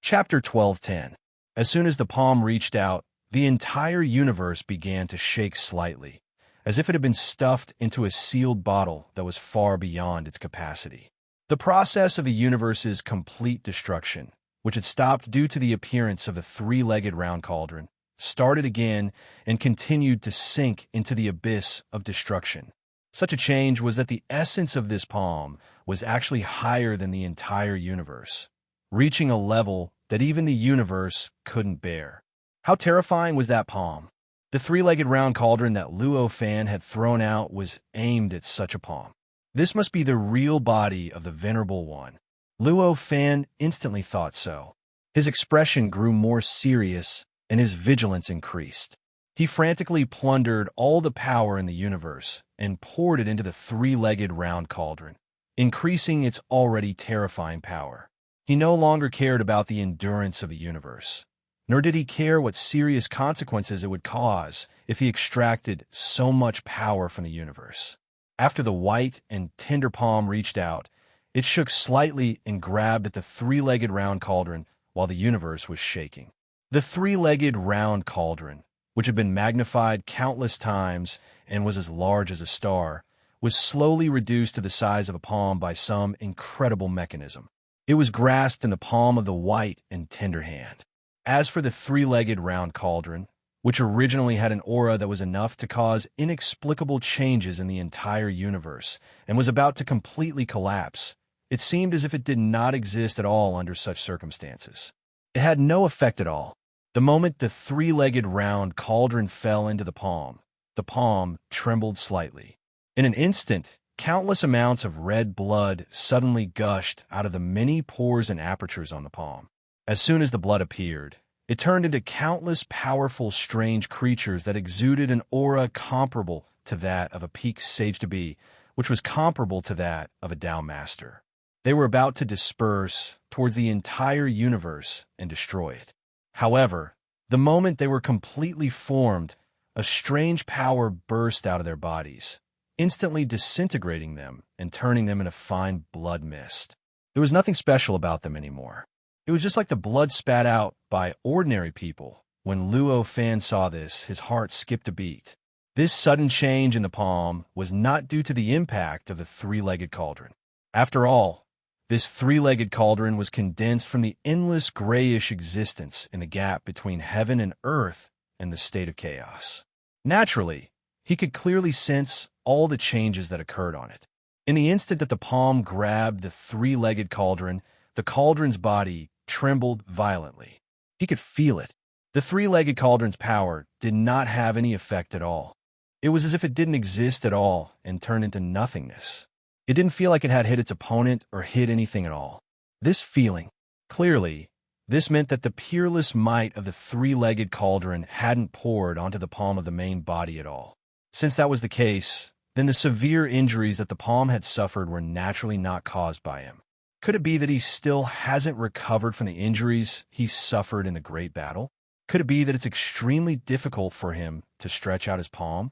Chapter 12:10. As soon as the palm reached out, the entire universe began to shake slightly, as if it had been stuffed into a sealed bottle that was far beyond its capacity. The process of the universe's complete destruction, which had stopped due to the appearance of the three-legged round cauldron, started again and continued to sink into the abyss of destruction. Such a change was that the essence of this palm was actually higher than the entire universe, reaching a level that even the universe couldn't bear. How terrifying was that palm? The three-legged round cauldron that Luo Fan had thrown out was aimed at such a palm. This must be the real body of the Venerable One. Luo Fan instantly thought so. His expression grew more serious, and his vigilance increased. He frantically plundered all the power in the universe and poured it into the three-legged round cauldron, increasing its already terrifying power. He no longer cared about the endurance of the universe, nor did he care what serious consequences it would cause if he extracted so much power from the universe. After the white and tender palm reached out, it shook slightly and grabbed at the three-legged round cauldron while the universe was shaking. The three-legged round cauldron, which had been magnified countless times and was as large as a star, was slowly reduced to the size of a palm by some incredible mechanism. It was grasped in the palm of the white and tender hand. As for the three-legged round cauldron, which originally had an aura that was enough to cause inexplicable changes in the entire universe and was about to completely collapse, it seemed as if it did not exist at all under such circumstances. It had no effect at all. The moment the three-legged round cauldron fell into the palm trembled slightly. In an instant, countless amounts of red blood suddenly gushed out of the many pores and apertures on the palm. As soon as the blood appeared, it turned into countless powerful, strange creatures that exuded an aura comparable to that of a peak sage-to-be, which was comparable to that of a Tao master. They were about to disperse towards the entire universe and destroy it. However, the moment they were completely formed, a strange power burst out of their bodies, instantly disintegrating them and turning them into fine blood mist. There was nothing special about them anymore. It was just like the blood spat out by ordinary people. When Luo Fan saw this, his heart skipped a beat. This sudden change in the palm was not due to the impact of the three-legged cauldron. After all, this three-legged cauldron was condensed from the endless grayish existence in the gap between heaven and earth and the state of chaos. Naturally, he could clearly sense all the changes that occurred on it. In the instant that the palm grabbed the three-legged cauldron, the cauldron's body trembled violently. He could feel it. The three-legged cauldron's power did not have any effect at all. It was as if it didn't exist at all and turned into nothingness. It didn't feel like it had hit its opponent or hit anything at all. This feeling, clearly, this meant that the peerless might of the three-legged cauldron hadn't poured onto the palm of the main body at all. Since that was the case, then the severe injuries that the palm had suffered were naturally not caused by him. Could it be that he still hasn't recovered from the injuries he suffered in the great battle? Could it be that it's extremely difficult for him to stretch out his palm?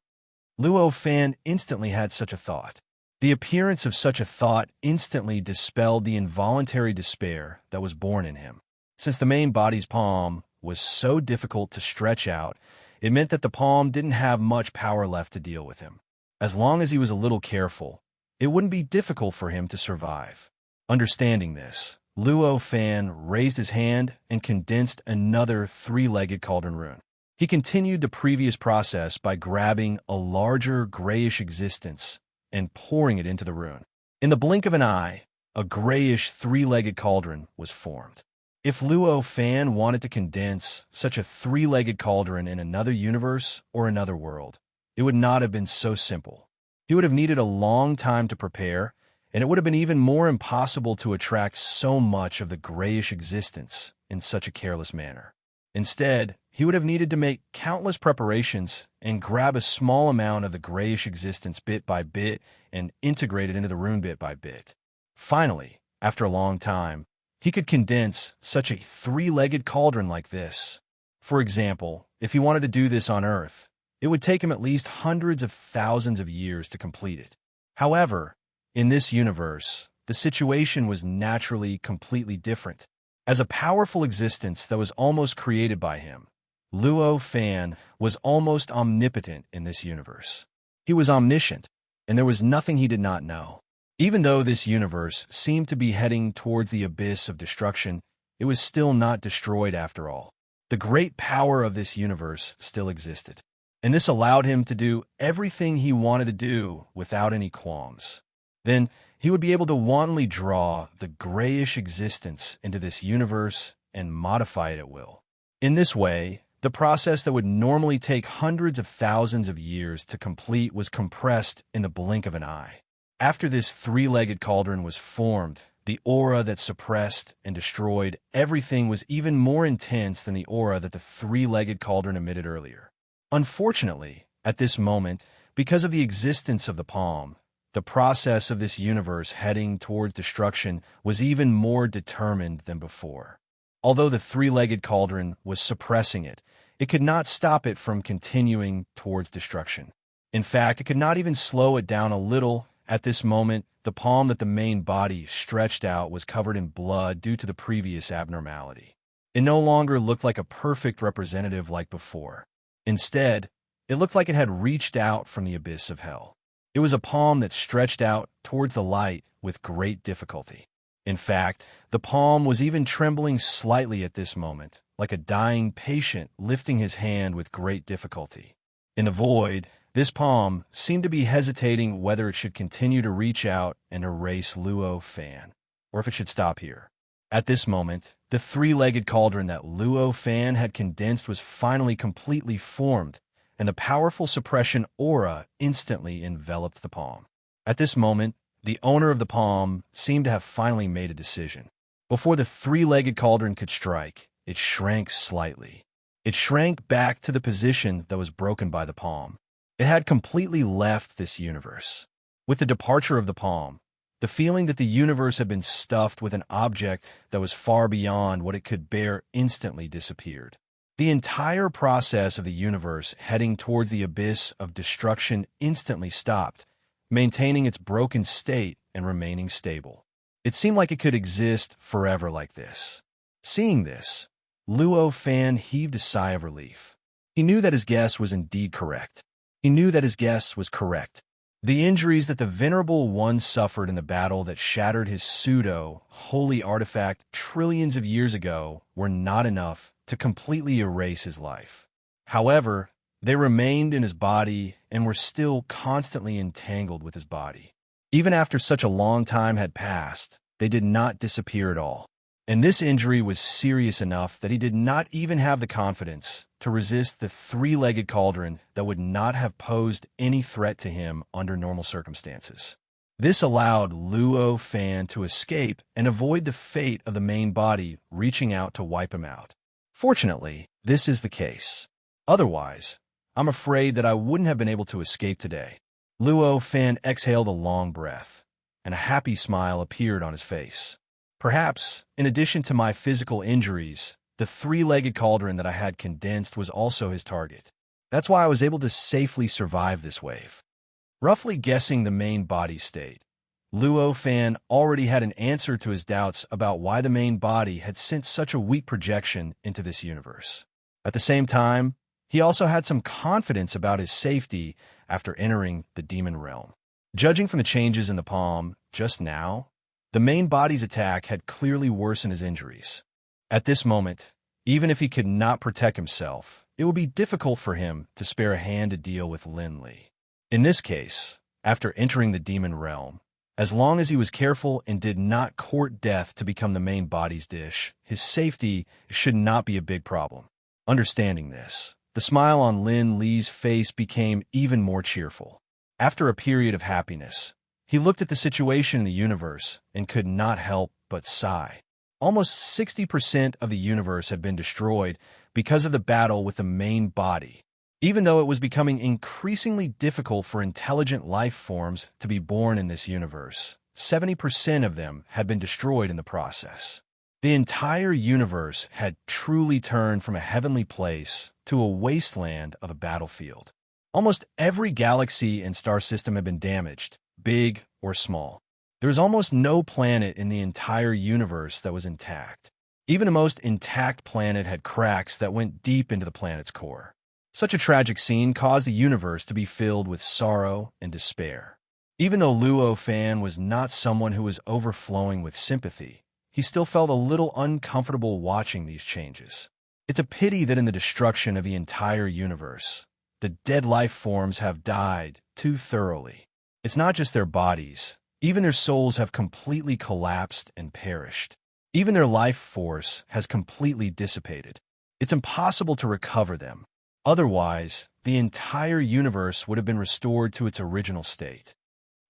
Luo Fan instantly had such a thought. The appearance of such a thought instantly dispelled the involuntary despair that was born in him. Since the main body's palm was so difficult to stretch out, it meant that the palm didn't have much power left to deal with him. As long as he was a little careful, it wouldn't be difficult for him to survive. Understanding this, Luo Fan raised his hand and condensed another three-legged cauldron rune. He continued the previous process by grabbing a larger grayish existence and pouring it into the rune. In the blink of an eye, a grayish three-legged cauldron was formed. If Luo Fan wanted to condense such a three-legged cauldron in another universe or another world, it would not have been so simple. He would have needed a long time to prepare, and it would have been even more impossible to attract so much of the grayish existence in such a careless manner. Instead, he would have needed to make countless preparations and grab a small amount of the grayish existence bit by bit and integrate it into the rune bit by bit. Finally, after a long time, he could condense such a three-legged cauldron like this. For example, if he wanted to do this on Earth, it would take him at least hundreds of thousands of years to complete it. However, in this universe, the situation was naturally completely different. As a powerful existence that was almost created by him, Luo Fan was almost omnipotent in this universe. He was omniscient, and there was nothing he did not know. Even though this universe seemed to be heading towards the abyss of destruction, it was still not destroyed after all. The great power of this universe still existed, and this allowed him to do everything he wanted to do without any qualms. Then he would be able to wantonly draw the grayish existence into this universe and modify it at will. In this way, the process that would normally take hundreds of thousands of years to complete was compressed in the blink of an eye. After this three-legged cauldron was formed, the aura that suppressed and destroyed everything was even more intense than the aura that the three-legged cauldron emitted earlier. Unfortunately, at this moment, because of the existence of the palm, the process of this universe heading towards destruction was even more determined than before. Although the three-legged cauldron was suppressing it, it could not stop it from continuing towards destruction. In fact, it could not even slow it down a little. At this moment, the palm that the main body stretched out was covered in blood due to the previous abnormality. It no longer looked like a perfect representative like before. Instead, it looked like it had reached out from the abyss of hell. It was a palm that stretched out towards the light with great difficulty. In fact, the palm was even trembling slightly at this moment, like a dying patient lifting his hand with great difficulty. In the void, this palm seemed to be hesitating whether it should continue to reach out and erase Luo Fan, or if it should stop here. At this moment, the three-legged cauldron that Luo Fan had condensed was finally completely formed, and the powerful suppression aura instantly enveloped the palm. At this moment, the owner of the palm seemed to have finally made a decision. Before the three-legged cauldron could strike, it shrank slightly. It shrank back to the position that was broken by the palm. It had completely left this universe. With the departure of the palm, the feeling that the universe had been stuffed with an object that was far beyond what it could bear instantly disappeared. The entire process of the universe heading towards the abyss of destruction instantly stopped, maintaining its broken state and remaining stable. It seemed like it could exist forever like this. Seeing this, Luo Fan heaved a sigh of relief. He knew that his guess was indeed correct. He knew that his guess was correct. The injuries that the Venerable One suffered in the battle that shattered his pseudo-holy artifact trillions of years ago were not enough to completely erase his life. However, they remained in his body and were still constantly entangled with his body. Even after such a long time had passed, they did not disappear at all. And this injury was serious enough that he did not even have the confidence to resist the three-legged cauldron that would not have posed any threat to him under normal circumstances. This allowed Luo Fan to escape and avoid the fate of the main body reaching out to wipe him out. Fortunately, this is the case. Otherwise, I'm afraid that I wouldn't have been able to escape today. Luo Fan exhaled a long breath, and a happy smile appeared on his face. Perhaps, in addition to my physical injuries, the three-legged cauldron that I had condensed was also his target. That's why I was able to safely survive this wave. Roughly guessing the main body state, Luo Fan already had an answer to his doubts about why the main body had sent such a weak projection into this universe. At the same time, he also had some confidence about his safety after entering the demon realm. Judging from the changes in the palm just now, the main body's attack had clearly worsened his injuries. At this moment, even if he could not protect himself, it would be difficult for him to spare a hand to deal with Lin Li. In this case, after entering the demon realm, as long as he was careful and did not court death to become the main body's dish, his safety should not be a big problem. Understanding this, the smile on Lin Li's face became even more cheerful. After a period of happiness, he looked at the situation in the universe and could not help but sigh. Almost 60% of the universe had been destroyed because of the battle with the main body. Even though it was becoming increasingly difficult for intelligent life forms to be born in this universe, 70% of them had been destroyed in the process. The entire universe had truly turned from a heavenly place to a wasteland of a battlefield. Almost every galaxy and star system had been damaged, big or small. There was almost no planet in the entire universe that was intact. Even the most intact planet had cracks that went deep into the planet's core. Such a tragic scene caused the universe to be filled with sorrow and despair. Even though Luo Fan was not someone who was overflowing with sympathy, he still felt a little uncomfortable watching these changes. It's a pity that in the destruction of the entire universe, the dead life forms have died too thoroughly. It's not just their bodies, even their souls have completely collapsed and perished. Even their life force has completely dissipated. It's impossible to recover them. Otherwise, the entire universe would have been restored to its original state.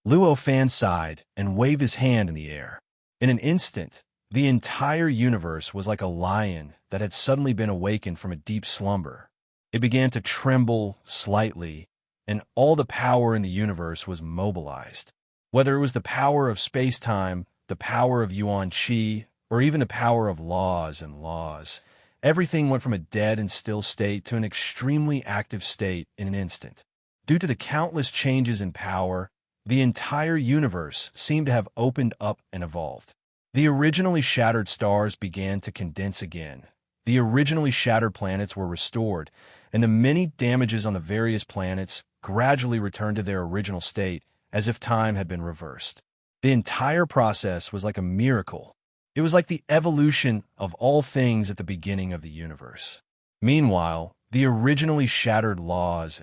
Luo Fan sighed and waved his hand in the air. In an instant, the entire universe was like a lion that had suddenly been awakened from a deep slumber. It began to tremble slightly, and all the power in the universe was mobilized. Whether it was the power of space-time, the power of Yuan Qi, or even the power of laws, everything went from a dead and still state to an extremely active state in an instant. Due to the countless changes in power, the entire universe seemed to have opened up and evolved. The originally shattered stars began to condense again. The originally shattered planets were restored, and the many damages on the various planets gradually returned to their original state as if time had been reversed. The entire process was like a miracle. It was like the evolution of all things at the beginning of the universe. Meanwhile, the originally shattered laws,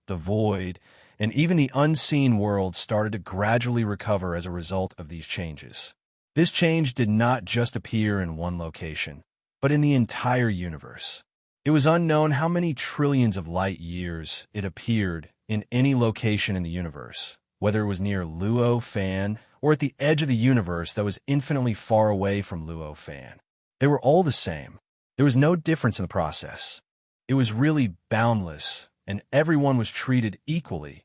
the void, and even the unseen world started to gradually recover as a result of these changes. This change did not just appear in one location, but in the entire universe. It was unknown how many trillions of light years it appeared in any location in the universe, whether it was near Luo Fan or at the edge of the universe that was infinitely far away from Luo Fan. They were all the same. There was no difference in the process. It was really boundless, and everyone was treated equally.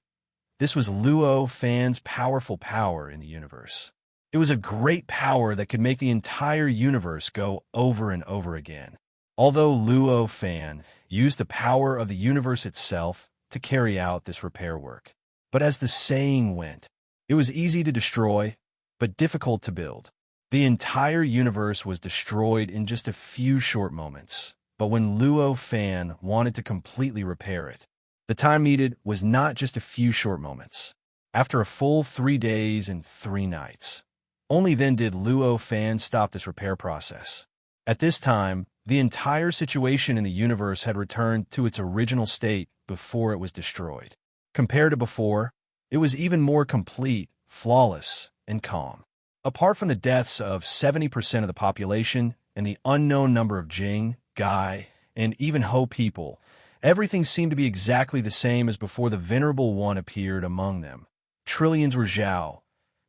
This was Luo Fan's powerful power in the universe. It was a great power that could make the entire universe go over and over again. Although Luo Fan used the power of the universe itself to carry out this repair work. But as the saying went, it was easy to destroy, but difficult to build. The entire universe was destroyed in just a few short moments. But when Luo Fan wanted to completely repair it, the time needed was not just a few short moments. After a full 3 days and 3 nights, only then did Luo Fan stop this repair process. At this time, the entire situation in the universe had returned to its original state before it was destroyed. Compared to before, it was even more complete, flawless, and calm. Apart from the deaths of 70% of the population and the unknown number of Jing, Gai, and even Ho people, everything seemed to be exactly the same as before the Venerable One appeared among them. Trillions were Zhao,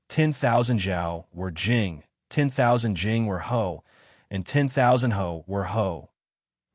10,000 Zhao were Jing, 10,000 Jing were Ho, and 10,000 Ho were Ho.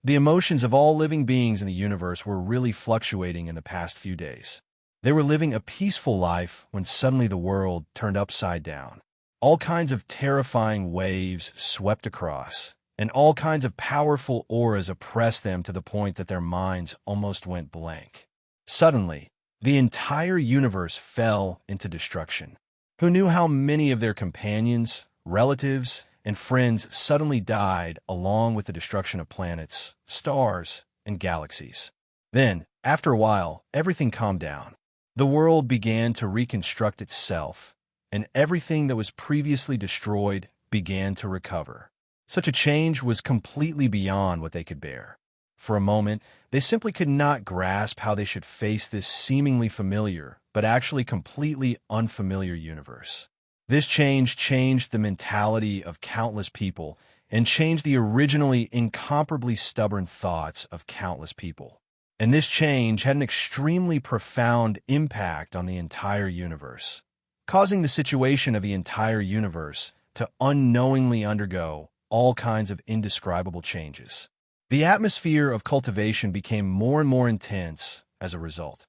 The emotions of all living beings in the universe were really fluctuating in the past few days. They were living a peaceful life when suddenly the world turned upside down. All kinds of terrifying waves swept across, and all kinds of powerful auras oppressed them to the point that their minds almost went blank. Suddenly, the entire universe fell into destruction. Who knew how many of their companions, relatives, and friends suddenly died along with the destruction of planets, stars, and galaxies? Then, after a while, everything calmed down. The world began to reconstruct itself, and everything that was previously destroyed began to recover. Such a change was completely beyond what they could bear. For a moment, they simply could not grasp how they should face this seemingly familiar, but actually completely unfamiliar universe. This change changed the mentality of countless people and changed the originally incomparably stubborn thoughts of countless people. And this change had an extremely profound impact on the entire universe, causing the situation of the entire universe to unknowingly undergo all kinds of indescribable changes. The atmosphere of cultivation became more and more intense as a result.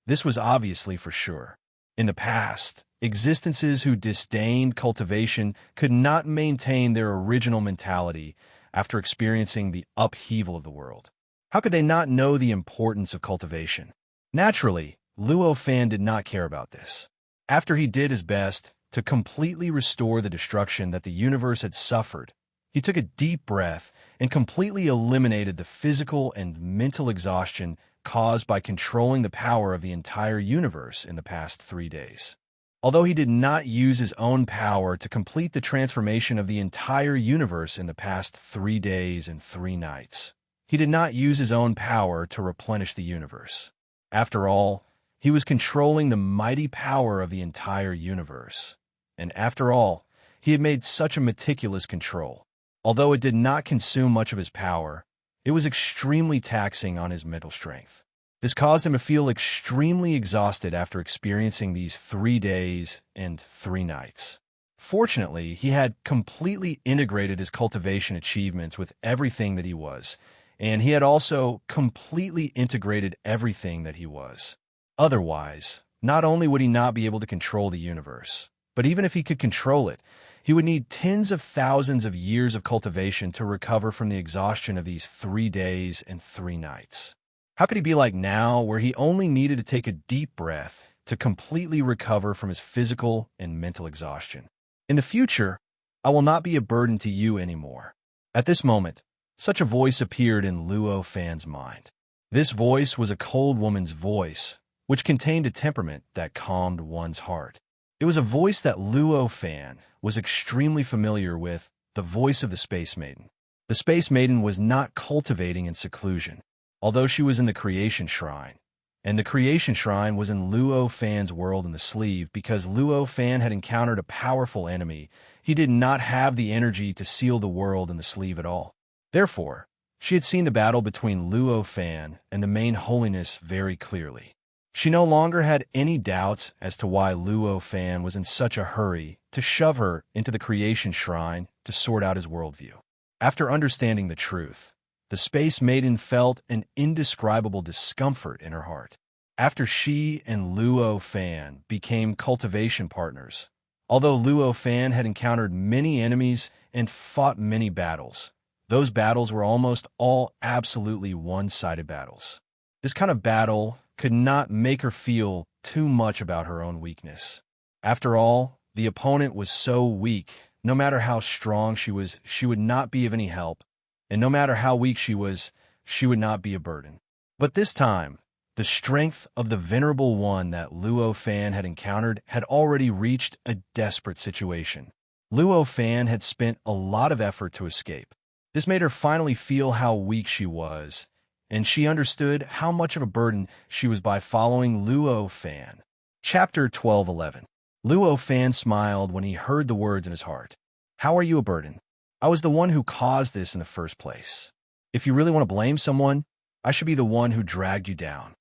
This was obviously for sure. In the past, existences who disdained cultivation could not maintain their original mentality after experiencing the upheaval of the world. How could they not know the importance of cultivation? Naturally, Luo Fan did not care about this. After he did his best to completely restore the destruction that the universe had suffered, He took a deep breath and completely eliminated the physical and mental exhaustion caused by controlling the power of the entire universe in the past 3 days. Although he did not use his own power to complete the transformation of the entire universe in the past 3 days and 3 nights, he did not use his own power to replenish the universe. After all, he was controlling the mighty power of the entire universe. And after all, he had made such a meticulous control. Although it did not consume much of his power, it was extremely taxing on his mental strength. This caused him to feel extremely exhausted after experiencing these 3 days and 3 nights. Fortunately, he had completely integrated his cultivation achievements with everything that he was, and he had also completely integrated everything that he was. Otherwise, not only would he not be able to control the universe, but even if he could control it, he would need tens of thousands of years of cultivation to recover from the exhaustion of these 3 days and 3 nights. How could he be like now, where he only needed to take a deep breath to completely recover from his physical and mental exhaustion? In the future, I will not be a burden to you anymore. At this moment, such a voice appeared in Luo Fan's mind. This voice was a cold woman's voice, which contained a temperament that calmed one's heart. It was a voice that Luo Fan was extremely familiar with, the voice of the Space Maiden. The Space Maiden was not cultivating in seclusion, although she was in the Creation Shrine. And the Creation Shrine was in Luo Fan's world in the sleeve because Luo Fan had encountered a powerful enemy. He did not have the energy to seal the world in the sleeve at all. Therefore, she had seen the battle between Luo Fan and the main holiness very clearly. She no longer had any doubts as to why Luo Fan was in such a hurry to shove her into the Creation Shrine to sort out his worldview. After understanding the truth, the Space Maiden felt an indescribable discomfort in her heart. After she and Luo Fan became cultivation partners, although Luo Fan had encountered many enemies and fought many battles, those battles were almost all absolutely one-sided battles. This kind of battle could not make her feel too much about her own weakness. After all, the opponent was so weak, no matter how strong she was, she would not be of any help, and no matter how weak she was, she would not be a burden. But this time, the strength of the venerable one that Luo Fan had encountered had already reached a desperate situation. Luo Fan had spent a lot of effort to escape. This made her finally feel how weak she was, and she understood how much of a burden she was by following Luo Fan. Chapter 12:11. Luo Fan smiled when he heard the words in his heart. How are you a burden? I was the one who caused this in the first place. If you really want to blame someone, I should be the one who dragged you down.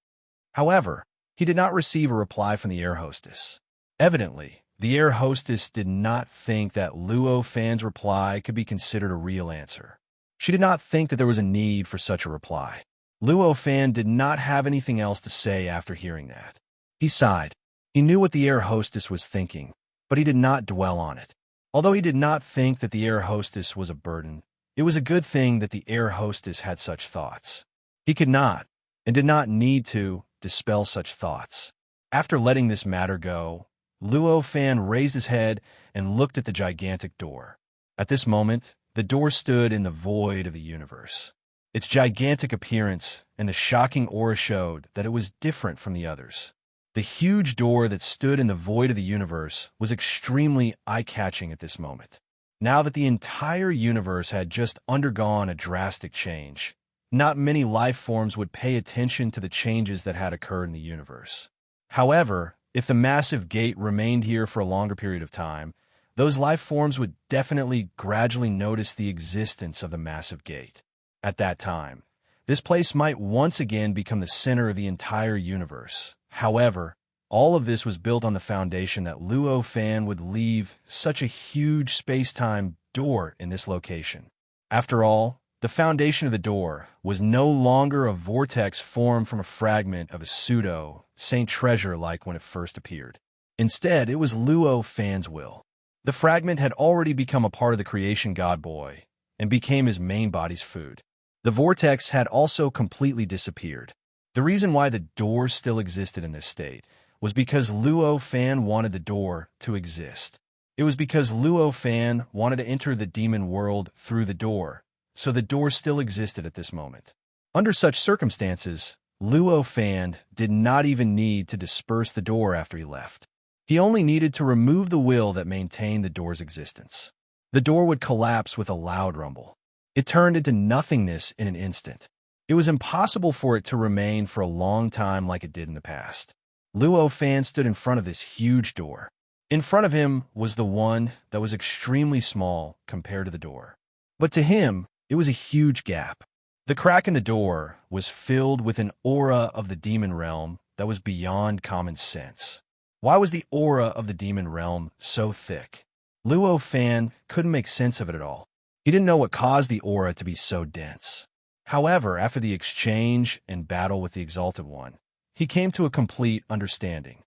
However, he did not receive a reply from the air hostess. Evidently, the air hostess did not think that Luo Fan's reply could be considered a real answer. She did not think that there was a need for such a reply. Luo Fan did not have anything else to say after hearing that. He sighed. He knew what the air hostess was thinking, but he did not dwell on it. Although he did not think that the air hostess was a burden, it was a good thing that the air hostess had such thoughts. He could not, and did not need to, dispel such thoughts. After letting this matter go, Luo Fan raised his head and looked at the gigantic door. At this moment, the door stood in the void of the universe. Its gigantic appearance and the shocking aura showed that it was different from the others. The huge door that stood in the void of the universe was extremely eye-catching at this moment. Now that the entire universe had just undergone a drastic change, not many life forms would pay attention to the changes that had occurred in the universe. However, if the massive gate remained here for a longer period of time, those life forms would definitely gradually notice the existence of the massive gate. At that time, this place might once again become the center of the entire universe. However, all of this was built on the foundation that Luo Fan would leave such a huge space-time door in this location. After all, the foundation of the door was no longer a vortex formed from a fragment of a pseudo-Saint treasure like when it first appeared. Instead, it was Luo Fan's will. The fragment had already become a part of the creation god boy and became his main body's food. The vortex had also completely disappeared. The reason why the door still existed in this state was because Luo Fan wanted the door to exist. It was because Luo Fan wanted to enter the demon world through the door, so the door still existed at this moment. Under such circumstances, Luo Fan did not even need to disperse the door after he left. He only needed to remove the will that maintained the door's existence. The door would collapse with a loud rumble. It turned into nothingness in an instant. It was impossible for it to remain for a long time like it did in the past. Luo Fan stood in front of this huge door. In front of him was the one that was extremely small compared to the door. But to him, it was a huge gap. The crack in the door was filled with an aura of the demon realm that was beyond common sense. Why was the aura of the demon realm so thick? Luo Fan couldn't make sense of it at all. He didn't know what caused the aura to be so dense. However, after the exchange and battle with the Exalted One, he came to a complete understanding.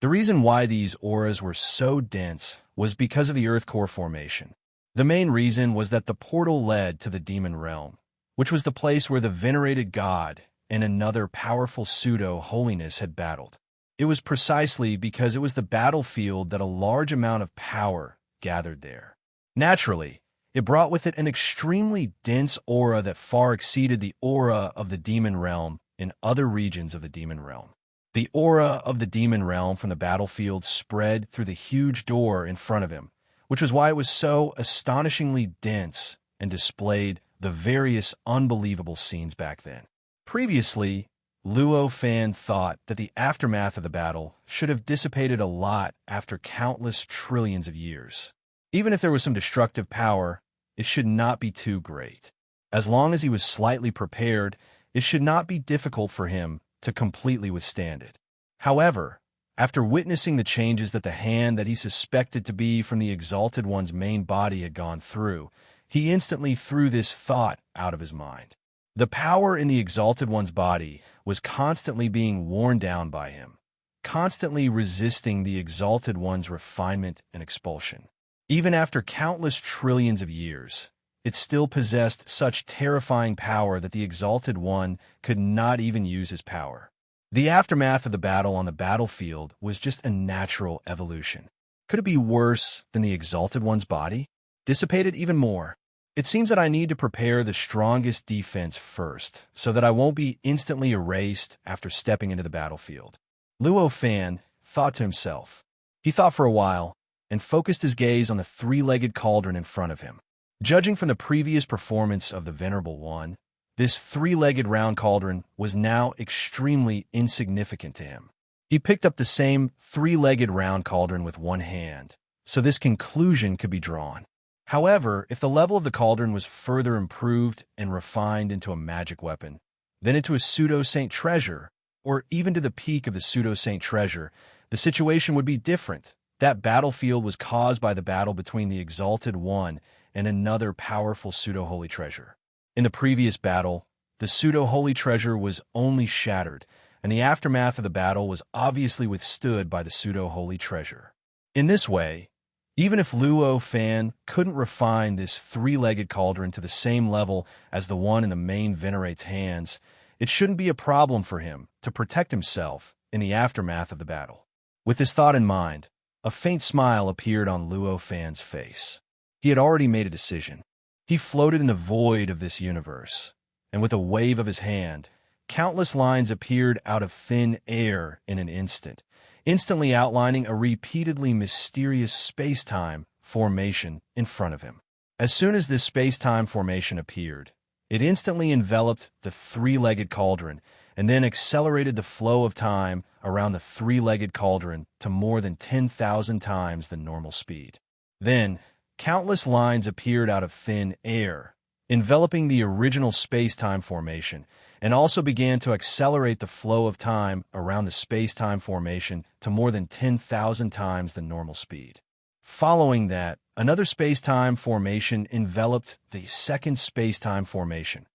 The reason why these auras were so dense was because of the Earth Core formation. The main reason was that the portal led to the demon realm, which was the place where the venerated god and another powerful pseudo-holiness had battled. It was precisely because it was the battlefield that a large amount of power gathered there. Naturally, it brought with it an extremely dense aura that far exceeded the aura of the demon realm in other regions of the demon realm. The aura of the demon realm from the battlefield spread through the huge door in front of him, which was why it was so astonishingly dense and displayed the various unbelievable scenes back then. Previously, Luo Fan thought that the aftermath of the battle should have dissipated a lot after countless trillions of years. Even if there was some destructive power, it should not be too great. As long as he was slightly prepared, it should not be difficult for him to completely withstand it. However, after witnessing the changes that the hand that he suspected to be from the Exalted One's main body had gone through, he instantly threw this thought out of his mind. The power in the Exalted One's body was constantly being worn down by him, constantly resisting the Exalted One's refinement and expulsion. Even after countless trillions of years, it still possessed such terrifying power that the Exalted One could not even use his power. The aftermath of the battle on the battlefield was just a natural evolution. Could it be worse than the Exalted One's body? Dissipated even more. It seems that I need to prepare the strongest defense first, so that I won't be instantly erased after stepping into the battlefield. Luo Fan thought to himself. He thought for a while, and focused his gaze on the three-legged cauldron in front of him. Judging from the previous performance of the Venerable One, this three-legged round cauldron was now extremely insignificant to him. He picked up the same three-legged round cauldron with one hand, so this conclusion could be drawn. However, if the level of the cauldron was further improved and refined into a magic weapon, then into a pseudo-saint treasure, or even to the peak of the pseudo-saint treasure, the situation would be different. That battlefield was caused by the battle between the Exalted One and another powerful pseudo-holy treasure. In the previous battle, the pseudo-holy treasure was only shattered, and the aftermath of the battle was obviously withstood by the pseudo-holy treasure. In this way, even if Luo Fan couldn't refine this three-legged cauldron to the same level as the one in the main venerate's hands, it shouldn't be a problem for him to protect himself in the aftermath of the battle. With this thought in mind, a faint smile appeared on Luo Fan's face. He had already made a decision. He floated in the void of this universe, and with a wave of his hand, countless lines appeared out of thin air in an instant, instantly outlining a repeatedly mysterious space-time formation in front of him. As soon as this space-time formation appeared, it instantly enveloped the three-legged cauldron and then accelerated the flow of time around the three-legged cauldron to more than 10,000 times the normal speed. Then, countless lines appeared out of thin air, enveloping the original space-time formation, and also began to accelerate the flow of time around the space-time formation to more than 10,000 times the normal speed. Following that, another space-time formation enveloped the second space-time formation.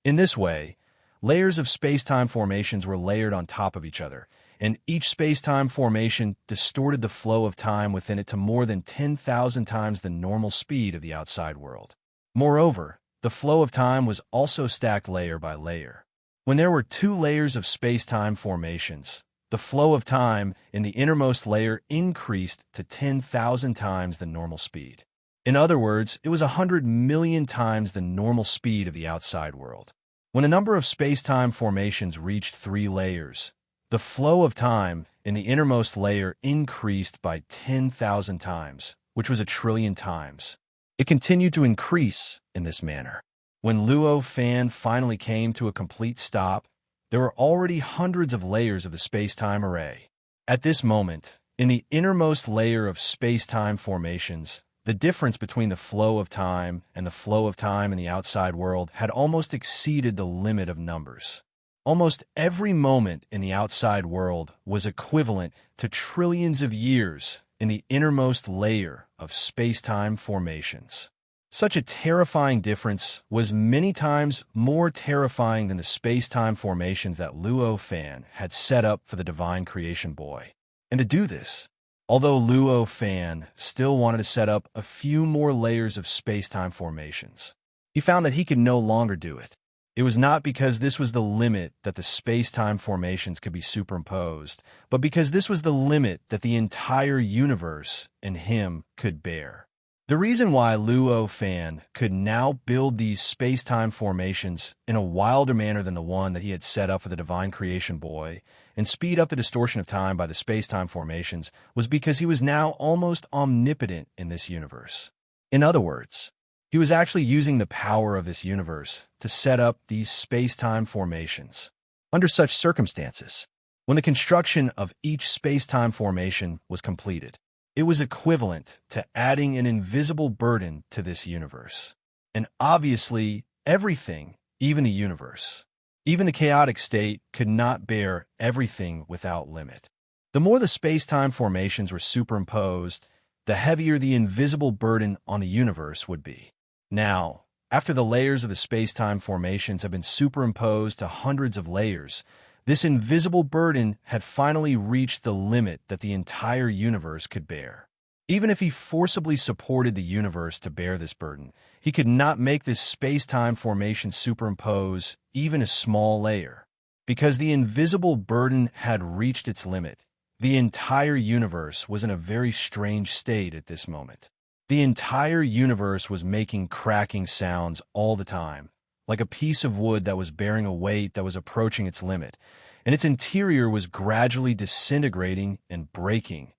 In this way, layers of space-time formations were layered on top of each other, and each space-time formation distorted the flow of time within it to more than 10,000 times the normal speed of the outside world. Moreover, the flow of time was also stacked layer by layer. When there were two layers of space-time formations, the The flow of time in the innermost layer increased to 10,000 times the normal speed. In other words, it was 100 million times the normal speed of the outside world. When a number of space-time formations reached 3 layers, the flow of time in the innermost layer increased by 10,000 times, which was 1,000,000,000,000 times. It continued to increase in this manner. When Luo Fan finally came to a complete stop, there were already hundreds of layers of the space-time array. At this moment, in the innermost layer of space-time formations, the difference between the flow of time and the flow of time in the outside world had almost exceeded the limit of numbers. Almost every moment in the outside world was equivalent to trillions of years in the innermost layer of space-time formations. Such a terrifying difference was many times more terrifying than the space-time formations that Luo Fan had set up for the divine creation boy. And to do this, although Luo Fan still wanted to set up a few more layers of space-time formations, he found that he could no longer do it. It was not because this was the limit that the space-time formations could be superimposed, but because this was the limit that the entire universe and him could bear. The reason why Luo Fan could now build these space-time formations in a wilder manner than the one that he had set up for the divine creation boy and speed up the distortion of time by the space-time formations was because he was now almost omnipotent in this universe. In other words, he was actually using the power of this universe to set up these space-time formations. Under such circumstances, when the construction of each space-time formation was completed, it was equivalent to adding an invisible burden to this universe. And obviously, everything, even the universe, even the chaotic state, could not bear everything without limit. The more the space-time formations were superimposed, the heavier the invisible burden on the universe would be. Now, after the layers of the space-time formations have been superimposed to hundreds of layers, this invisible burden had finally reached the limit that the entire universe could bear. Even if he forcibly supported the universe to bear this burden, he could not make this space-time formation superimpose even a small layer. Because the invisible burden had reached its limit, the entire universe was in a very strange state at this moment. The entire universe was making cracking sounds all the time, like a piece of wood that was bearing a weight that was approaching its limit, and its interior was gradually disintegrating and breaking.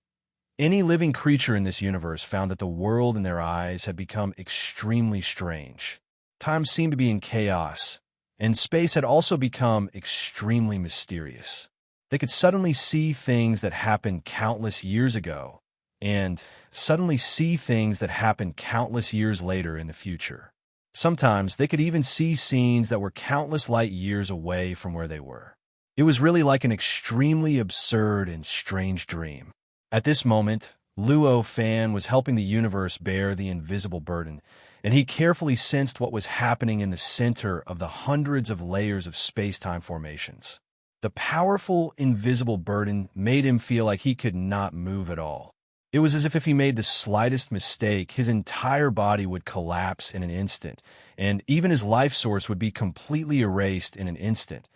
Any living creature in this universe found that the world in their eyes had become extremely strange. Time seemed to be in chaos, and space had also become extremely mysterious. They could suddenly see things that happened countless years ago, and suddenly see things that happened countless years later in the future. Sometimes they could even see scenes that were countless light years away from where they were. It was really like an extremely absurd and strange dream. At this moment, Luo Fan was helping the universe bear the invisible burden, and he carefully sensed what was happening in the center of the hundreds of layers of space-time formations. The powerful, invisible burden made him feel like he could not move at all. It was as if he made the slightest mistake, his entire body would collapse in an instant, and even his life source would be completely erased in an instant.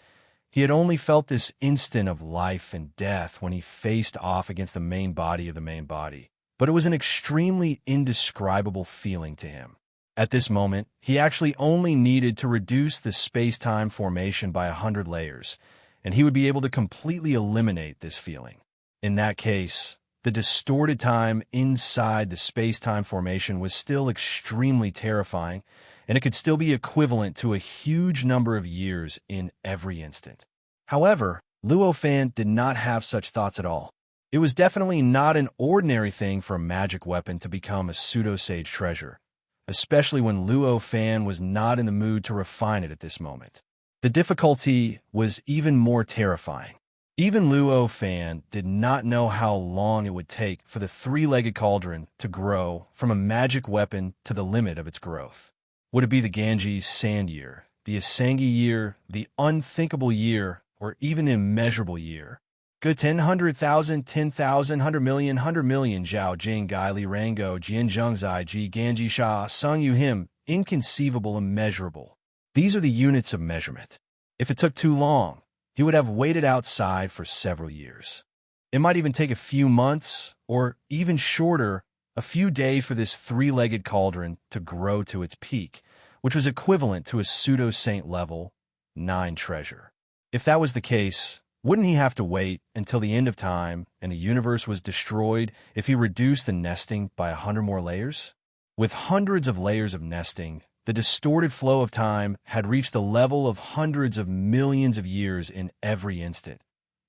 He had only felt this instant of life and death when he faced off against the main body of the main body, but it was an extremely indescribable feeling to him. At this moment, he actually only needed to reduce the space-time formation by 100 layers, and he would be able to completely eliminate this feeling. In that case, the distorted time inside the space-time formation was still extremely terrifying, and it could still be equivalent to a huge number of years in every instant. However, Luo Fan did not have such thoughts at all. It was definitely not an ordinary thing for a magic weapon to become a pseudo-sage treasure, especially when Luo Fan was not in the mood to refine it at this moment. The difficulty was even more terrifying. Even Luo Fan did not know how long it would take for the 3-legged cauldron to grow from a magic weapon to the limit of its growth. Would it be the Ganges Sand Year, the Asangi Year, the Unthinkable Year, or even the Immeasurable Year? Good 10,000, 10,000, 100,000,000, 100,000,000 Zhao Jing Gai Li Rango Jian Zhengzai Ji Ganji Sha Sung Yu Him, inconceivable, immeasurable. These are the units of measurement. If it took too long, he would have waited outside for several years. It might even take a few months, or even shorter, a few days for this three-legged cauldron to grow to its peak, which was equivalent to a pseudo-saint level 9 treasure. If that was the case, wouldn't he have to wait until the end of time and the universe was destroyed if he reduced the nesting by 100 more layers? With hundreds of layers of nesting, the distorted flow of time had reached the level of hundreds of millions of years in every instant.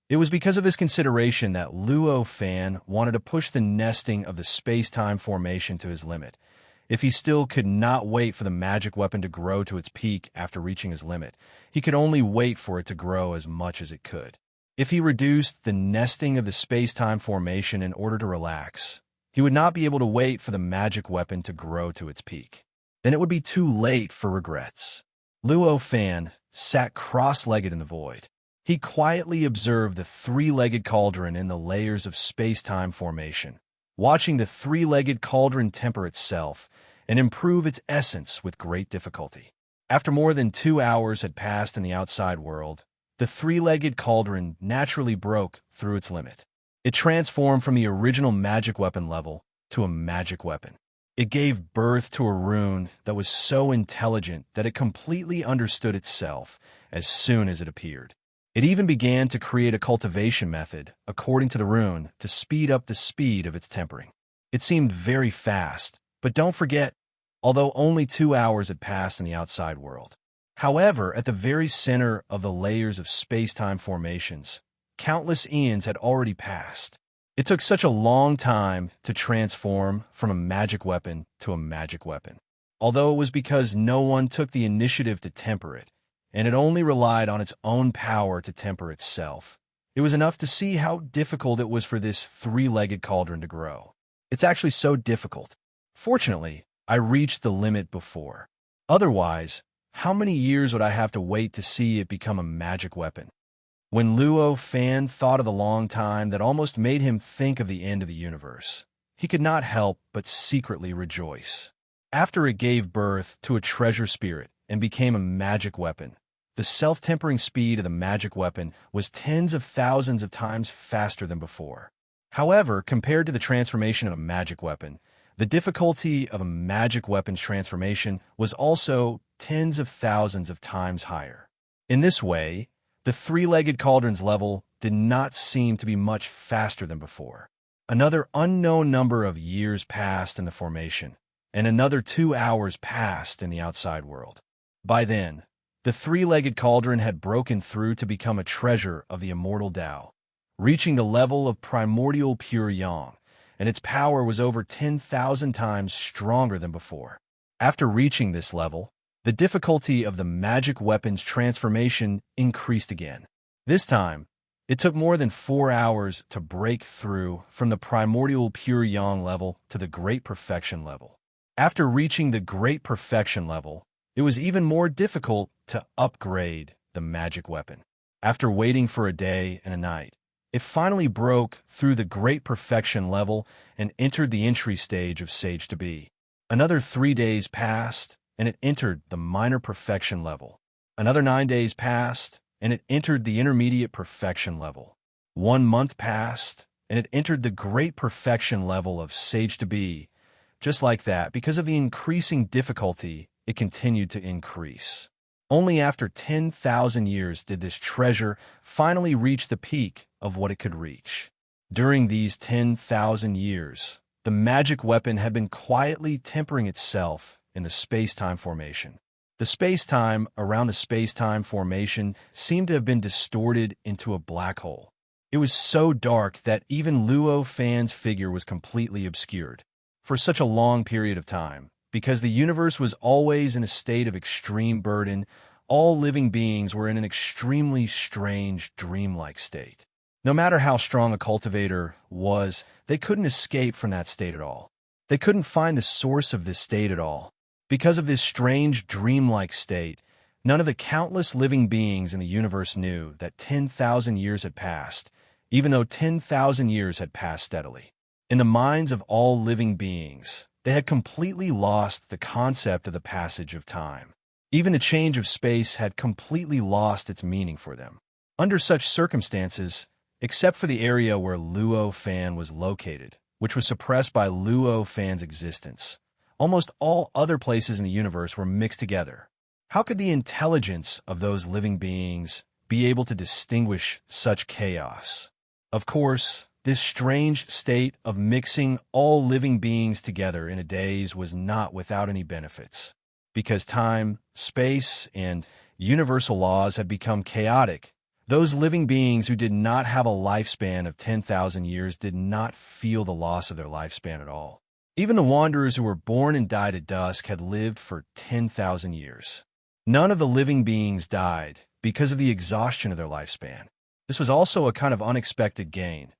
It was because of this consideration that Luo Fan wanted to push the nesting of the space-time formation to his limit. If he still could not wait for the magic weapon to grow to its peak after reaching his limit, he could only wait for it to grow as much as it could. If he reduced the nesting of the space-time formation in order to relax, he would not be able to wait for the magic weapon to grow to its peak. Then it would be too late for regrets. Luo Fan sat cross-legged in the void. He quietly observed the three-legged cauldron in the layers of space-time formation, watching the three-legged cauldron temper itself and improve its essence with great difficulty. After more than 2 hours had passed in the outside world, the three-legged cauldron naturally broke through its limit. It transformed from the original magic weapon level to a magic weapon. It gave birth to a rune that was so intelligent that it completely understood itself as soon as it appeared. It even began to create a cultivation method, according to the rune, to speed up the speed of its tempering. It seemed very fast, but don't forget, although only 2 hours had passed in the outside world. However, at the very center of the layers of space-time formations, countless eons had already passed. It took such a long time to transform from a magic weapon to a magic weapon. Although it was because no one took the initiative to temper it, and it only relied on its own power to temper itself, it was enough to see how difficult it was for this three-legged cauldron to grow. It's actually so difficult. Fortunately, I reached the limit before. Otherwise, how many years would I have to wait to see it become a magic weapon? When Luo Fan thought of the long time that almost made him think of the end of the universe, he could not help but secretly rejoice. After it gave birth to a treasure spirit and became a magic weapon, the self-tempering speed of the magic weapon was tens of thousands of times faster than before. However, compared to the transformation of a magic weapon, the difficulty of a magic weapon's transformation was also tens of thousands of times higher. In this way, the three-legged cauldron's level did not seem to be much faster than before. Another unknown number of years passed in the formation, and another 2 hours passed in the outside world. By then, the three-legged cauldron had broken through to become a treasure of the immortal Tao, reaching the level of primordial pure yang, and its power was over 10,000 times stronger than before. After reaching this level, the difficulty of the magic weapon's transformation increased again. This time, it took more than 4 hours to break through from the primordial pure yang level to the great perfection level. After reaching the great perfection level, it was even more difficult to upgrade the magic weapon. After waiting for a day and a night, it finally broke through the great perfection level and entered the entry stage of Sage to Be. Another 3 days passed, and it entered the minor perfection level. Another 9 days passed, and it entered the intermediate perfection level. 1 month passed, and it entered the great perfection level of Sage to Be. Just like that, because of the increasing difficulty, it continued to increase. Only after 10,000 years did this treasure finally reach the peak of what it could reach. During these 10,000 years, the magic weapon had been quietly tempering itself in the space-time formation. The space-time around the space-time formation seemed to have been distorted into a black hole. It was so dark that even Luo Fan's figure was completely obscured. For such a long period of time, because the universe was always in a state of extreme burden, all living beings were in an extremely strange, dreamlike state. No matter how strong a cultivator was, they couldn't escape from that state at all. They couldn't find the source of this state at all. Because of this strange, dreamlike state, none of the countless living beings in the universe knew that 10,000 years had passed, even though 10,000 years had passed steadily. In the minds of all living beings, they had completely lost the concept of the passage of time. Even the change of space had completely lost its meaning for them. Under such circumstances, except for the area where Luo Fan was located, which was suppressed by Luo Fan's existence, almost all other places in the universe were mixed together. How could the intelligence of those living beings be able to distinguish such chaos? Of course, this strange state of mixing all living beings together in a daze was not without any benefits, because time, space, and universal laws had become chaotic. Those living beings who did not have a lifespan of 10,000 years did not feel the loss of their lifespan at all. Even the wanderers who were born and died at dusk had lived for 10,000 years. None of the living beings died because of the exhaustion of their lifespan. This was also a kind of unexpected gain.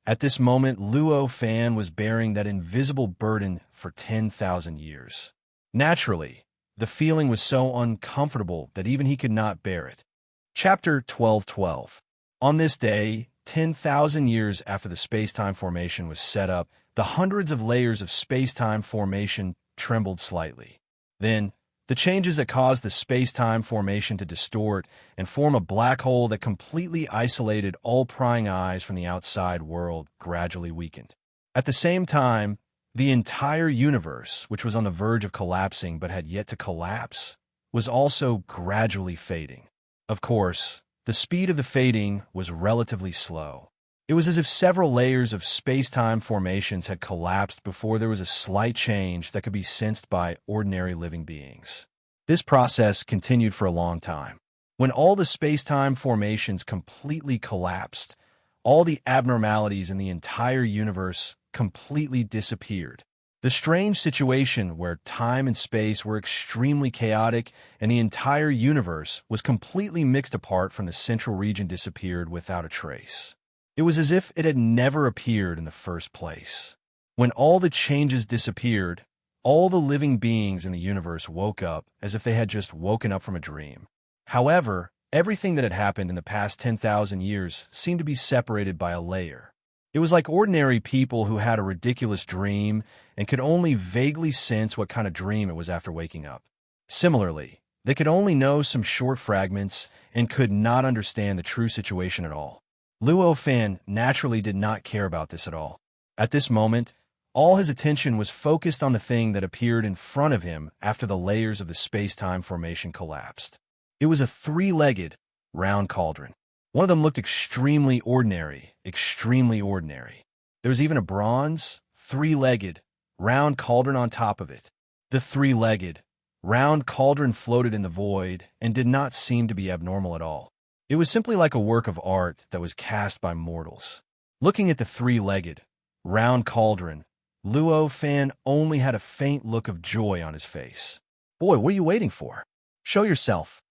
At this moment, Luo Fan was bearing that invisible burden for 10,000 years. Naturally, the feeling was so uncomfortable that even he could not bear it. Chapter 12:12. On this day, 10,000 years after the space-time formation was set up, the hundreds of layers of space-time formation trembled slightly. Then, the changes that caused the space-time formation to distort and form a black hole that completely isolated all prying eyes from the outside world gradually weakened. At the same time, the entire universe, which was on the verge of collapsing but had yet to collapse, was also gradually fading. Of course, the speed of the fading was relatively slow. It was as if several layers of space-time formations had collapsed before there was a slight change that could be sensed by ordinary living beings. This process continued for a long time. When all the space-time formations completely collapsed, all the abnormalities in the entire universe completely disappeared. The strange situation where time and space were extremely chaotic and the entire universe was completely mixed apart from the central region disappeared without a trace. It was as if it had never appeared in the first place. When all the changes disappeared, all the living beings in the universe woke up as if they had just woken up from a dream. However, everything that had happened in the past 10,000 years seemed to be separated by a layer. It was like ordinary people who had a ridiculous dream and could only vaguely sense what kind of dream it was after waking up. Similarly, they could only know some short fragments and could not understand the true situation at all. Luo Fan naturally did not care about this at all. At this moment, all his attention was focused on the thing that appeared in front of him after the layers of the space-time formation collapsed. It was a three-legged, round cauldron. One of them looked extremely ordinary, extremely ordinary. There was even a bronze, three-legged, round cauldron on top of it. The three-legged, round cauldron floated in the void and did not seem to be abnormal at all. It was simply like a work of art that was cast by mortals. Looking at the three-legged, round cauldron, Luo Fan only had a faint look of joy on his face. "Boy, what are you waiting for? Show yourself,"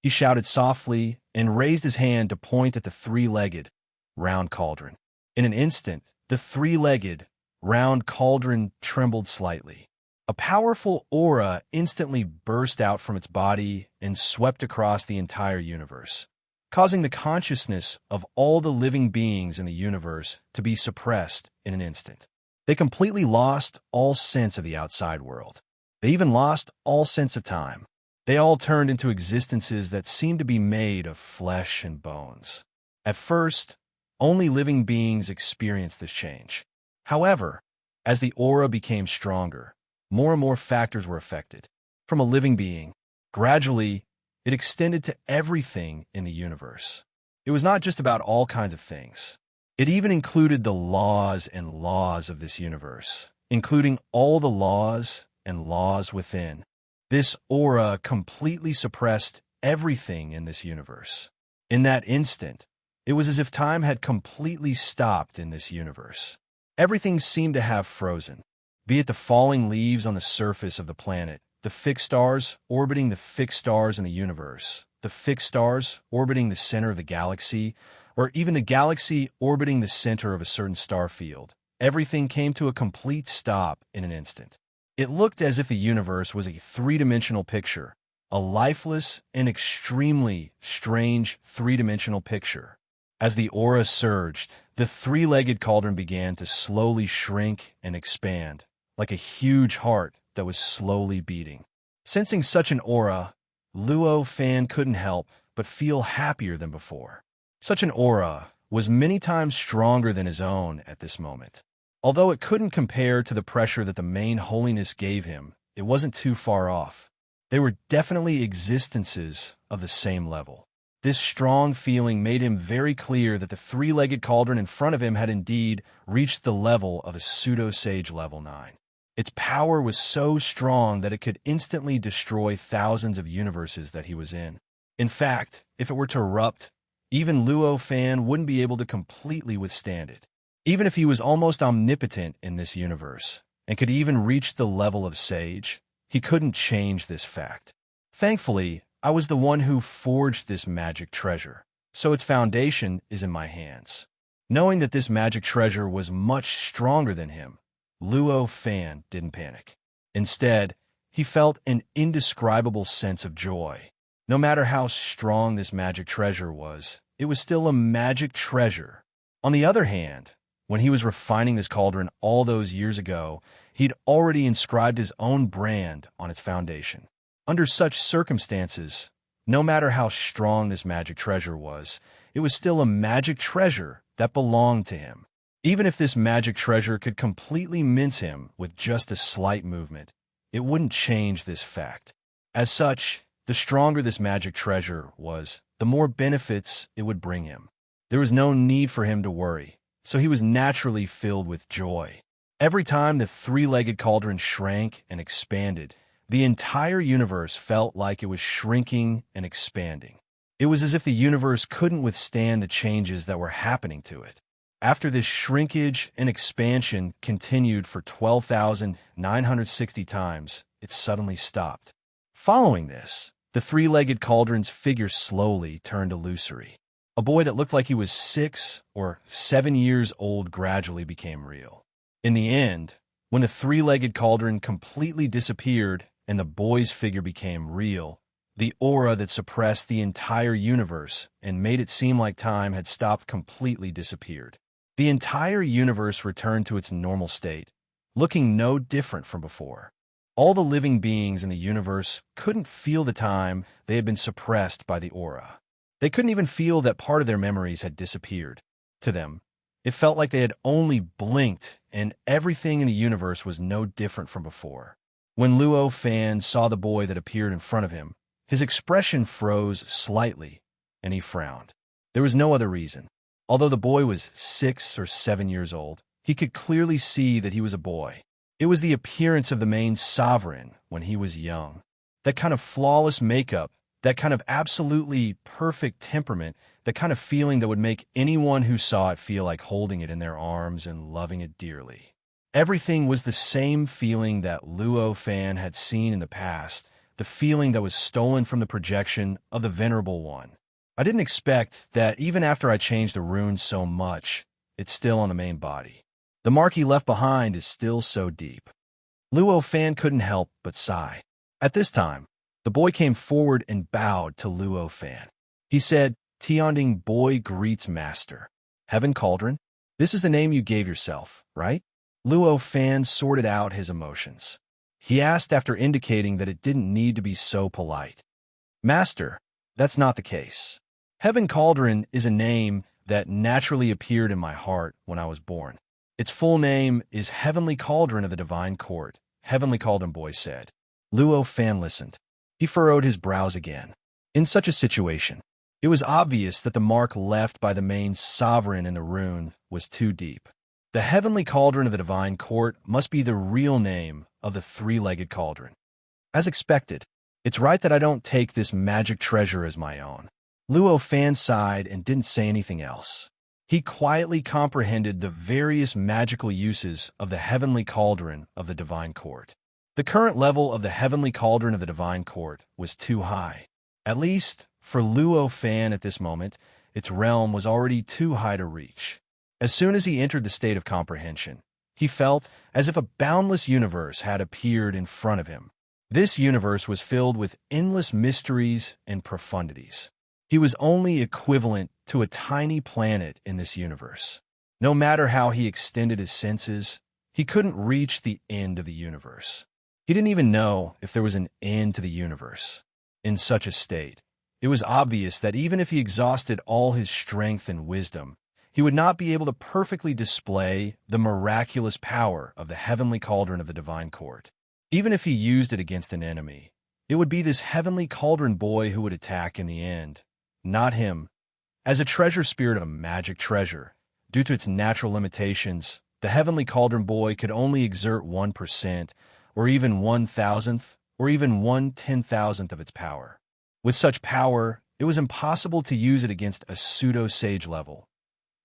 he shouted softly and raised his hand to point at the three-legged, round cauldron. In an instant, the three-legged, round cauldron trembled slightly. A powerful aura instantly burst out from its body and swept across the entire universe, causing the consciousness of all the living beings in the universe to be suppressed in an instant. They completely lost all sense of the outside world. They even lost all sense of time. They all turned into existences that seemed to be made of flesh and bones. At first, only living beings experienced this change. However, as the aura became stronger, more and more factors were affected. From a living being, gradually, it extended to everything in the universe. It was not just about all kinds of things. It even included the laws and laws of this universe, including all the laws and laws within. This aura completely suppressed everything in this universe. In that instant, it was as if time had completely stopped in this universe. Everything seemed to have frozen, be it the falling leaves on the surface of the planet, the fixed stars orbiting the fixed stars in the universe, the fixed stars orbiting the center of the galaxy, or even the galaxy orbiting the center of a certain star field. Everything came to a complete stop in an instant. It looked as if the universe was a three-dimensional picture, a lifeless and extremely strange three-dimensional picture. As the aura surged, the three-legged cauldron began to slowly shrink and expand, like a huge heart that was slowly beating. Sensing such an aura, Luo Fan couldn't help but feel happier than before. Such an aura was many times stronger than his own at this moment. Although it couldn't compare to the pressure that the main holiness gave him, it wasn't too far off. They were definitely existences of the same level. This strong feeling made him very clear that the three-legged cauldron in front of him had indeed reached the level of a pseudo-sage level 9. Its power was so strong that it could instantly destroy thousands of universes that he was in. In fact, if it were to erupt, even Luo Fan wouldn't be able to completely withstand it. Even if he was almost omnipotent in this universe, and could even reach the level of sage, he couldn't change this fact. Thankfully, I was the one who forged this magic treasure, so its foundation is in my hands. Knowing that this magic treasure was much stronger than him, Luo Fan didn't panic. Instead, he felt an indescribable sense of joy. No matter how strong this magic treasure was, it was still a magic treasure. On the other hand, when he was refining this cauldron all those years ago, he'd already inscribed his own brand on its foundation. Under such circumstances, no matter how strong this magic treasure was, it was still a magic treasure that belonged to him. Even if this magic treasure could completely mince him with just a slight movement, it wouldn't change this fact. As such, the stronger this magic treasure was, the more benefits it would bring him. There was no need for him to worry, so he was naturally filled with joy. Every time the three-legged cauldron shrank and expanded, the entire universe felt like it was shrinking and expanding. It was as if the universe couldn't withstand the changes that were happening to it. After this shrinkage and expansion continued for 12,960 times, it suddenly stopped. Following this, the three-legged cauldron's figure slowly turned illusory. A boy that looked like he was 6 or 7 years old gradually became real. In the end, when the three-legged cauldron completely disappeared and the boy's figure became real, the aura that suppressed the entire universe and made it seem like time had stopped completely disappeared. The entire universe returned to its normal state, looking no different from before. All the living beings in the universe couldn't feel the time they had been suppressed by the aura. They couldn't even feel that part of their memories had disappeared. To them, it felt like they had only blinked and everything in the universe was no different from before. When Luo Fan saw the boy that appeared in front of him, his expression froze slightly, and he frowned. There was no other reason. Although the boy was 6 or 7 years old, he could clearly see that he was a boy. It was the appearance of the main sovereign when he was young. That kind of flawless makeup, that kind of absolutely perfect temperament, the kind of feeling that would make anyone who saw it feel like holding it in their arms and loving it dearly. Everything was the same feeling that Luo Fan had seen in the past, the feeling that was stolen from the projection of the Venerable One. I didn't expect that even after I changed the runes so much, it's still on the main body. The mark he left behind is still so deep. Luo Fan couldn't help but sigh. At this time, the boy came forward and bowed to Luo Fan. He said, "Tianding boy greets master. Heaven Cauldron, this is the name you gave yourself, right?" Luo Fan sorted out his emotions. He asked after indicating that it didn't need to be so polite. "Master, that's not the case. Heaven Cauldron is a name that naturally appeared in my heart when I was born. Its full name is Heavenly Cauldron of the Divine Court," Heavenly Cauldron Boy said. Luo Fan listened. He furrowed his brows again. In such a situation, it was obvious that the mark left by the main sovereign in the rune was too deep. The Heavenly Cauldron of the Divine Court must be the real name of the three-legged cauldron. As expected, it's right that I don't take this magic treasure as my own. Luo Fan sighed and didn't say anything else. He quietly comprehended the various magical uses of the Heavenly Cauldron of the Divine Court. The current level of the Heavenly Cauldron of the Divine Court was too high. At least, for Luo Fan at this moment, its realm was already too high to reach. As soon as he entered the state of comprehension, he felt as if a boundless universe had appeared in front of him. This universe was filled with endless mysteries and profundities. He was only equivalent to a tiny planet in this universe. No matter how he extended his senses, he couldn't reach the end of the universe. He didn't even know if there was an end to the universe. In such a state, It was obvious that even if he exhausted all his strength and wisdom, he would not be able to perfectly display the miraculous power of the heavenly cauldron of the divine court. Even if he used it against an enemy, it would be this heavenly cauldron boy who would attack in the end, not him. As a treasure spirit of a magic treasure, due to its natural limitations, the heavenly cauldron boy could only exert 1%, or even 1,000th, or even 1/10,000th of its power. With such power, it was impossible to use it against a pseudo-sage level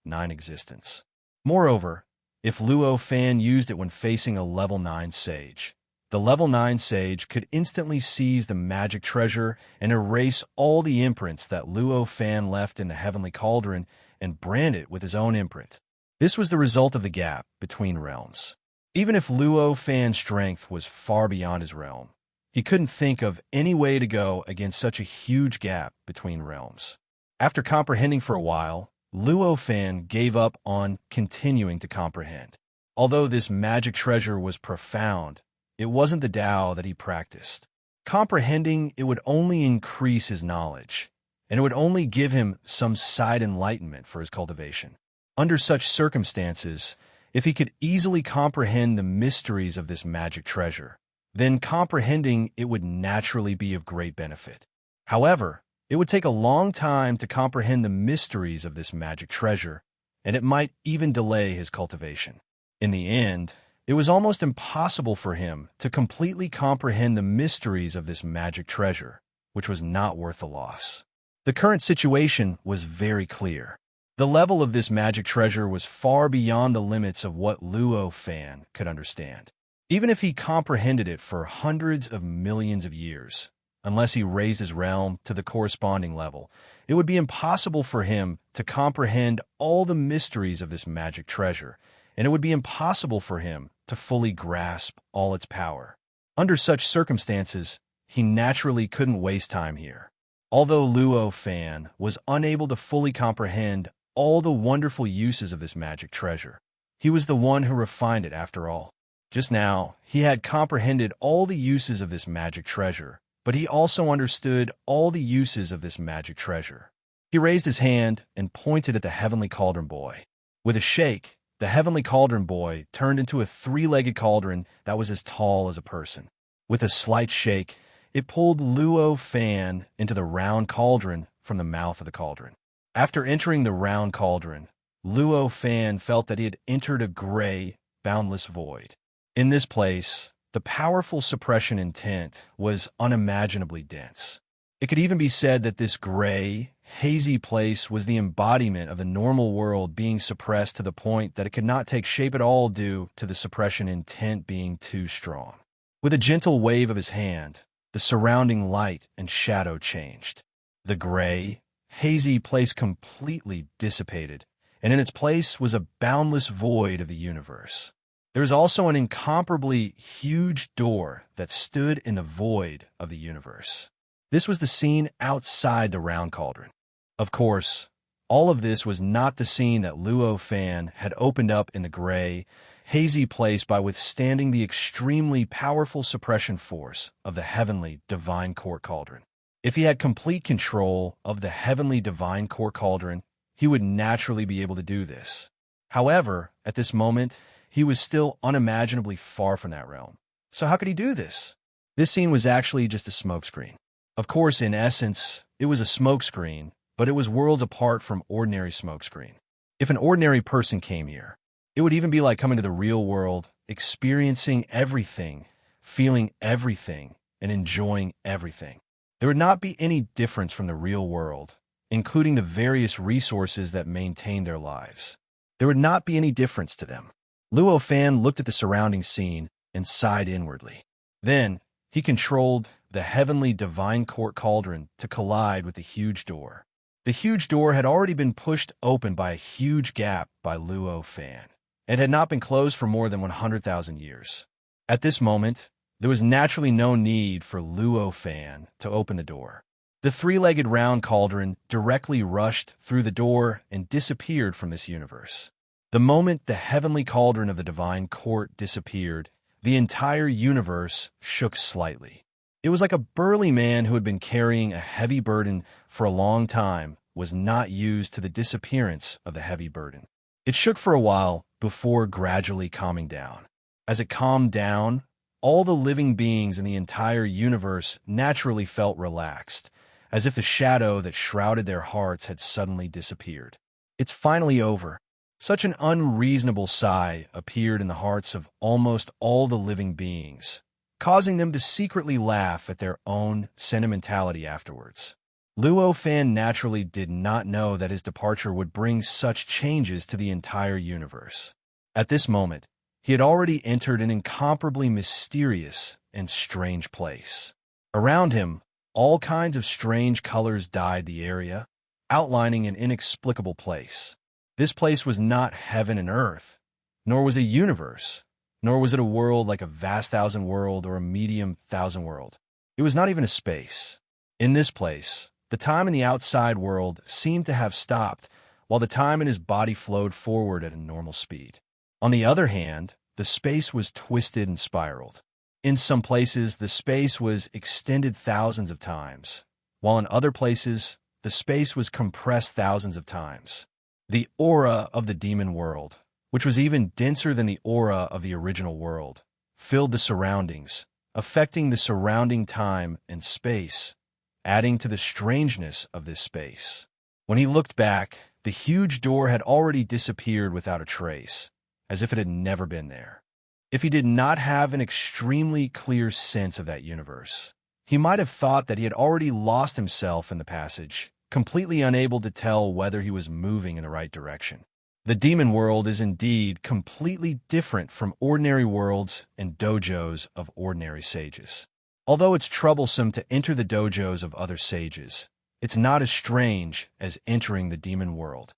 9 existence. Moreover, if Luo Fan used it when facing a level 9 sage, the level 9 sage could instantly seize the magic treasure and erase all the imprints that Luo Fan left in the heavenly cauldron and brand it with his own imprint. This was the result of the gap between realms. Even if Luo Fan's strength was far beyond his realm, he couldn't think of any way to go against such a huge gap between realms. After comprehending for a while, Luo Fan gave up on continuing to comprehend. Although this magic treasure was profound, it wasn't the Tao that he practiced. Comprehending it would only increase his knowledge, and it would only give him some side enlightenment for his cultivation. Under such circumstances, if he could easily comprehend the mysteries of this magic treasure, then comprehending it would naturally be of great benefit. However, it would take a long time to comprehend the mysteries of this magic treasure, and it might even delay his cultivation. In the end, it was almost impossible for him to completely comprehend the mysteries of this magic treasure, which was not worth the loss. The current situation was very clear. The level of this magic treasure was far beyond the limits of what Luo Fan could understand. Even if he comprehended it for hundreds of millions of years, unless he raised his realm to the corresponding level, it would be impossible for him to comprehend all the mysteries of this magic treasure, and it would be impossible for him to fully grasp all its power. Under such circumstances, he naturally couldn't waste time here. Although Luo Fan was unable to fully comprehend all the wonderful uses of this magic treasure, he was the one who refined it after all. Just now, he had comprehended all the uses of this magic treasure, but he also understood all the uses of this magic treasure. He raised his hand and pointed at the heavenly cauldron boy. With a shake, the heavenly cauldron boy turned into a 3-legged cauldron that was as tall as a person. With a slight shake, it pulled Luo Fan into the round cauldron from the mouth of the cauldron. After entering the round cauldron, Luo Fan felt that he had entered a gray, boundless void. In this place, the powerful suppression intent was unimaginably dense. It could even be said that this gray, hazy place was the embodiment of the normal world being suppressed to the point that it could not take shape at all due to the suppression intent being too strong. With a gentle wave of his hand, the surrounding light and shadow changed. The gray, hazy place completely dissipated, and in its place was a boundless void of the universe. There was also an incomparably huge door that stood in the void of the universe. This was the scene outside the round cauldron. Of course, all of this was not the scene that Luo Fan had opened up in the gray, hazy place by withstanding the extremely powerful suppression force of the heavenly divine court cauldron. If he had complete control of the heavenly divine court cauldron, he would naturally be able to do this. However, at this moment, he was still unimaginably far from that realm. So how could he do this? This scene was actually just a smokescreen. Of course, in essence, it was a smokescreen, but it was worlds apart from ordinary smokescreen. If an ordinary person came here, it would even be like coming to the real world, experiencing everything, feeling everything, and enjoying everything. There would not be any difference from the real world, including the various resources that maintain their lives. There would not be any difference to them. Luo Fan looked at the surrounding scene and sighed inwardly. Then, he controlled the heavenly divine court cauldron to collide with the huge door. The huge door had already been pushed open by a huge gap by Luo Fan, and had not been closed for more than 100,000 years. At this moment, there was naturally no need for Luo Fan to open the door. The 3-legged round cauldron directly rushed through the door and disappeared from this universe. The moment the heavenly cauldron of the divine court disappeared, the entire universe shook slightly. It was like a burly man who had been carrying a heavy burden for a long time was not used to the disappearance of the heavy burden. It shook for a while before gradually calming down. As it calmed down, all the living beings in the entire universe naturally felt relaxed, as if the shadow that shrouded their hearts had suddenly disappeared. It's finally over. Such an unreasonable sigh appeared in the hearts of almost all the living beings, causing them to secretly laugh at their own sentimentality afterwards. Luo Fan naturally did not know that his departure would bring such changes to the entire universe. At this moment, he had already entered an incomparably mysterious and strange place. Around him, all kinds of strange colors dyed the area, outlining an inexplicable place. This place was not heaven and earth, nor was a universe, nor was it a world like a vast thousand world or a medium thousand world. It was not even a space. In this place, the time in the outside world seemed to have stopped, while the time in his body flowed forward at a normal speed. On the other hand, the space was twisted and spiraled. In some places, the space was extended thousands of times, while in other places, the space was compressed thousands of times. The aura of the demon world, which was even denser than the aura of the original world, filled the surroundings, affecting the surrounding time and space, adding to the strangeness of this space. When he looked back, the huge door had already disappeared without a trace, as if it had never been there. If he did not have an extremely clear sense of that universe, he might have thought that he had already lost himself in the passage, completely unable to tell whether he was moving in the right direction. The demon world is indeed completely different from ordinary worlds and dojos of ordinary sages. Although it's troublesome to enter the dojos of other sages, it's not as strange as entering the demon world.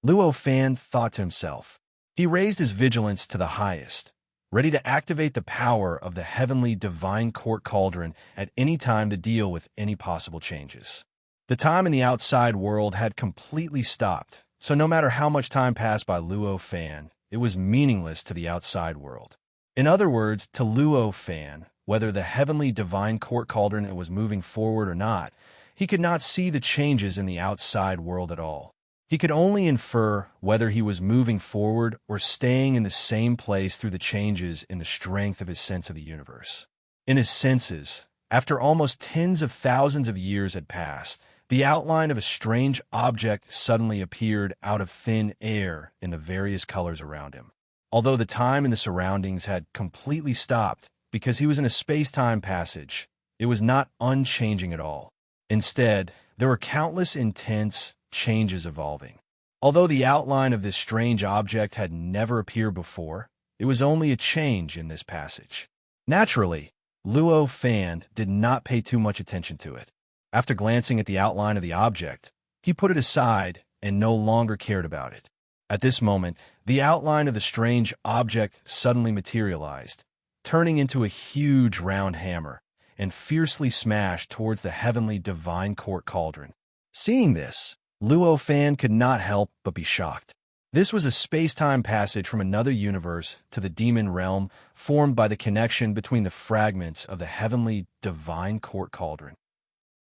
Luo Fan thought to himself. He raised his vigilance to the highest, ready to activate the power of the heavenly divine court cauldron at any time to deal with any possible changes. The time in the outside world had completely stopped, so no matter how much time passed by Luo Fan, it was meaningless to the outside world. In other words, to Luo Fan, whether the heavenly divine court cauldron was moving forward or not, he could not see the changes in the outside world at all. He could only infer whether he was moving forward or staying in the same place through the changes in the strength of his sense of the universe. In his senses, after almost tens of thousands of years had passed, the outline of a strange object suddenly appeared out of thin air in the various colors around him. Although the time in the surroundings had completely stopped because he was in a space-time passage, it was not unchanging at all. Instead, there were countless intense changes evolving. Although the outline of this strange object had never appeared before, it was only a change in this passage. Naturally, Luo Fan did not pay too much attention to it. After glancing at the outline of the object, he put it aside and no longer cared about it. At this moment, the outline of the strange object suddenly materialized, turning into a huge round hammer, and fiercely smashed towards the heavenly divine court cauldron. Seeing this, Luo Fan could not help but be shocked. This was a space-time passage from another universe to the demon realm formed by the connection between the fragments of the heavenly divine court cauldron.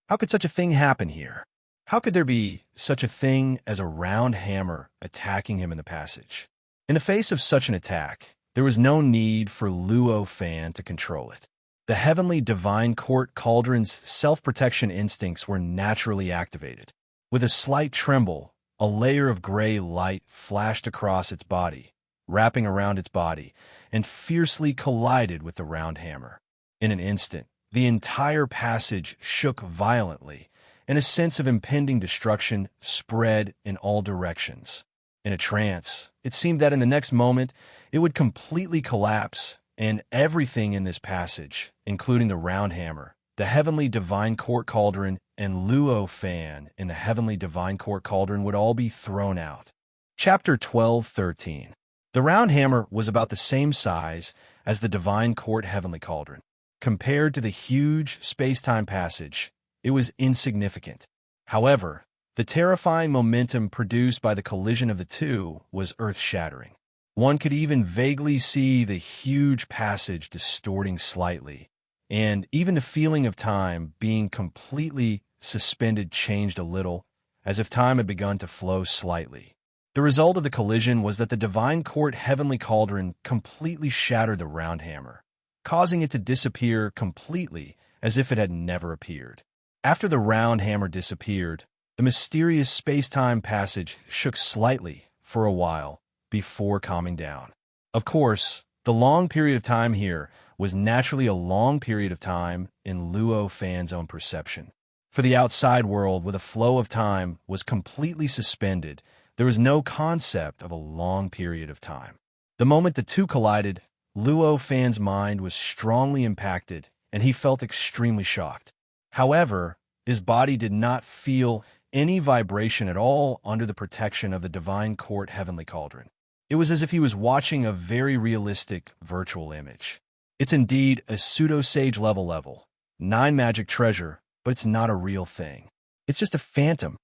How could such a thing happen here? How could there be such a thing as a round hammer attacking him in the passage? In the face of such an attack, there was no need for Luo Fan to control it. The heavenly divine court cauldron's self-protection instincts were naturally activated. With a slight tremble, a layer of gray light flashed across its body, wrapping around its body, and fiercely collided with the round hammer. In an instant, the entire passage shook violently, and a sense of impending destruction spread in all directions. In a trance, it seemed that in the next moment, it would completely collapse, and everything in this passage, including the round hammer, the heavenly divine court cauldron, and Luo Fan in the heavenly divine court cauldron would all be thrown out. Chapter 12:13. The round hammer was about the same size as the divine court heavenly cauldron. Compared to the huge space-time passage, it was insignificant. However, the terrifying momentum produced by the collision of the two was earth-shattering. One could even vaguely see the huge passage distorting slightly, and even the feeling of time being completely suspended changed a little, as if time had begun to flow slightly. The result of the collision was that the Divine Court Heavenly Cauldron completely shattered the round hammer, causing it to disappear completely as if it had never appeared. After the round hammer disappeared, the mysterious space-time passage shook slightly for a while before calming down. Of course, the long period of time here was naturally a long period of time in Luo Fan's own perception. For the outside world, where the flow of time was completely suspended, there was no concept of a long period of time. The moment the two collided, Luo Fan's mind was strongly impacted, and he felt extremely shocked. However, his body did not feel any vibration at all under the protection of the Divine Court Heavenly Cauldron. It was as if he was watching a very realistic virtual image. It's indeed a pseudo-sage level, 9 magic treasure, but it's not a real thing. It's just a phantom.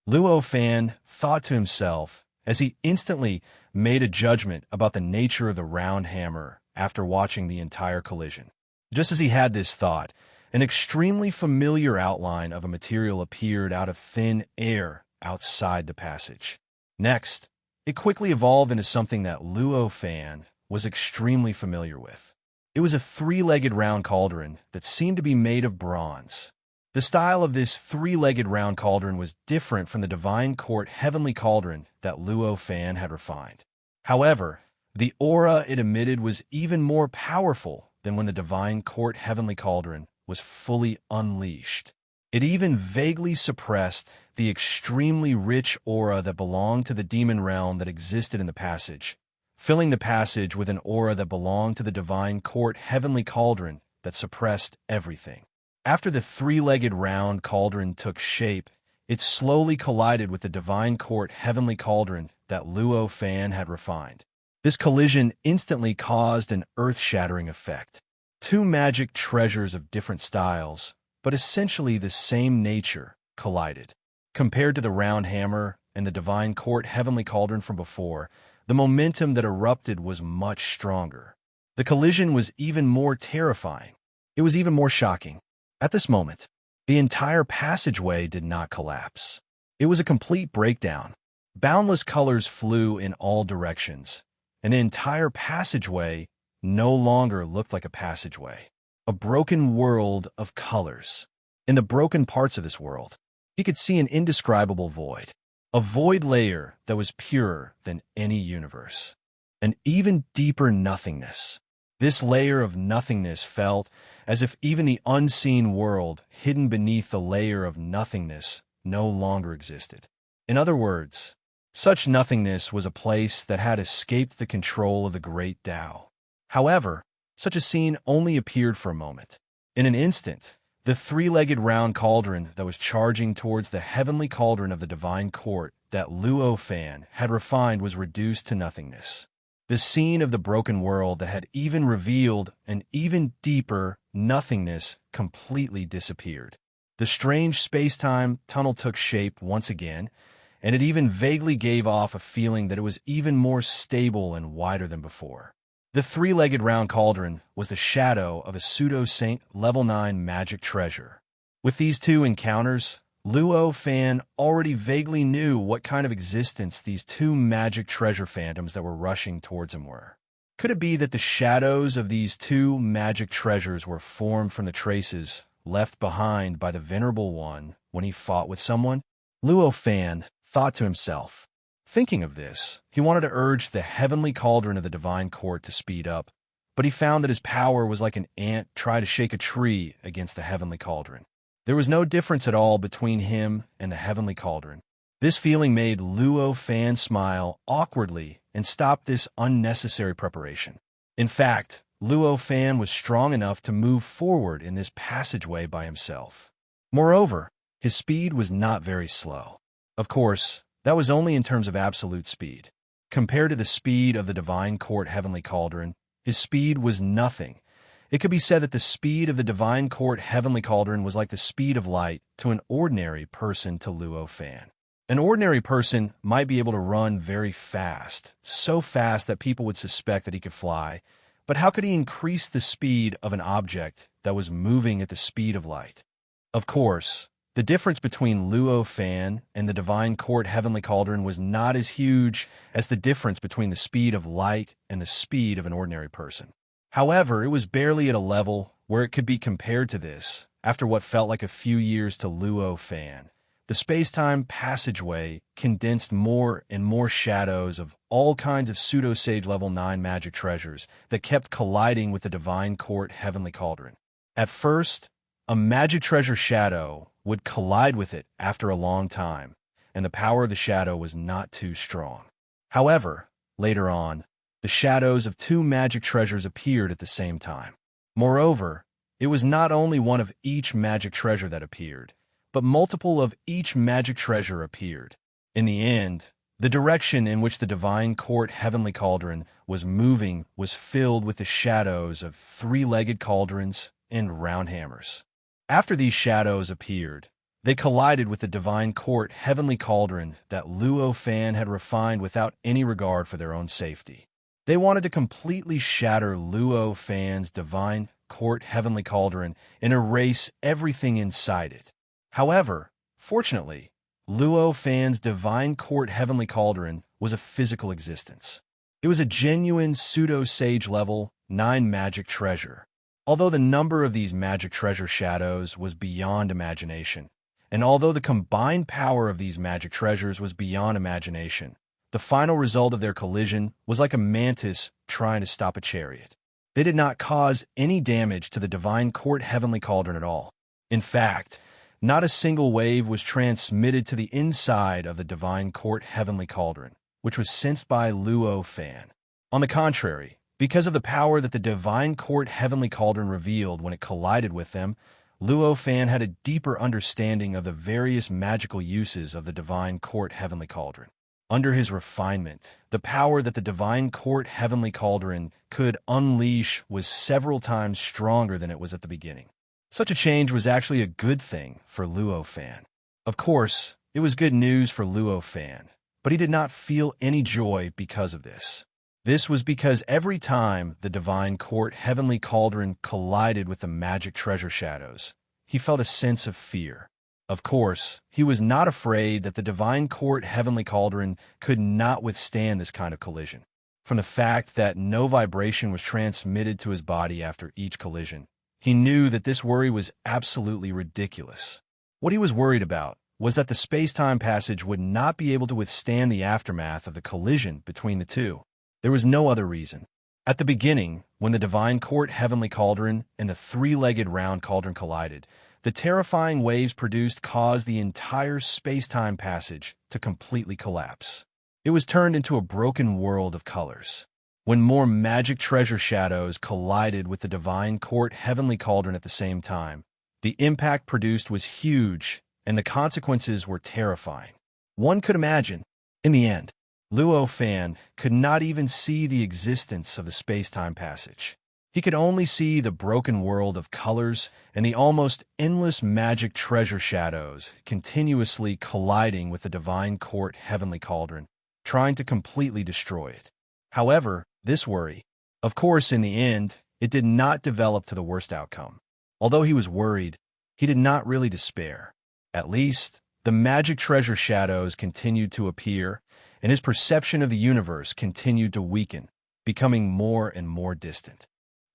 Luo Fan thought to himself as he instantly made a judgment about the nature of the round hammer after watching the entire collision. Just as he had this thought, an extremely familiar outline of a material appeared out of thin air outside the passage. Next, it quickly evolved into something that Luo Fan was extremely familiar with. It was a 3-legged round cauldron that seemed to be made of bronze. The style of this 3-legged round cauldron was different from the Divine Court Heavenly Cauldron that Luo Fan had refined. However, the aura it emitted was even more powerful than when the Divine Court Heavenly Cauldron was fully unleashed. It even vaguely suppressed the extremely rich aura that belonged to the demon realm that existed in the passage, filling the passage with an aura that belonged to the Divine Court Heavenly Cauldron that suppressed everything. After the 3-legged round cauldron took shape, it slowly collided with the Divine Court Heavenly Cauldron that Luo Fan had refined. This collision instantly caused an earth-shattering effect. 2 magic treasures of different styles, but essentially the same nature, collided. Compared to the round hammer and the Divine Court Heavenly Cauldron from before, the momentum that erupted was much stronger. The collision was even more terrifying. It was even more shocking. At this moment, the entire passageway did not collapse. It was a complete breakdown. Boundless colors flew in all directions, and the entire passageway no longer looked like a passageway. A broken world of colors. In the broken parts of this world, he could see an indescribable void. A void layer that was purer than any universe. An even deeper nothingness. This layer of nothingness felt as if even the unseen world hidden beneath the layer of nothingness no longer existed. In other words, such nothingness was a place that had escaped the control of the great Tao. However, such a scene only appeared for a moment. In an instant, the 3-legged round cauldron that was charging towards the heavenly cauldron of the Divine Court that Luo Fan had refined was reduced to nothingness. The scene of the broken world that had even revealed an even deeper nothingness completely disappeared. The strange space-time tunnel took shape once again, and it even vaguely gave off a feeling that it was even more stable and wider than before. The 3-legged round cauldron was the shadow of a pseudo-saint level 9 magic treasure. With these two encounters, Luo Fan already vaguely knew what kind of existence these 2 magic treasure phantoms that were rushing towards him were. Could it be that the shadows of these 2 magic treasures were formed from the traces left behind by the Venerable One when he fought with someone? Luo Fan thought to himself. Thinking of this, he wanted to urge the heavenly cauldron of the Divine Court to speed up, but he found that his power was like an ant trying to shake a tree against the heavenly cauldron. There was no difference at all between him and the heavenly cauldron. This feeling made Luo Fan smile awkwardly and stop this unnecessary preparation. In fact, Luo Fan was strong enough to move forward in this passageway by himself. Moreover, his speed was not very slow. Of course, that was only in terms of absolute speed. Compared to the speed of the Divine Court Heavenly Cauldron, his speed was nothing. It could be said that the speed of the Divine Court Heavenly Cauldron was like the speed of light to an ordinary person to Luo Fan. An ordinary person might be able to run very fast, so fast that people would suspect that he could fly, But how could he increase the speed of an object that was moving at the speed of light? Of course, the difference between Luo Fan and the Divine Court Heavenly Cauldron was not as huge as the difference between the speed of light and the speed of an ordinary person. However, it was barely at a level where it could be compared to this after what felt like a few years to Luo Fan. The space-time passageway condensed more and more shadows of all kinds of pseudo-sage level 9 magic treasures that kept colliding with the Divine Court Heavenly Cauldron. At first, a magic treasure shadow would collide with it after a long time, and the power of the shadow was not too strong. However, later on, the shadows of 2 magic treasures appeared at the same time. Moreover, it was not only one of each magic treasure that appeared, but multiple of each magic treasure appeared. In the end, the direction in which the Divine Court Heavenly Cauldron was moving was filled with the shadows of 3-legged cauldrons and round hammers. After these shadows appeared, they collided with the Divine Court Heavenly Cauldron that Luo Fan had refined without any regard for their own safety. They wanted to completely shatter Luo Fan's Divine Court Heavenly Cauldron and erase everything inside it. However, fortunately, Luo Fan's Divine Court Heavenly Cauldron was a physical existence. It was a genuine pseudo-sage level 9 magic treasure. Although the number of these magic treasure shadows was beyond imagination, and although the combined power of these magic treasures was beyond imagination, the final result of their collision was like a mantis trying to stop a chariot. They did not cause any damage to the Divine Court Heavenly Cauldron at all. In fact, not a single wave was transmitted to the inside of the Divine Court Heavenly Cauldron, which was sensed by Luo Fan. On the contrary, because of the power that the Divine Court Heavenly Cauldron revealed when it collided with them, Luo Fan had a deeper understanding of the various magical uses of the Divine Court Heavenly Cauldron. Under his refinement, the power that the Divine Court Heavenly Cauldron could unleash was several times stronger than it was at the beginning. Such a change was actually a good thing for Luo Fan. Of course, it was good news for Luo Fan, but he did not feel any joy because of this. This was because every time the Divine Court Heavenly Cauldron collided with the magic treasure shadows, he felt a sense of fear. Of course, he was not afraid that the Divine Court Heavenly Cauldron could not withstand this kind of collision. From the fact that no vibration was transmitted to his body after each collision, he knew that this worry was absolutely ridiculous. What he was worried about was that the space-time passage would not be able to withstand the aftermath of the collision between the two. There was no other reason. At the beginning, when the Divine Court Heavenly Cauldron and the 3-legged round cauldron collided, the terrifying waves produced caused the entire space-time passage to completely collapse. It was turned into a broken world of colors. When more magic treasure shadows collided with the Divine Court Heavenly Cauldron at the same time, the impact produced was huge, and the consequences were terrifying. One could imagine, in the end, Luo Fan could not even see the existence of the space-time passage. He could only see the broken world of colors and the almost endless magic treasure shadows continuously colliding with the Divine Court Heavenly Cauldron, trying to completely destroy it. However, this worry, of course, in the end, it did not develop to the worst outcome. Although he was worried, he did not really despair. At least, the magic treasure shadows continued to appear, and his perception of the universe continued to weaken, becoming more and more distant.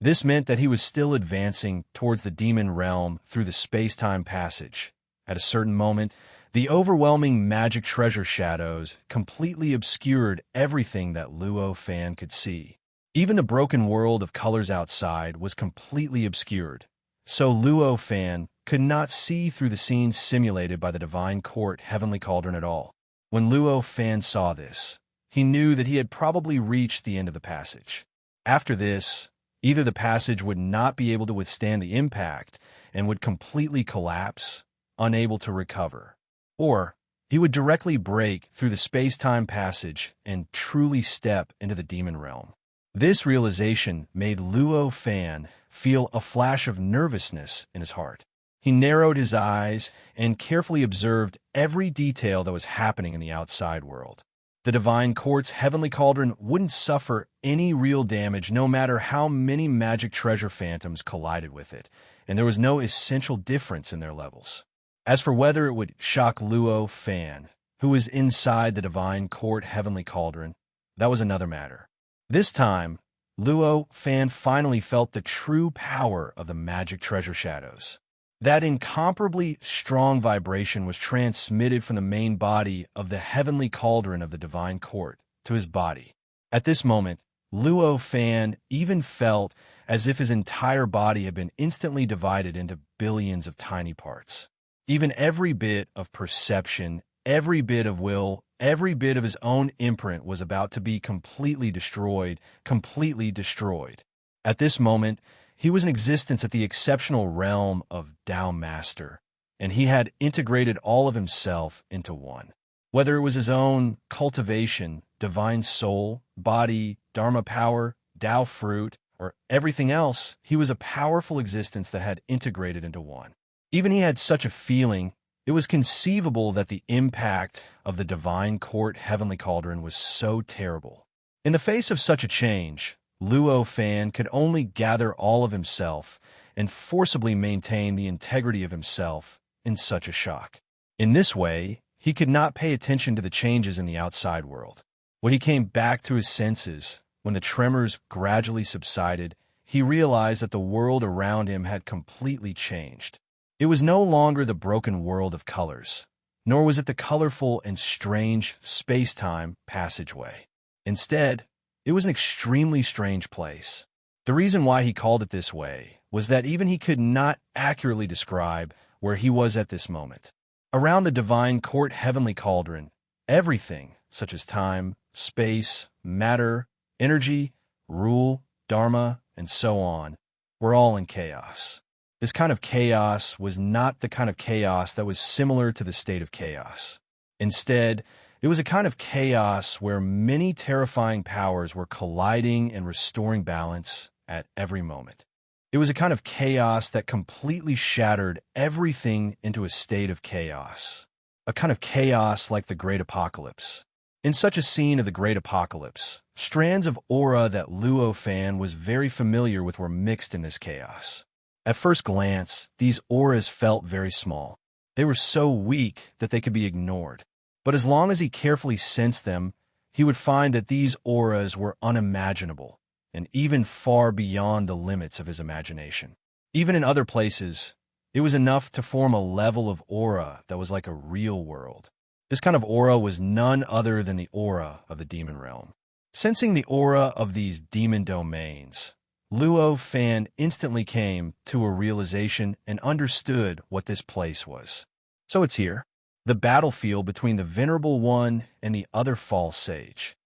This meant that he was still advancing towards the demon realm through the space-time passage. At a certain moment, the overwhelming magic treasure shadows completely obscured everything that Luo Fan could see. Even the broken world of colors outside was completely obscured, so Luo Fan could not see through the scenes simulated by the Divine Court Heavenly Cauldron at all. When Luo Fan saw this, he knew that he had probably reached the end of the passage. After this, either the passage would not be able to withstand the impact and would completely collapse, unable to recover, or he would directly break through the space-time passage and truly step into the demon realm. This realization made Luo Fan feel a flash of nervousness in his heart. He narrowed his eyes and carefully observed every detail that was happening in the outside world. The Divine Court's heavenly cauldron wouldn't suffer any real damage no matter how many magic treasure phantoms collided with it, and there was no essential difference in their levels. As for whether it would shock Luo Fan, who was inside the Divine Court heavenly cauldron, that was another matter. This time, Luo Fan finally felt the true power of the magic treasure shadows. That incomparably strong vibration was transmitted from the main body of the heavenly cauldron of the Divine Court to his body. At this moment, Luo Fan even felt as if his entire body had been instantly divided into billions of tiny parts. Even every bit of perception, every bit of will, every bit of his own imprint was about to be completely destroyed, completely destroyed. At this moment, he was in existence at the exceptional realm of Tao Master, and he had integrated all of himself into one. Whether it was his own cultivation, divine soul, body, Dharma power, Tao fruit, or everything else, he was a powerful existence that had integrated into one. Even he had such a feeling, it was conceivable that the impact of the Divine Court heavenly cauldron was so terrible. In the face of such a change, Luo Fan could only gather all of himself and forcibly maintain the integrity of himself in such a shock. In this way, he could not pay attention to the changes in the outside world. When he came back to his senses, when the tremors gradually subsided, he realized that the world around him had completely changed. It was no longer the broken world of colors, nor was it the colorful and strange space-time passageway. Instead, it was an extremely strange place. The reason why he called it this way was that even he could not accurately describe where he was at this moment. Around the Divine Court heavenly cauldron, everything, such as time, space, matter, energy, rule, dharma, and so on, were all in chaos. This kind of chaos was not the kind of chaos that was similar to the state of chaos. Instead, it was a kind of chaos where many terrifying powers were colliding and restoring balance at every moment. It was a kind of chaos that completely shattered everything into a state of chaos. A kind of chaos like the Great Apocalypse. In such a scene of the Great Apocalypse, strands of aura that Luo Fan was very familiar with were mixed in this chaos. At first glance, these auras felt very small. They were so weak that they could be ignored. But as long as he carefully sensed them, he would find that these auras were unimaginable and even far beyond the limits of his imagination. Even in other places, it was enough to form a level of aura that was like a real world. This kind of aura was none other than the aura of the demon realm. Sensing the aura of these demon domains, Luo Fan instantly came to a realization and understood what this place was. So it's here, the battlefield between the Venerable One and the other false sage.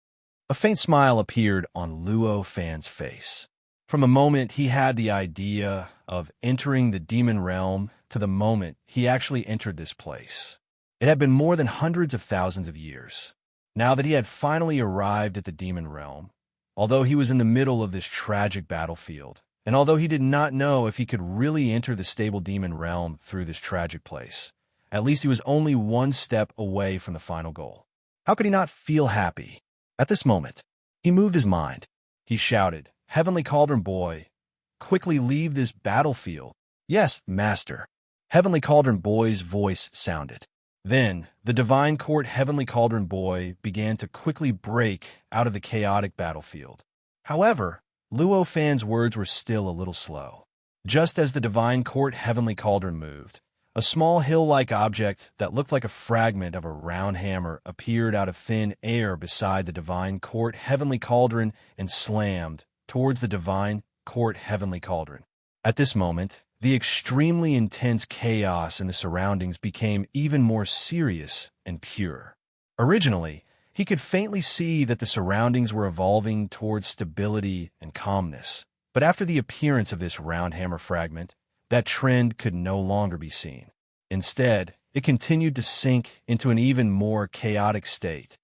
A faint smile appeared on Luo Fan's face. From the moment he had the idea of entering the demon realm to the moment he actually entered this place, it had been more than hundreds of thousands of years. Now that he had finally arrived at the demon realm, although he was in the middle of this tragic battlefield, and although he did not know if he could really enter the stable demon realm through this tragic place, at least he was only one step away from the final goal. How could he not feel happy? At this moment, he moved his mind. He shouted, "Heavenly Cauldron Boy, quickly leave this battlefield." "Yes, Master." Heavenly Cauldron Boy's voice sounded. Then, the Divine Court Heavenly Cauldron Boy began to quickly break out of the chaotic battlefield. However, Luo Fan's words were still a little slow. Just as the Divine Court Heavenly Cauldron moved, a small hill-like object that looked like a fragment of a round hammer appeared out of thin air beside the Divine Court Heavenly Cauldron and slammed towards the Divine Court Heavenly Cauldron. At this moment, the extremely intense chaos in the surroundings became even more serious and pure. Originally, he could faintly see that the surroundings were evolving towards stability and calmness, but after the appearance of this round hammer fragment, that trend could no longer be seen. Instead, it continued to sink into an even more chaotic state.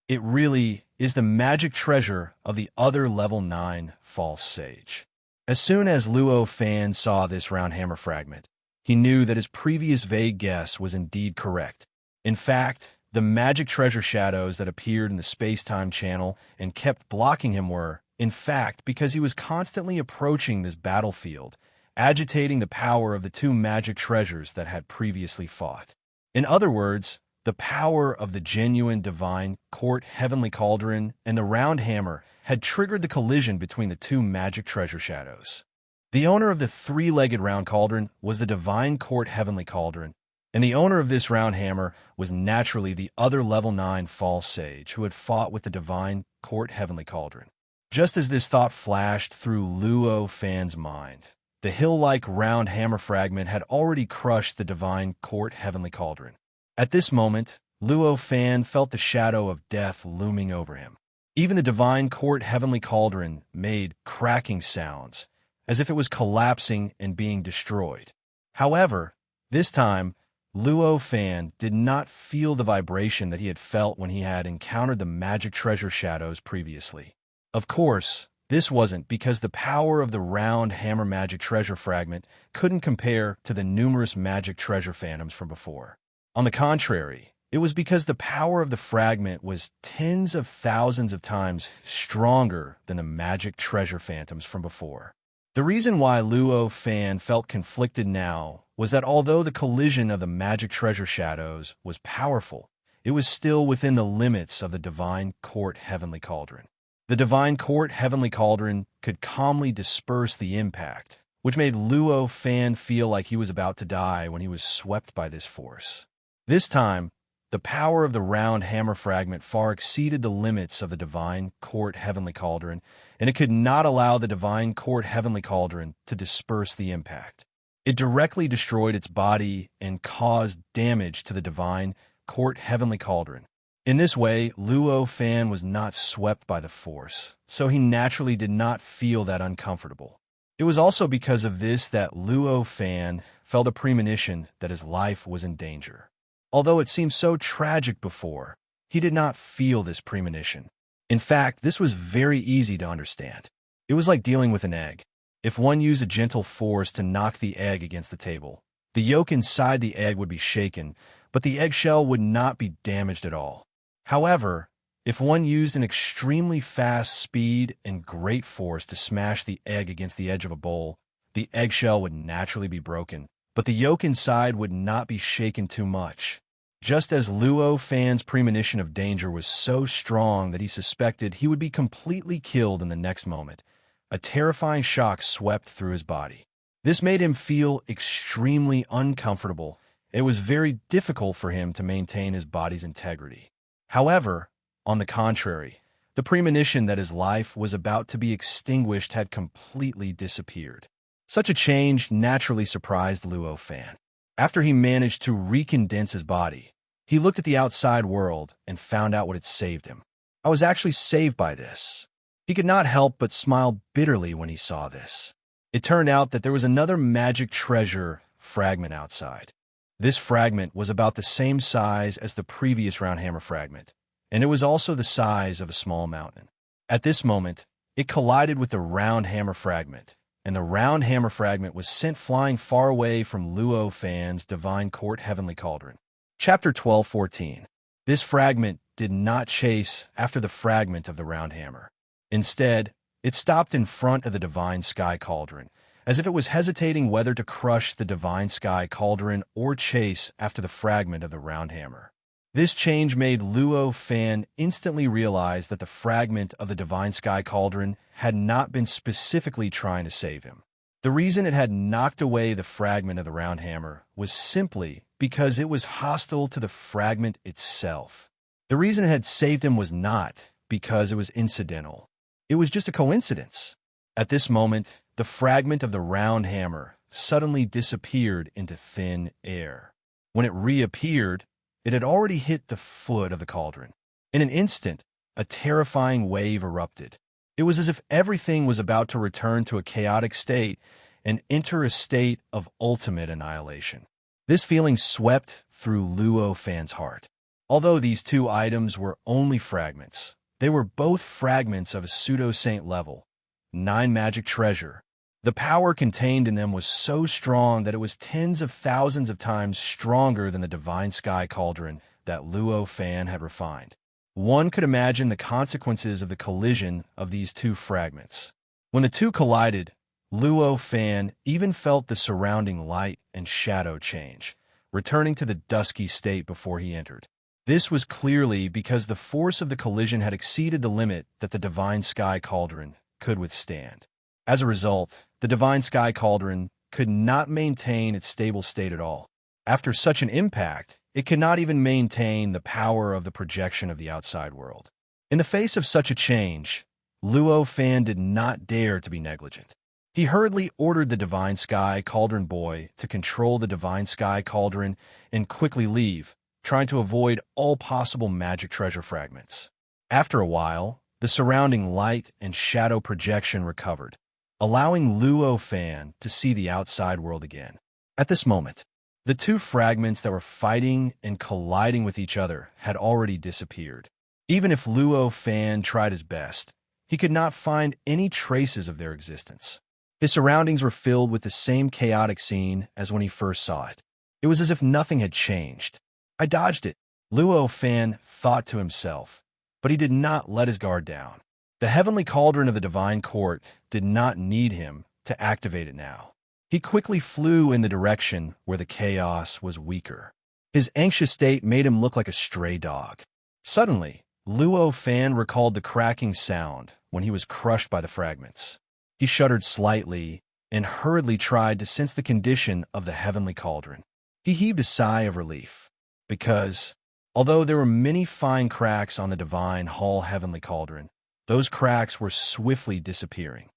It really is the magic treasure of the other level 9 false sage. As soon as Luo Fan saw this round hammer fragment, he knew that his previous vague guess was indeed correct. In fact, The magic treasure shadows that appeared in the space-time channel and kept blocking him were, in fact, because he was constantly approaching this battlefield, agitating the power of the two magic treasures that had previously fought. In other words, the power of the genuine divine court heavenly cauldron and the round hammer had triggered the collision between the two magic treasure shadows. The owner of the three-legged round cauldron was the divine court heavenly cauldron, and the owner of this round hammer was naturally the other level 9 false sage who had fought with the divine court heavenly cauldron. Just as this thought flashed through Luo Fan's mind, the hill-like round hammer fragment had already crushed the divine court heavenly cauldron. At this moment, Luo Fan felt the shadow of death looming over him. Even the divine court heavenly cauldron made cracking sounds, as if it was collapsing and being destroyed. However, this time, Luo Fan did not feel the vibration that he had felt when he had encountered the magic treasure shadows previously. Of course, this wasn't because the power of the round hammer magic treasure fragment couldn't compare to the numerous magic treasure phantoms from before. On the contrary, it was because the power of the fragment was tens of thousands of times stronger than the magic treasure phantoms from before. The reason why Luo Fan felt conflicted now was that although the collision of the magic treasure shadows was powerful, it was still within the limits of the divine court heavenly cauldron. The divine court heavenly cauldron could calmly disperse the impact, which made Luo Fan feel like he was about to die when he was swept by this force. This time, the power of the round hammer fragment far exceeded the limits of the divine court heavenly cauldron, and it could not allow the divine court heavenly cauldron to disperse the impact. It directly destroyed its body and caused damage to the divine court heavenly cauldron. In this way, Luo Fan was not swept by the force, so he naturally did not feel that uncomfortable. It was also because of this that Luo Fan felt a premonition that his life was in danger. Although it seemed so tragic before, he did not feel this premonition. In fact, this was very easy to understand. It was like dealing with an egg. If one used a gentle force to knock the egg against the table, the yolk inside the egg would be shaken, but the eggshell would not be damaged at all. However, if one used an extremely fast speed and great force to smash the egg against the edge of a bowl, the eggshell would naturally be broken, but the yolk inside would not be shaken too much. Just as Luo Fan's premonition of danger was so strong that he suspected he would be completely killed in the next moment, a terrifying shock swept through his body. This made him feel extremely uncomfortable. It was very difficult for him to maintain his body's integrity. However, on the contrary, the premonition that his life was about to be extinguished had completely disappeared. Such a change naturally surprised Luo Fan. After he managed to recondense his body, he looked at the outside world and found out what had saved him. I was actually saved by this. He could not help but smile bitterly when he saw this. It turned out that there was another magic treasure fragment outside. This fragment was about the same size as the previous round hammer fragment, and it was also the size of a small mountain. At this moment, it collided with the round hammer fragment, and the round hammer fragment was sent flying far away from Luo Fan's divine court heavenly cauldron. Chapter 12:14. This fragment did not chase after the fragment of the round hammer. Instead, it stopped in front of the divine sky cauldron, as if it was hesitating whether to crush the divine sky cauldron or chase after the fragment of the round hammer. This change made Luo Fan instantly realize that the fragment of the divine sky cauldron had not been specifically trying to save him. The reason it had knocked away the fragment of the round hammer was simply because it was hostile to the fragment itself. The reason it had saved him was not because it was incidental. It was just a coincidence. At this moment, the fragment of the round hammer suddenly disappeared into thin air. When it reappeared, it had already hit the foot of the cauldron. In an instant, a terrifying wave erupted. It was as if everything was about to return to a chaotic state and enter a state of ultimate annihilation. This feeling swept through Luo Fan's heart. Although these two items were only fragments, they were both fragments of a pseudo-saint level, 9 magic treasure. The power contained in them was so strong that it was tens of thousands of times stronger than the divine sky cauldron that Luo Fan had refined. One could imagine the consequences of the collision of these two fragments. When the two collided, Luo Fan even felt the surrounding light and shadow change, returning to the dusky state before he entered. This was clearly because the force of the collision had exceeded the limit that the Divine Sky Cauldron could withstand. As a result, the Divine Sky Cauldron could not maintain its stable state at all. After such an impact, it could not even maintain the power of the projection of the outside world. In the face of such a change, Luo Fan did not dare to be negligent. He hurriedly ordered the Divine Sky Cauldron boy to control the Divine Sky Cauldron and quickly leave, trying to avoid all possible magic treasure fragments. After a while, the surrounding light and shadow projection recovered, allowing Luo Fan to see the outside world again. At this moment, the two fragments that were fighting and colliding with each other had already disappeared. Even if Luo Fan tried his best, he could not find any traces of their existence. His surroundings were filled with the same chaotic scene as when he first saw it. It was as if nothing had changed. I dodged it, Luo Fan thought to himself, but he did not let his guard down. The heavenly cauldron of the divine court did not need him to activate it now. He quickly flew in the direction where the chaos was weaker. His anxious state made him look like a stray dog. Suddenly, Luo Fan recalled the cracking sound when he was crushed by the fragments. He shuddered slightly and hurriedly tried to sense the condition of the heavenly cauldron. He heaved a sigh of relief, because, although there were many fine cracks on the divine hall heavenly cauldron, those cracks were swiftly disappearing.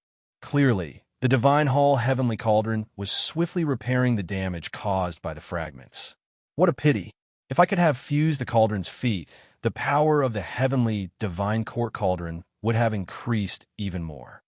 Clearly, the divine hall heavenly cauldron was swiftly repairing the damage caused by the fragments. What a pity! If I could have fused the cauldron's feet, the power of the heavenly divine court cauldron would have increased even more.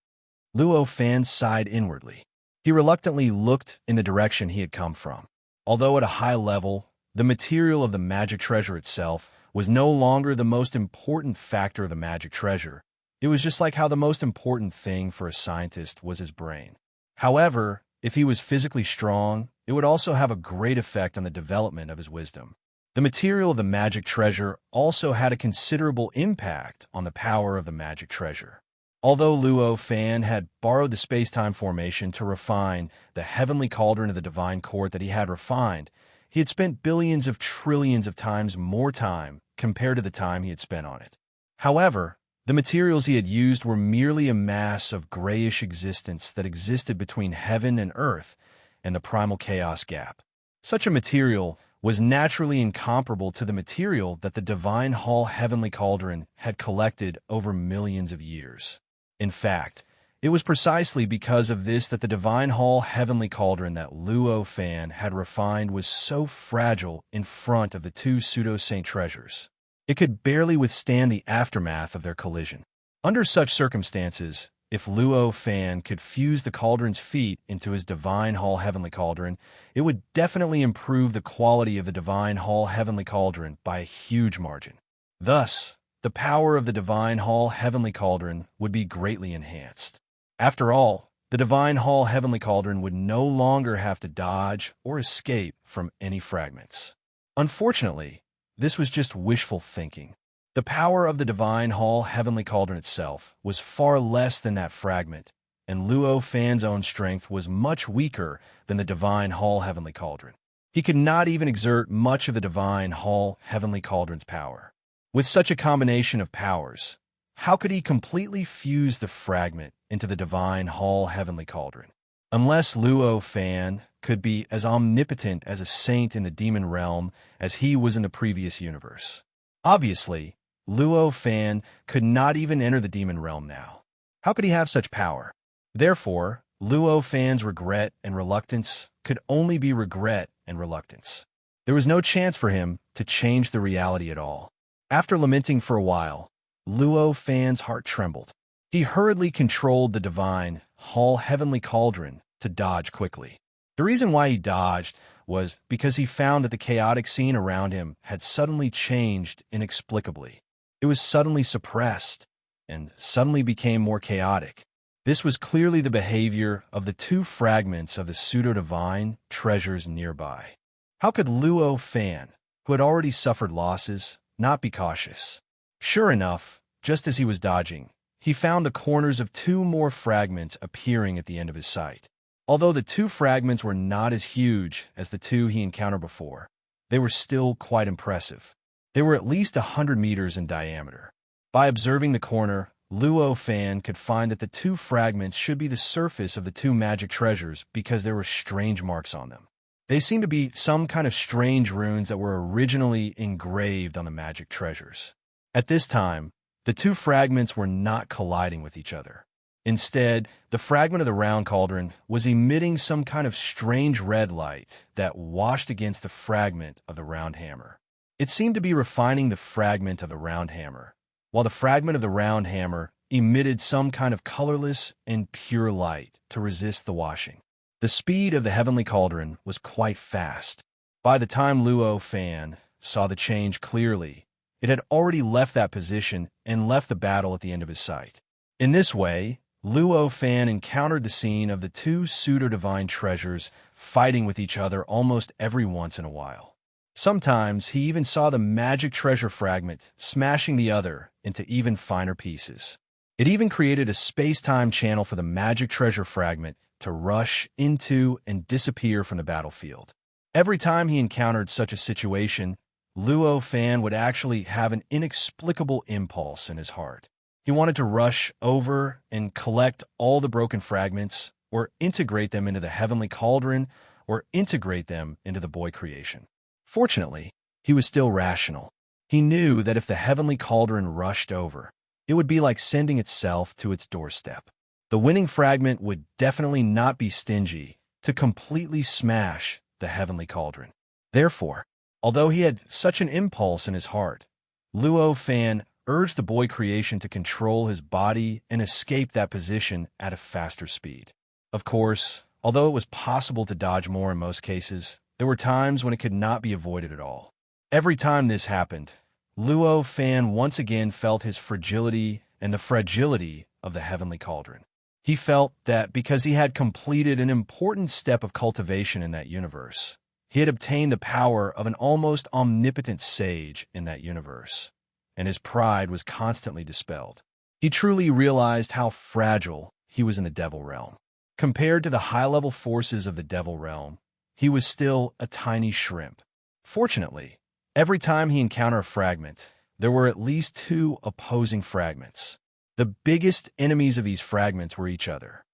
Luo Fan sighed inwardly. He reluctantly looked in the direction he had come from. Although at a high level, the material of the magic treasure itself was no longer the most important factor of the magic treasure. It was just like how the most important thing for a scientist was his brain. However, if he was physically strong, it would also have a great effect on the development of his wisdom. The material of the magic treasure also had a considerable impact on the power of the magic treasure. Although Luo Fan had borrowed the space-time formation to refine the heavenly cauldron of the divine court that he had refined, he had spent billions of trillions of times more time compared to the time he had spent on it. However, the materials he had used were merely a mass of grayish existence that existed between heaven and earth and the primal chaos gap. Such a material was naturally incomparable to the material that the divine hall heavenly cauldron had collected over millions of years. In fact, it was precisely because of this that the divine hall heavenly cauldron that Luo Fan had refined was so fragile in front of the two pseudo-saint treasures. It could barely withstand the aftermath of their collision. Under such circumstances, if Luo Fan could fuse the cauldron's feet into his divine hall heavenly cauldron, it would definitely improve the quality of the divine hall heavenly cauldron by a huge margin. Thus, the power of the divine hall heavenly cauldron would be greatly enhanced. After all, the divine hall heavenly cauldron would no longer have to dodge or escape from any fragments. Unfortunately, this was just wishful thinking. The power of the divine hall heavenly cauldron itself was far less than that fragment, and Luo Fan's own strength was much weaker than the divine hall heavenly cauldron. He could not even exert much of the divine hall heavenly cauldron's power. With such a combination of powers, how could he completely fuse the fragment into the divine hall heavenly cauldron? Unless Luo Fan could be as omnipotent as a saint in the demon realm as he was in the previous universe. Obviously, Luo Fan could not even enter the demon realm now. How could he have such power? Therefore, Luo Fan's regret and reluctance could only be regret and reluctance. There was no chance for him to change the reality at all. After lamenting for a while, Luo Fan's heart trembled. He hurriedly controlled the divine hall heavenly cauldron to dodge quickly. The reason why he dodged was because he found that the chaotic scene around him had suddenly changed inexplicably. It was suddenly suppressed and suddenly became more chaotic. This was clearly the behavior of the two fragments of the pseudo-divine treasures nearby. How could Luo Fan who had already suffered losses, not be cautious. Sure enough, just as he was dodging, he found the corners of two more fragments appearing at the end of his sight. Although the two fragments were not as huge as the two he encountered before, they were still quite impressive. They were at least 100 meters in diameter. By observing the corner, Luo Fan could find that the two fragments should be the surface of the two magic treasures because there were strange marks on them. They seemed to be some kind of strange runes that were originally engraved on the magic treasures. At this time, the two fragments were not colliding with each other. Instead, the fragment of the round cauldron was emitting some kind of strange red light that washed against the fragment of the round hammer. It seemed to be refining the fragment of the round hammer, while the fragment of the round hammer emitted some kind of colorless and pure light to resist the washing. The speed of the heavenly cauldron was quite fast. By the time Luo Fan saw the change clearly, it had already left that position and left the battle at the end of his sight. In this way, Luo Fan encountered the scene of the two pseudo-divine treasures fighting with each other almost every once in a while. Sometimes he even saw the magic treasure fragment smashing the other into even finer pieces. It even created a space-time channel for the magic treasure fragment to rush into and disappear from the battlefield. Every time he encountered such a situation, Luo Fan would actually have an inexplicable impulse in his heart. He wanted to rush over and collect all the broken fragments, or integrate them into the heavenly cauldron, or integrate them into the boy creation. Fortunately, he was still rational. He knew that if the heavenly cauldron rushed over, it would be like sending itself to its doorstep. The winning fragment would definitely not be stingy to completely smash the heavenly cauldron. Therefore, although he had such an impulse in his heart, Luo Fan urged the boy creation to control his body and escape that position at a faster speed. Of course, although it was possible to dodge more in most cases, there were times when it could not be avoided at all. Every time this happened, Luo Fan once again felt his fragility and the fragility of the heavenly cauldron. He felt that because he had completed an important step of cultivation in that universe, he had obtained the power of an almost omnipotent sage in that universe, and his pride was constantly dispelled. He truly realized how fragile he was in the Devil Realm. Compared to the high-level forces of the Devil Realm, he was still a tiny shrimp. Fortunately, every time he encountered a fragment, there were at least two opposing fragments. The biggest enemies of these fragments were each other.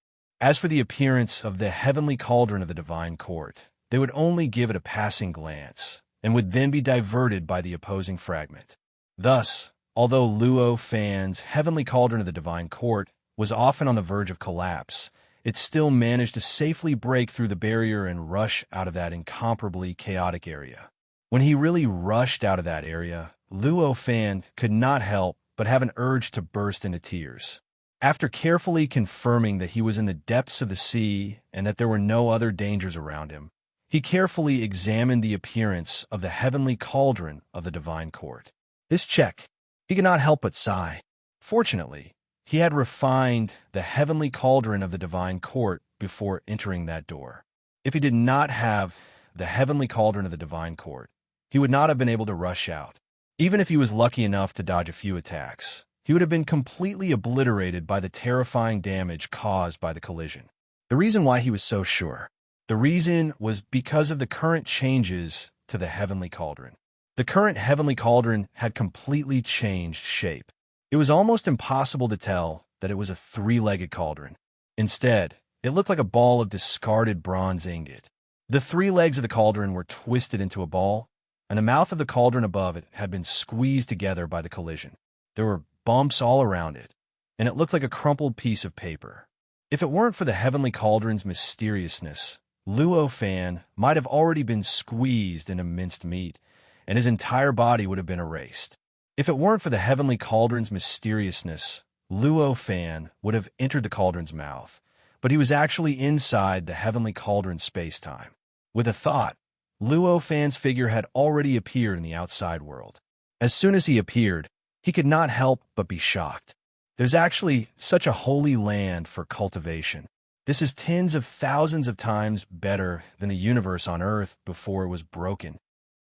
As for the appearance of the heavenly cauldron of the divine court, they would only give it a passing glance, and would then be diverted by the opposing fragment. Thus, although Luo Fan's heavenly cauldron of the divine court was often on the verge of collapse, it still managed to safely break through the barrier and rush out of that incomparably chaotic area. When he really rushed out of that area, Luo Fan could not help but have an urge to burst into tears. After carefully confirming that he was in the depths of the sea and that there were no other dangers around him, he carefully examined the appearance of the heavenly cauldron of the divine court. This check, he could not help but sigh. Fortunately, he had refined the heavenly cauldron of the divine court before entering that door. If he did not have the heavenly cauldron of the divine court, he would not have been able to rush out. Even if he was lucky enough to dodge a few attacks, he would have been completely obliterated by the terrifying damage caused by the collision. The reason why he was so sure, the reason was because of the current changes to the heavenly cauldron. The current heavenly cauldron had completely changed shape. It was almost impossible to tell that it was a three-legged cauldron. Instead, it looked like a ball of discarded bronze ingot. The three legs of the cauldron were twisted into a ball, and the mouth of the cauldron above it had been squeezed together by the collision. There were bumps all around it, and it looked like a crumpled piece of paper. If it weren't for the heavenly cauldron's mysteriousness, Luo Fan might have already been squeezed into minced meat, and his entire body would have been erased. If it weren't for the heavenly cauldron's mysteriousness, Luo Fan would have entered the cauldron's mouth, but he was actually inside the heavenly cauldron space-time. With a thought, Luo Fan's figure had already appeared in the outside world. As soon as he appeared, he could not help but be shocked. There's actually such a holy land for cultivation. This is tens of thousands of times better than the universe on Earth before it was broken.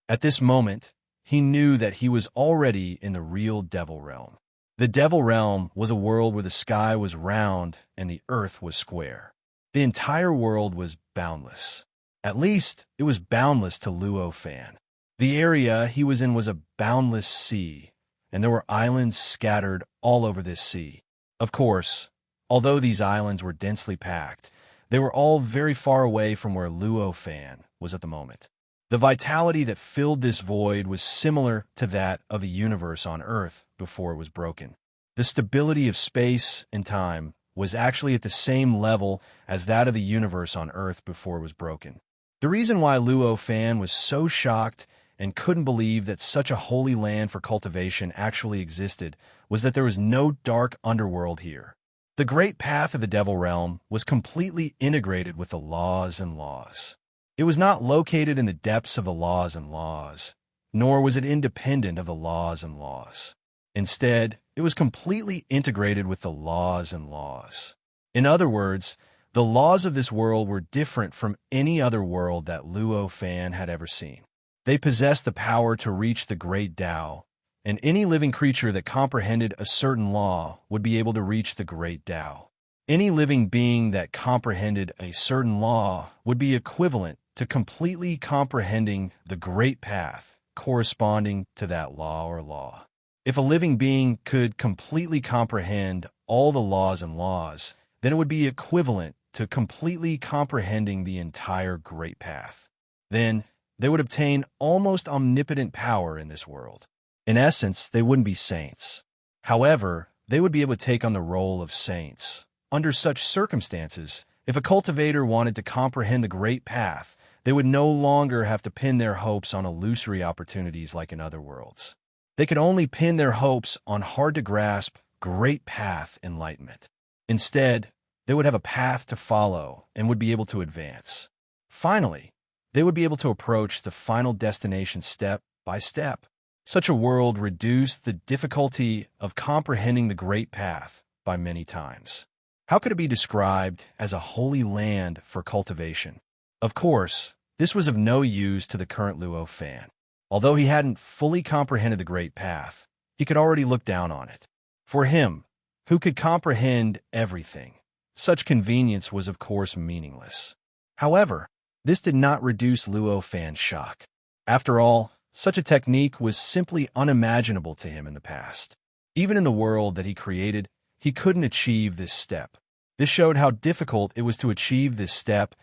At this moment, he knew that he was already in the real Devil Realm. The Devil Realm was a world where the sky was round and the earth was square. The entire world was boundless. At least, it was boundless to Luo Fan. The area he was in was a boundless sea, and there were islands scattered all over this sea. Of course, although these islands were densely packed, they were all very far away from where Luo Fan was at the moment. The vitality that filled this void was similar to that of the universe on Earth before it was broken. The stability of space and time was actually at the same level as that of the universe on Earth before it was broken. The reason why Luo Fan was so shocked and couldn't believe that such a holy land for cultivation actually existed was that there was no dark underworld here. The great path of the Devil Realm was completely integrated with the laws and laws. It was not located in the depths of the laws and laws, nor was it independent of the laws and laws. Instead, it was completely integrated with the laws and laws. In other words, the laws of this world were different from any other world that Luo Fan had ever seen. They possessed the power to reach the great Tao, and any living creature that comprehended a certain law would be able to reach the great Tao. Any living being that comprehended a certain law would be equivalent to completely comprehending the great path corresponding to that law or law. If a living being could completely comprehend all the laws and laws, then it would be equivalent to completely comprehending the entire great path. Then they would obtain almost omnipotent power in this world. In essence, they wouldn't be saints. However, they would be able to take on the role of saints. Under such circumstances, if a cultivator wanted to comprehend the great path, they would no longer have to pin their hopes on illusory opportunities like in other worlds. They could only pin their hopes on hard-to-grasp, great path enlightenment. Instead, they would have a path to follow and would be able to advance. Finally, they would be able to approach the final destination step by step. Such a world reduced the difficulty of comprehending the great path by many times. How could it be described as a holy land for cultivation? Of course, this was of no use to the current Luo Fan. Although he hadn't fully comprehended the great path, he could already look down on it. For him, who could comprehend everything, such convenience was of course meaningless. However, this did not reduce Luo Fan's shock. After all, such a technique was simply unimaginable to him in the past. Even in the world that he created, he couldn't achieve this step. This showed how difficult it was to achieve this step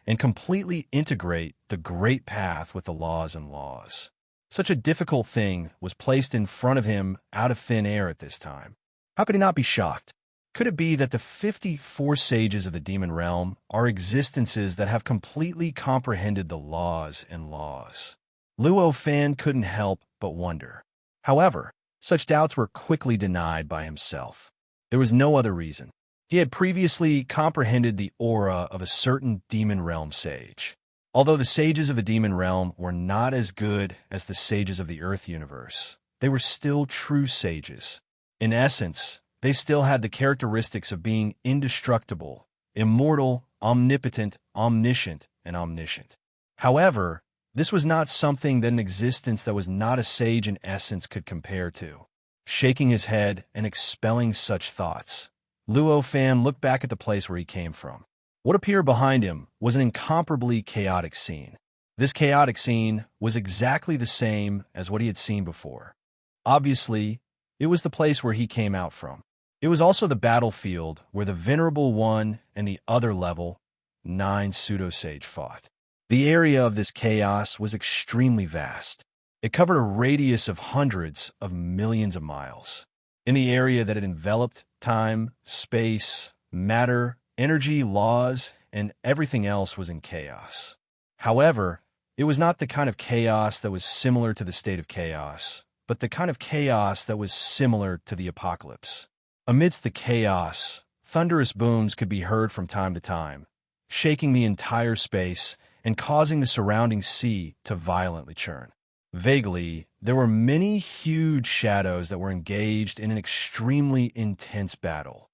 and completely integrate the great path with the laws and laws. Such a difficult thing was placed in front of him out of thin air at this time. How could he not be shocked? Could it be that the 54 sages of the demon realm are existences that have completely comprehended the laws and laws? Luo Fan couldn't help but wonder. However, such doubts were quickly denied by himself. There was no other reason. He had previously comprehended the aura of a certain demon realm sage. Although the sages of the demon realm were not as good as the sages of the earth universe, they were still true sages. In essence, they still had the characteristics of being indestructible, immortal, omnipotent, omniscient, and omniscient. However, this was not something that an existence that was not a sage in essence could compare to. Shaking his head and expelling such thoughts, Luo Fan looked back at the place where he came from. What appeared behind him was an incomparably chaotic scene. This chaotic scene was exactly the same as what he had seen before. Obviously, it was the place where he came out from. It was also the battlefield where the Venerable One and the other level, 9 pseudo-sage fought. The area of this chaos was extremely vast. It covered a radius of hundreds of millions of miles. In the area that had enveloped time, space, matter, energy, laws, and everything else was in chaos. However, it was not the kind of chaos that was similar to the state of chaos, but the kind of chaos that was similar to the apocalypse. Amidst the chaos, thunderous booms could be heard from time to time, shaking the entire space and causing the surrounding sea to violently churn. Vaguely, there were many huge shadows that were engaged in an extremely intense battle.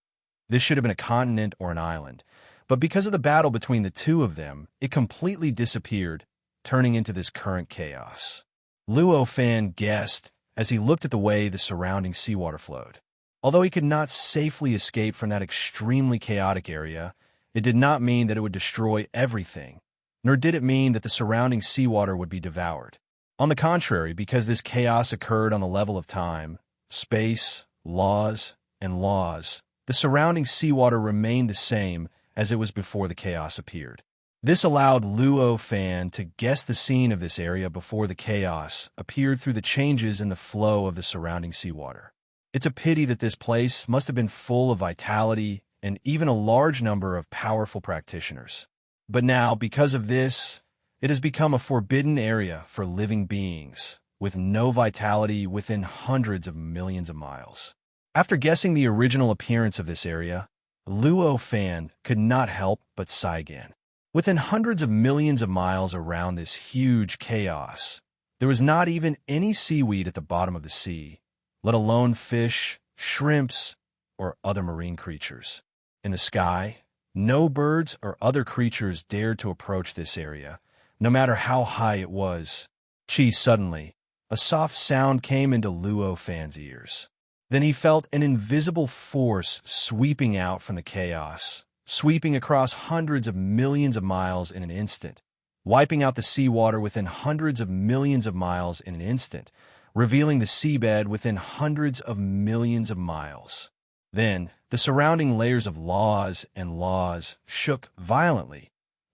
This should have been a continent or an island, but because of the battle between the two of them, it completely disappeared, turning into this current chaos. Luo Fan guessed as he looked at the way the surrounding seawater flowed. Although he could not safely escape from that extremely chaotic area, it did not mean that it would destroy everything, nor did it mean that the surrounding seawater would be devoured. On the contrary, because this chaos occurred on the level of time, space, laws, and laws, the surrounding seawater remained the same as it was before the chaos appeared. This allowed Luo Fan to guess the scene of this area before the chaos appeared through the changes in the flow of the surrounding seawater. It's a pity that this place must have been full of vitality and even a large number of powerful practitioners. But now, because of this, it has become a forbidden area for living beings, with no vitality within hundreds of millions of miles. After guessing the original appearance of this area, Luo Fan could not help but sigh again. Within hundreds of millions of miles around this huge chaos, there was not even any seaweed at the bottom of the sea, let alone fish, shrimps, or other marine creatures. In the sky, no birds or other creatures dared to approach this area, no matter how high it was. Suddenly, a soft sound came into Luo Fan's ears. Then he felt an invisible force sweeping out from the chaos, sweeping across hundreds of millions of miles in an instant, wiping out the seawater within hundreds of millions of miles in an instant, revealing the seabed within hundreds of millions of miles. Then, the surrounding layers of laws and laws shook violently,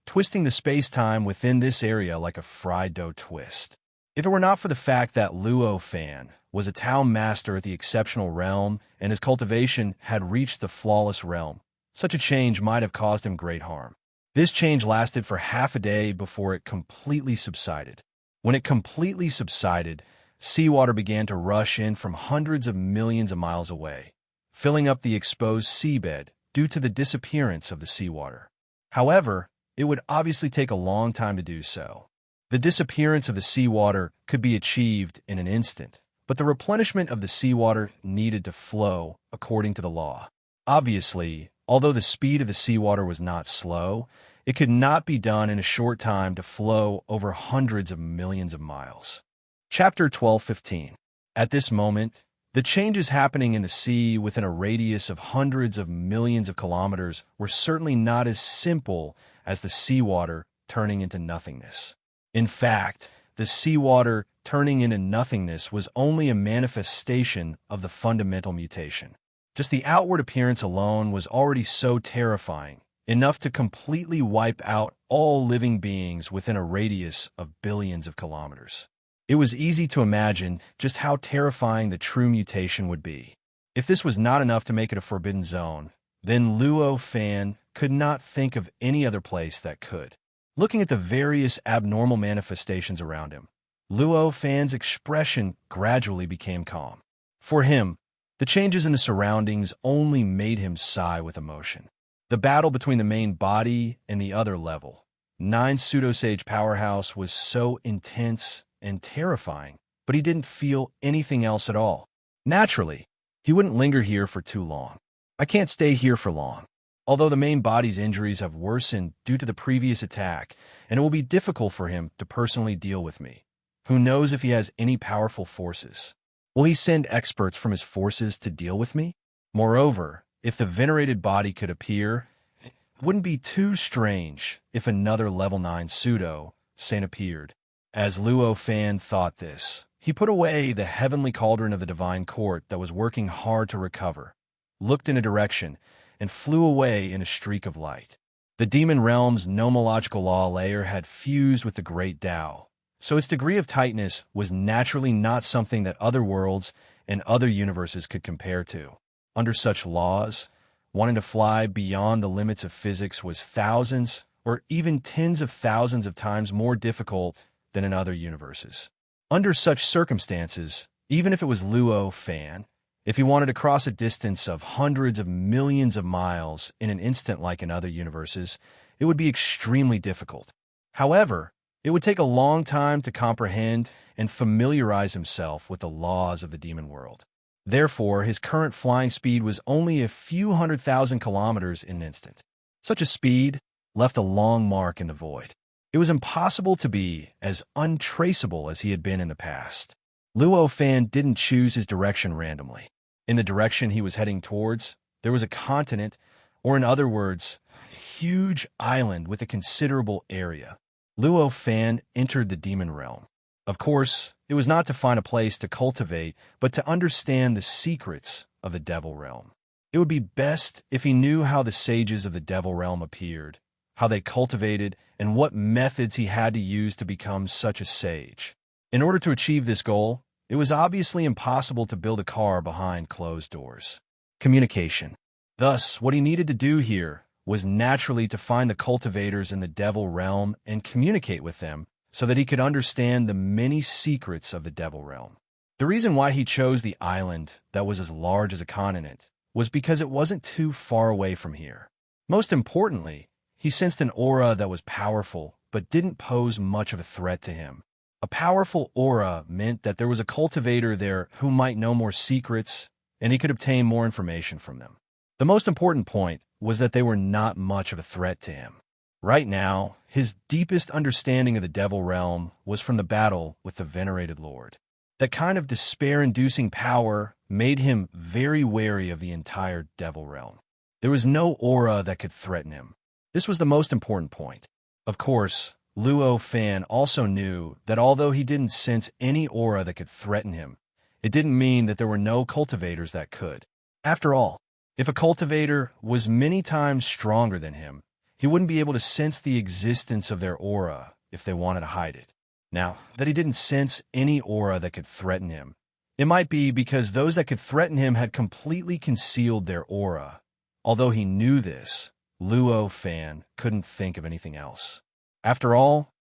twisting the space-time within this area like a fried dough twist. If it were not for the fact that Luo Fan was a town master at the exceptional realm and his cultivation had reached the flawless realm, such a change might have caused him great harm. This change lasted for half a day before it completely subsided. When it completely subsided, seawater began to rush in from hundreds of millions of miles away, filling up the exposed seabed due to the disappearance of the seawater. However, it would obviously take a long time to do so. The disappearance of the seawater could be achieved in an instant, but the replenishment of the seawater needed to flow according to the law. Obviously, although the speed of the seawater was not slow, it could not be done in a short time to flow over hundreds of millions of miles. Chapter 12:15. At this moment, the changes happening in the sea within a radius of hundreds of millions of kilometers were certainly not as simple as the seawater turning into nothingness. In fact, the seawater turning into nothingness was only a manifestation of the fundamental mutation. Just the outward appearance alone was already so terrifying, enough to completely wipe out all living beings within a radius of billions of kilometers. It was easy to imagine just how terrifying the true mutation would be. If this was not enough to make it a forbidden zone, then Luo Fan could not think of any other place that could. Looking at the various abnormal manifestations around him, Luo Fan's expression gradually became calm. For him, the changes in the surroundings only made him sigh with emotion. The battle between the main body and the other level, 9 Pseudo-Sage powerhouse, was so intense and terrifying, but he didn't feel anything else at all. Naturally, he wouldn't linger here for too long. I can't stay here for long. Although the main body's injuries have worsened due to the previous attack, and it will be difficult for him to personally deal with me. Who knows if he has any powerful forces? Will he send experts from his forces to deal with me? Moreover, if the venerated body could appear, it wouldn't be too strange if another level 9 pseudo-saint appeared. As Luo Fan thought this, he put away the heavenly cauldron of the divine court that was working hard to recover, looked in a direction, and flew away in a streak of light. The demon realm's nomological law layer had fused with the great Tao, so its degree of tightness was naturally not something that other worlds and other universes could compare to. Under such laws, wanting to fly beyond the limits of physics was thousands or even tens of thousands of times more difficult than in other universes. Under such circumstances, even if it was Luo Fan, if he wanted to cross a distance of hundreds of millions of miles in an instant like in other universes, it would be extremely difficult. However, it would take a long time to comprehend and familiarize himself with the laws of the demon world. Therefore, his current flying speed was only a few 100,000 kilometers in an instant. Such a speed left a long mark in the void. It was impossible to be as untraceable as he had been in the past. Luo Fan didn't choose his direction randomly. In the direction he was heading towards, there was a continent, or in other words, a huge island with a considerable area. Luo Fan entered the demon realm. Of course, it was not to find a place to cultivate, but to understand the secrets of the devil realm. It would be best if he knew how the sages of the devil realm appeared, how they cultivated, and what methods he had to use to become such a sage. In order to achieve this goal, it was obviously impossible to build a car behind closed doors. Communication. Thus, what he needed to do here was naturally to find the cultivators in the devil realm and communicate with them so that he could understand the many secrets of the devil realm. The reason why he chose the island that was as large as a continent was because it wasn't too far away from here. Most importantly, he sensed an aura that was powerful but didn't pose much of a threat to him. A powerful aura meant that there was a cultivator there who might know more secrets, and he could obtain more information from them. The most important point was that they were not much of a threat to him. Right now, his deepest understanding of the devil realm was from the battle with the venerated lord. That kind of despair-inducing power made him very wary of the entire devil realm. There was no aura that could threaten him. This was the most important point. Of course, Luo Fan also knew that although he didn't sense any aura that could threaten him, it didn't mean that there were no cultivators that could. After all, if a cultivator was many times stronger than him, he wouldn't be able to sense the existence of their aura if they wanted to hide it. Now, that he didn't sense any aura that could threaten him, it might be because those that could threaten him had completely concealed their aura. Although he knew this, Luo Fan couldn't think of anything else. After all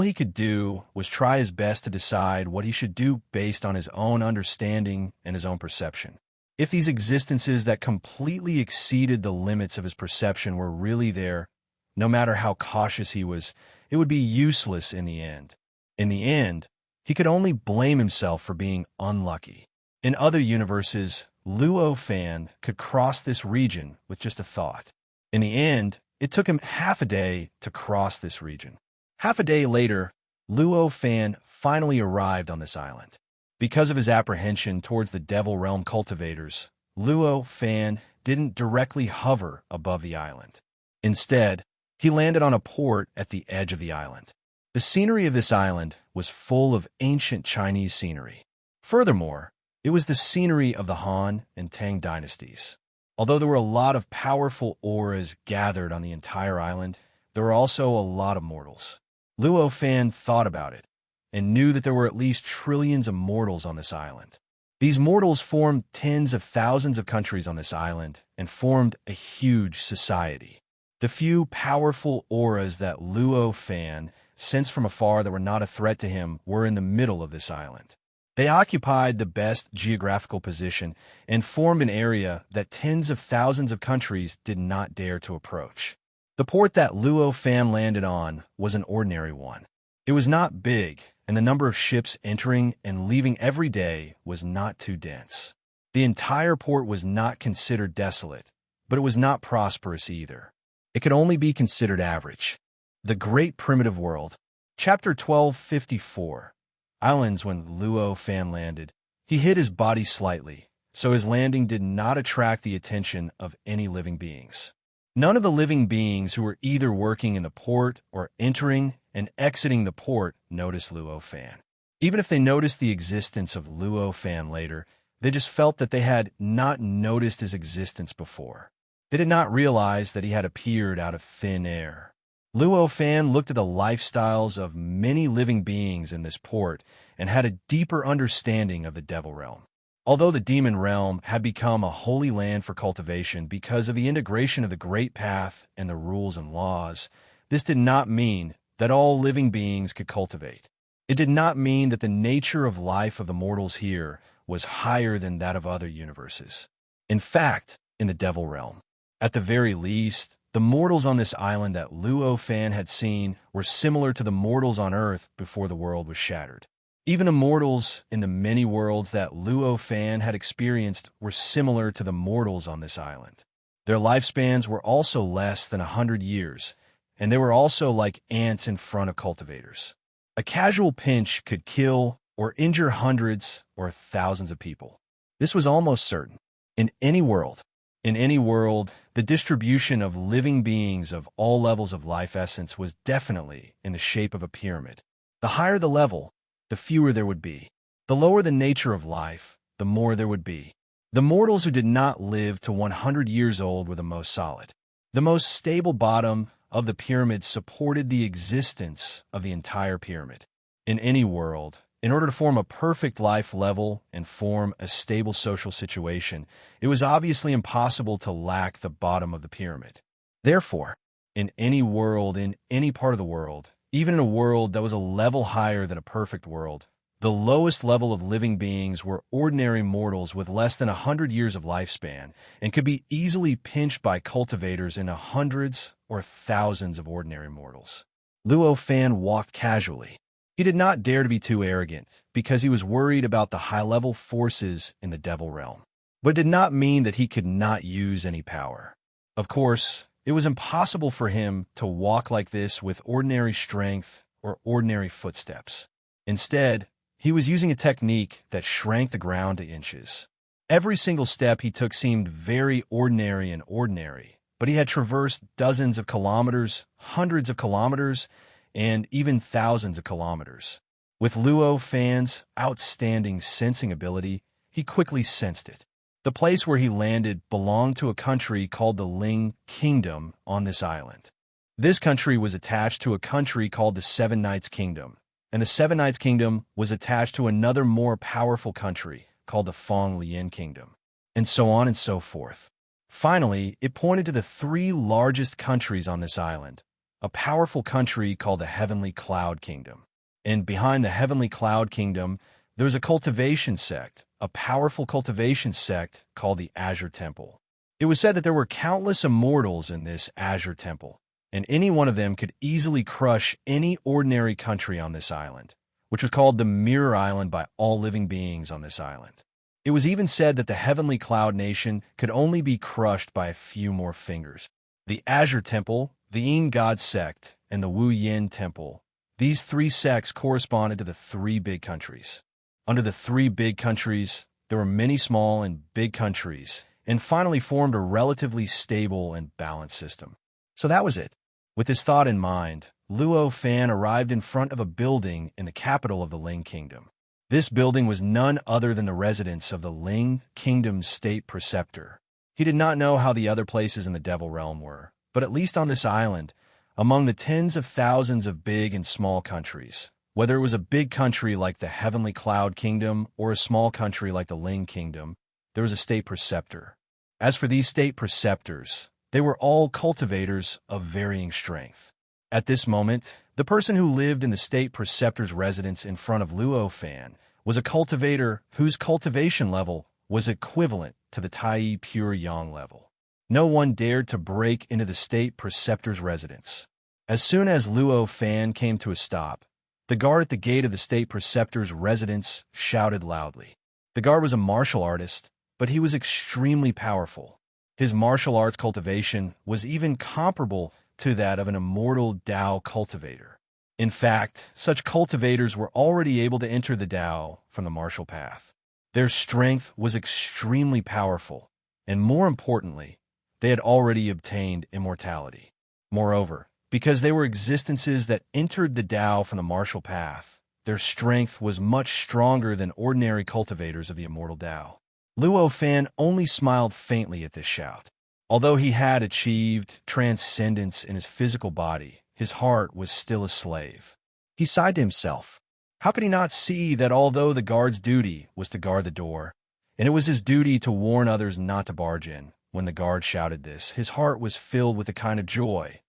he could do was try his best to decide what he should do based on his own understanding and his own perception. If these existences that completely exceeded the limits of his perception were really there, no matter how cautious he was, it would be useless in the end. In the end, he could only blame himself for being unlucky. In other universes, Luo Fan could cross this region with just a thought. In the end, it took him half a day to cross this region. Half a day later, Luo Fan finally arrived on this island. Because of his apprehension towards the devil realm cultivators, Luo Fan didn't directly hover above the island. Instead, he landed on a port at the edge of the island. The scenery of this island was full of ancient Chinese scenery. Furthermore, it was the scenery of the Han and Tang dynasties. Although there were a lot of powerful auras gathered on the entire island, there were also a lot of mortals. Luo Fan thought about it and knew that there were at least trillions of mortals on this island. These mortals formed tens of thousands of countries on this island and formed a huge society. The few powerful auras that Luo Fan sensed from afar that were not a threat to him were in the middle of this island. They occupied the best geographical position and formed an area that tens of thousands of countries did not dare to approach. The port that Luo Fan landed on was an ordinary one. It was not big, and the number of ships entering and leaving every day was not too dense. The entire port was not considered desolate, but it was not prosperous either. It could only be considered average. The Great Primitive World, Chapter 1254. Islands. When Luo Fan landed, he hid his body slightly, so his landing did not attract the attention of any living beings. None of the living beings who were either working in the port or entering and exiting the port noticed Luo Fan. Even if they noticed the existence of Luo Fan later, they just felt that they had not noticed his existence before. They did not realize that he had appeared out of thin air. Luo Fan looked at the lifestyles of many living beings in this port and had a deeper understanding of the devil realm. Although the demon realm had become a holy land for cultivation because of the integration of the Great Path and the rules and laws, this did not mean that all living beings could cultivate. It did not mean that the nature of life of the mortals here was higher than that of other universes. In fact, in the devil realm, at the very least, the mortals on this island that Luo Fan had seen were similar to the mortals on Earth before the world was shattered. Even the mortals in the many worlds that Luo Fan had experienced were similar to the mortals on this island. Their lifespans were also less than 100 years, and they were also like ants in front of cultivators. A casual pinch could kill or injure hundreds or thousands of people. This was almost certain. In any world, the distribution of living beings of all levels of life essence was definitely in the shape of a pyramid. The higher the level, the fewer there would be. The lower the nature of life, the more there would be. The mortals who did not live to 100 years old were the most solid. The most stable bottom of the pyramid supported the existence of the entire pyramid. In any world, in order to form a perfect life level and form a stable social situation, it was obviously impossible to lack the bottom of the pyramid. Therefore, in any world, in any part of the world, even in a world that was a level higher than a perfect world, the lowest level of living beings were ordinary mortals with less than 100 years of lifespan and could be easily pinched by cultivators into hundreds or thousands of ordinary mortals. Luo Fan walked casually. He did not dare to be too arrogant because he was worried about the high-level forces in the devil realm. But it did not mean that he could not use any power. Of course, it was impossible for him to walk like this with ordinary strength or ordinary footsteps. Instead, he was using a technique that shrank the ground to inches. Every single step he took seemed very ordinary, but he had traversed dozens of kilometers, hundreds of kilometers, and even thousands of kilometers. With Luo Fan's outstanding sensing ability, he quickly sensed it. The place where he landed belonged to a country called the Ling Kingdom on this island. This country was attached to a country called the Seven Knights Kingdom, and the Seven Knights Kingdom was attached to another more powerful country called the Fong Lian Kingdom, and so on and so forth. Finally, it pointed to the three largest countries on this island, a powerful country called the Heavenly Cloud Kingdom. And behind the Heavenly Cloud Kingdom, there was a cultivation sect, a powerful cultivation sect called the Azure Temple. It was said that there were countless immortals in this Azure Temple, and any one of them could easily crush any ordinary country on this island, which was called the Mirror Island by all living beings on this island. It was even said that the Heavenly Cloud Nation could only be crushed by a few more fingers. The Azure Temple, the Yin God Sect, and the Wu Yin Temple, these three sects corresponded to the three big countries. Under the three big countries, there were many small and big countries, and finally formed a relatively stable and balanced system. So that was it. With this thought in mind, Luo Fan arrived in front of a building in the capital of the Ling Kingdom. This building was none other than the residence of the Ling Kingdom's state preceptor. He did not know how the other places in the Devil Realm were, but at least on this island, among the tens of thousands of big and small countries, whether it was a big country like the Heavenly Cloud Kingdom or a small country like the Ling Kingdom, there was a state preceptor. As for these state preceptors, they were all cultivators of varying strength. At this moment, the person who lived in the state preceptor's residence in front of Luo Fan was a cultivator whose cultivation level was equivalent to the Tai Pure Yang level. No one dared to break into the state preceptor's residence. As soon as Luo Fan came to a stop, the guard at the gate of the state preceptor's residence shouted loudly. The guard was a martial artist, but he was extremely powerful. His martial arts cultivation was even comparable to that of an immortal Tao cultivator. In fact, such cultivators were already able to enter the Tao from the martial path. Their strength was extremely powerful, and more importantly, they had already obtained immortality. Moreover, because they were existences that entered the Tao from the martial path, their strength was much stronger than ordinary cultivators of the immortal Tao. Luo Fan only smiled faintly at this shout. Although he had achieved transcendence in his physical body, his heart was still a slave. He sighed to himself. How could he not see that although the guard's duty was to guard the door, and it was his duty to warn others not to barge in, when the guard shouted this, his heart was filled with a kind of joy.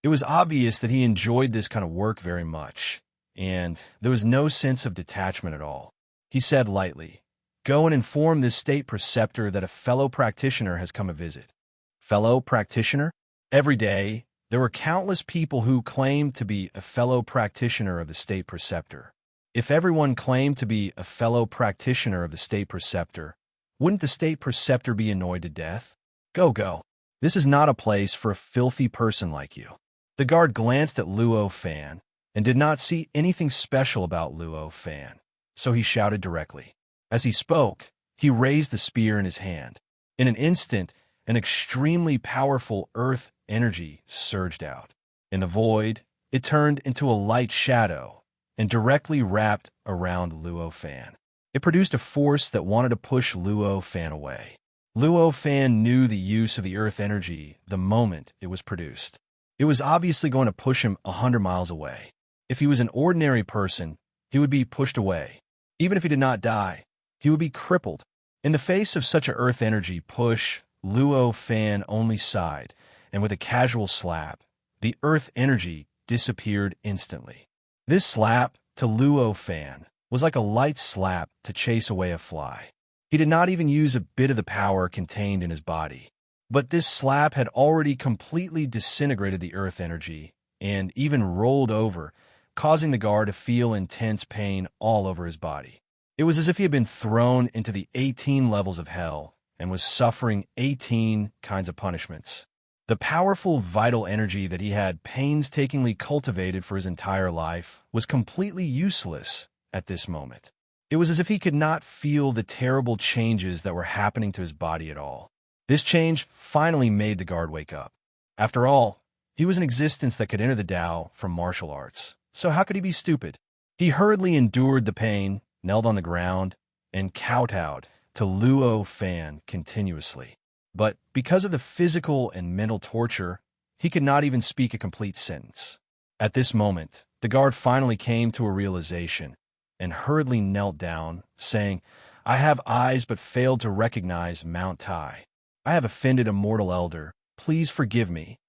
It was obvious that he enjoyed this kind of work very much, and there was no sense of detachment at all. He said lightly, "Go and inform this state preceptor that a fellow practitioner has come to visit." Fellow practitioner? Every day, there were countless people who claimed to be a fellow practitioner of the state preceptor. If everyone claimed to be a fellow practitioner of the state preceptor, wouldn't the state preceptor be annoyed to death? Go. This is not a place for a filthy person like you." The guard glanced at Luo Fan and did not see anything special about Luo Fan, so he shouted directly. As he spoke, he raised the spear in his hand. In an instant, an extremely powerful earth energy surged out. In the void, it turned into a light shadow and directly wrapped around Luo Fan. It produced a force that wanted to push Luo Fan away. Luo Fan knew the use of the earth energy the moment it was produced. It was obviously going to push him 100 miles away. If he was an ordinary person, he would be pushed away. Even if he did not die, he would be crippled. In the face of such a earth energy push, Luo Fan only sighed, and with a casual slap, the earth energy disappeared instantly. This slap, to Luo Fan, was like a light slap to chase away a fly. He did not even use a bit of the power contained in his body. But this slap had already completely disintegrated the earth energy and even rolled over, causing the guard to feel intense pain all over his body. It was as if he had been thrown into the 18 levels of hell and was suffering 18 kinds of punishments. The powerful vital energy that he had painstakingly cultivated for his entire life was completely useless at this moment. It was as if he could not feel the terrible changes that were happening to his body at all. This change finally made the guard wake up. After all, he was an existence that could enter the Tao from martial arts, so how could he be stupid? He hurriedly endured the pain, knelt on the ground, and kowtowed to Luo Fan continuously. But because of the physical and mental torture, he could not even speak a complete sentence. At this moment, the guard finally came to a realization and hurriedly knelt down, saying, "I have eyes but failed to recognize Mount Tai. I have offended a mortal elder. Please forgive me."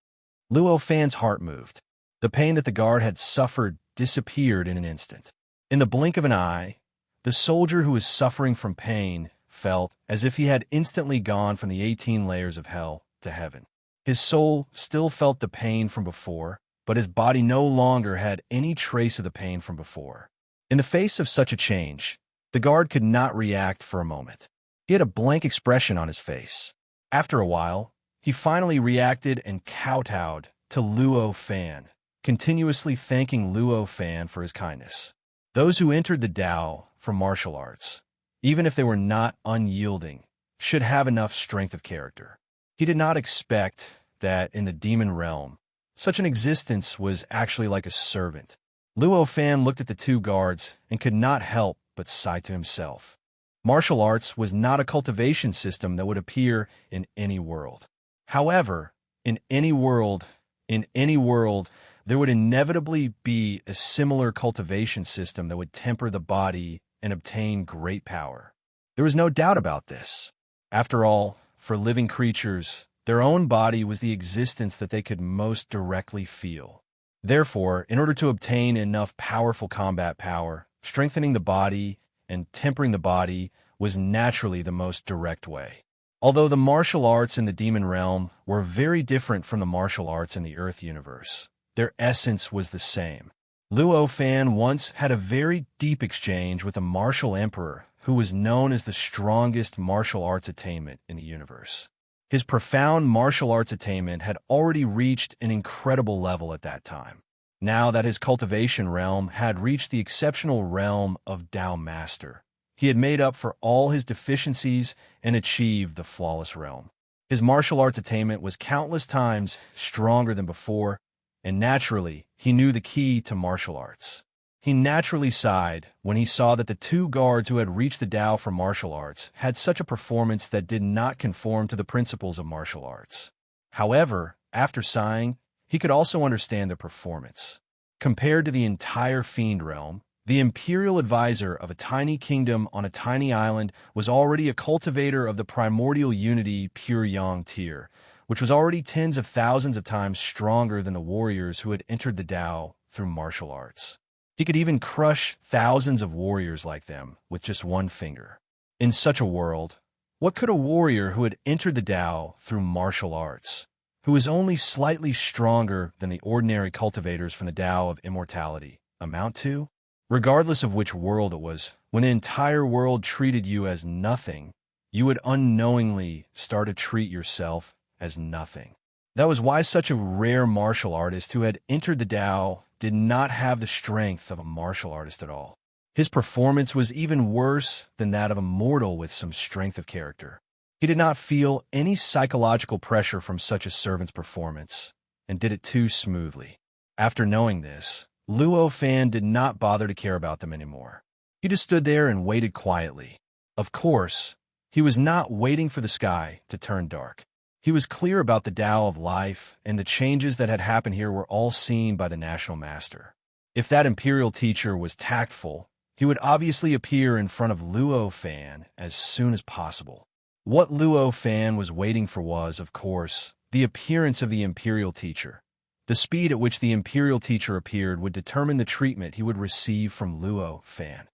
Luo Fan's heart moved. The pain that the guard had suffered disappeared in an instant. In the blink of an eye, the soldier who was suffering from pain felt as if he had instantly gone from the 18 layers of hell to heaven. His soul still felt the pain from before, but his body no longer had any trace of the pain from before. In the face of such a change, the guard could not react for a moment. He had a blank expression on his face. After a while, he finally reacted and kowtowed to Luo Fan, continuously thanking Luo Fan for his kindness. Those who entered the Tao from martial arts, even if they were not unyielding, should have enough strength of character. He did not expect that in the demon realm, such an existence was actually like a servant. Luo Fan looked at the two guards and could not help but sigh to himself. Martial arts was not a cultivation system that would appear in any world. However, in any world, there would inevitably be a similar cultivation system that would temper the body and obtain great power. There was no doubt about this. After all, for living creatures, their own body was the existence that they could most directly feel. Therefore, in order to obtain enough powerful combat power, strengthening the body and tempering the body was naturally the most direct way. Although the martial arts in the demon realm were very different from the martial arts in the Earth universe, their essence was the same. Luo Fan once had a very deep exchange with a martial emperor who was known as the strongest martial arts attainment in the universe. His profound martial arts attainment had already reached an incredible level at that time. Now that his cultivation realm had reached the exceptional realm of Tao Master, he had made up for all his deficiencies and achieved the flawless realm. His martial arts attainment was countless times stronger than before, and naturally, he knew the key to martial arts. He naturally sighed when he saw that the two guards who had reached the Tao for martial arts had such a performance that did not conform to the principles of martial arts. However, after sighing, he could also understand their performance. Compared to the entire fiend realm, the imperial advisor of a tiny kingdom on a tiny island was already a cultivator of the primordial unity pure yang tier, which was already tens of thousands of times stronger than the warriors who had entered the Tao through martial arts. He could even crush thousands of warriors like them with just one finger. In such a world, what could a warrior who had entered the Tao through martial arts, who was only slightly stronger than the ordinary cultivators from the Tao of immortality, amount to? Regardless of which world it was, when the entire world treated you as nothing, you would unknowingly start to treat yourself as nothing. That was why such a rare martial artist who had entered the Tao did not have the strength of a martial artist at all. His performance was even worse than that of a mortal with some strength of character. He did not feel any psychological pressure from such a servant's performance, and did it too smoothly. After knowing this, Luo Fan did not bother to care about them anymore. He just stood there and waited quietly. Of course, he was not waiting for the sky to turn dark. He was clear about the Tao of life, and the changes that had happened here were all seen by the National Master. If that imperial teacher was tactful, he would obviously appear in front of Luo Fan as soon as possible. What Luo Fan was waiting for was, of course, the appearance of the imperial teacher. The speed at which the imperial teacher appeared would determine the treatment he would receive from Luo Fan.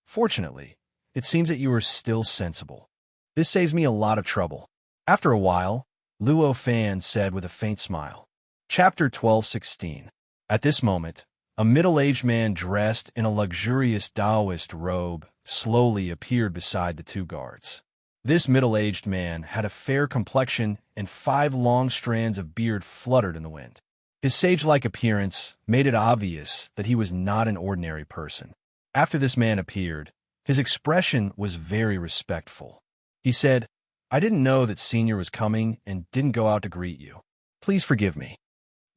Fortunately, it seems that you are still sensible. This saves me a lot of trouble. After a while, Luo Fan said with a faint smile. Chapter 12:16. At this moment, a middle-aged man dressed in a luxurious Taoist robe slowly appeared beside the two guards. This middle-aged man had a fair complexion, and 5 long strands of beard fluttered in the wind. His sage-like appearance made it obvious that he was not an ordinary person. After this man appeared, his expression was very respectful. He said, "I didn't know that Senior was coming and didn't go out to greet you. Please forgive me."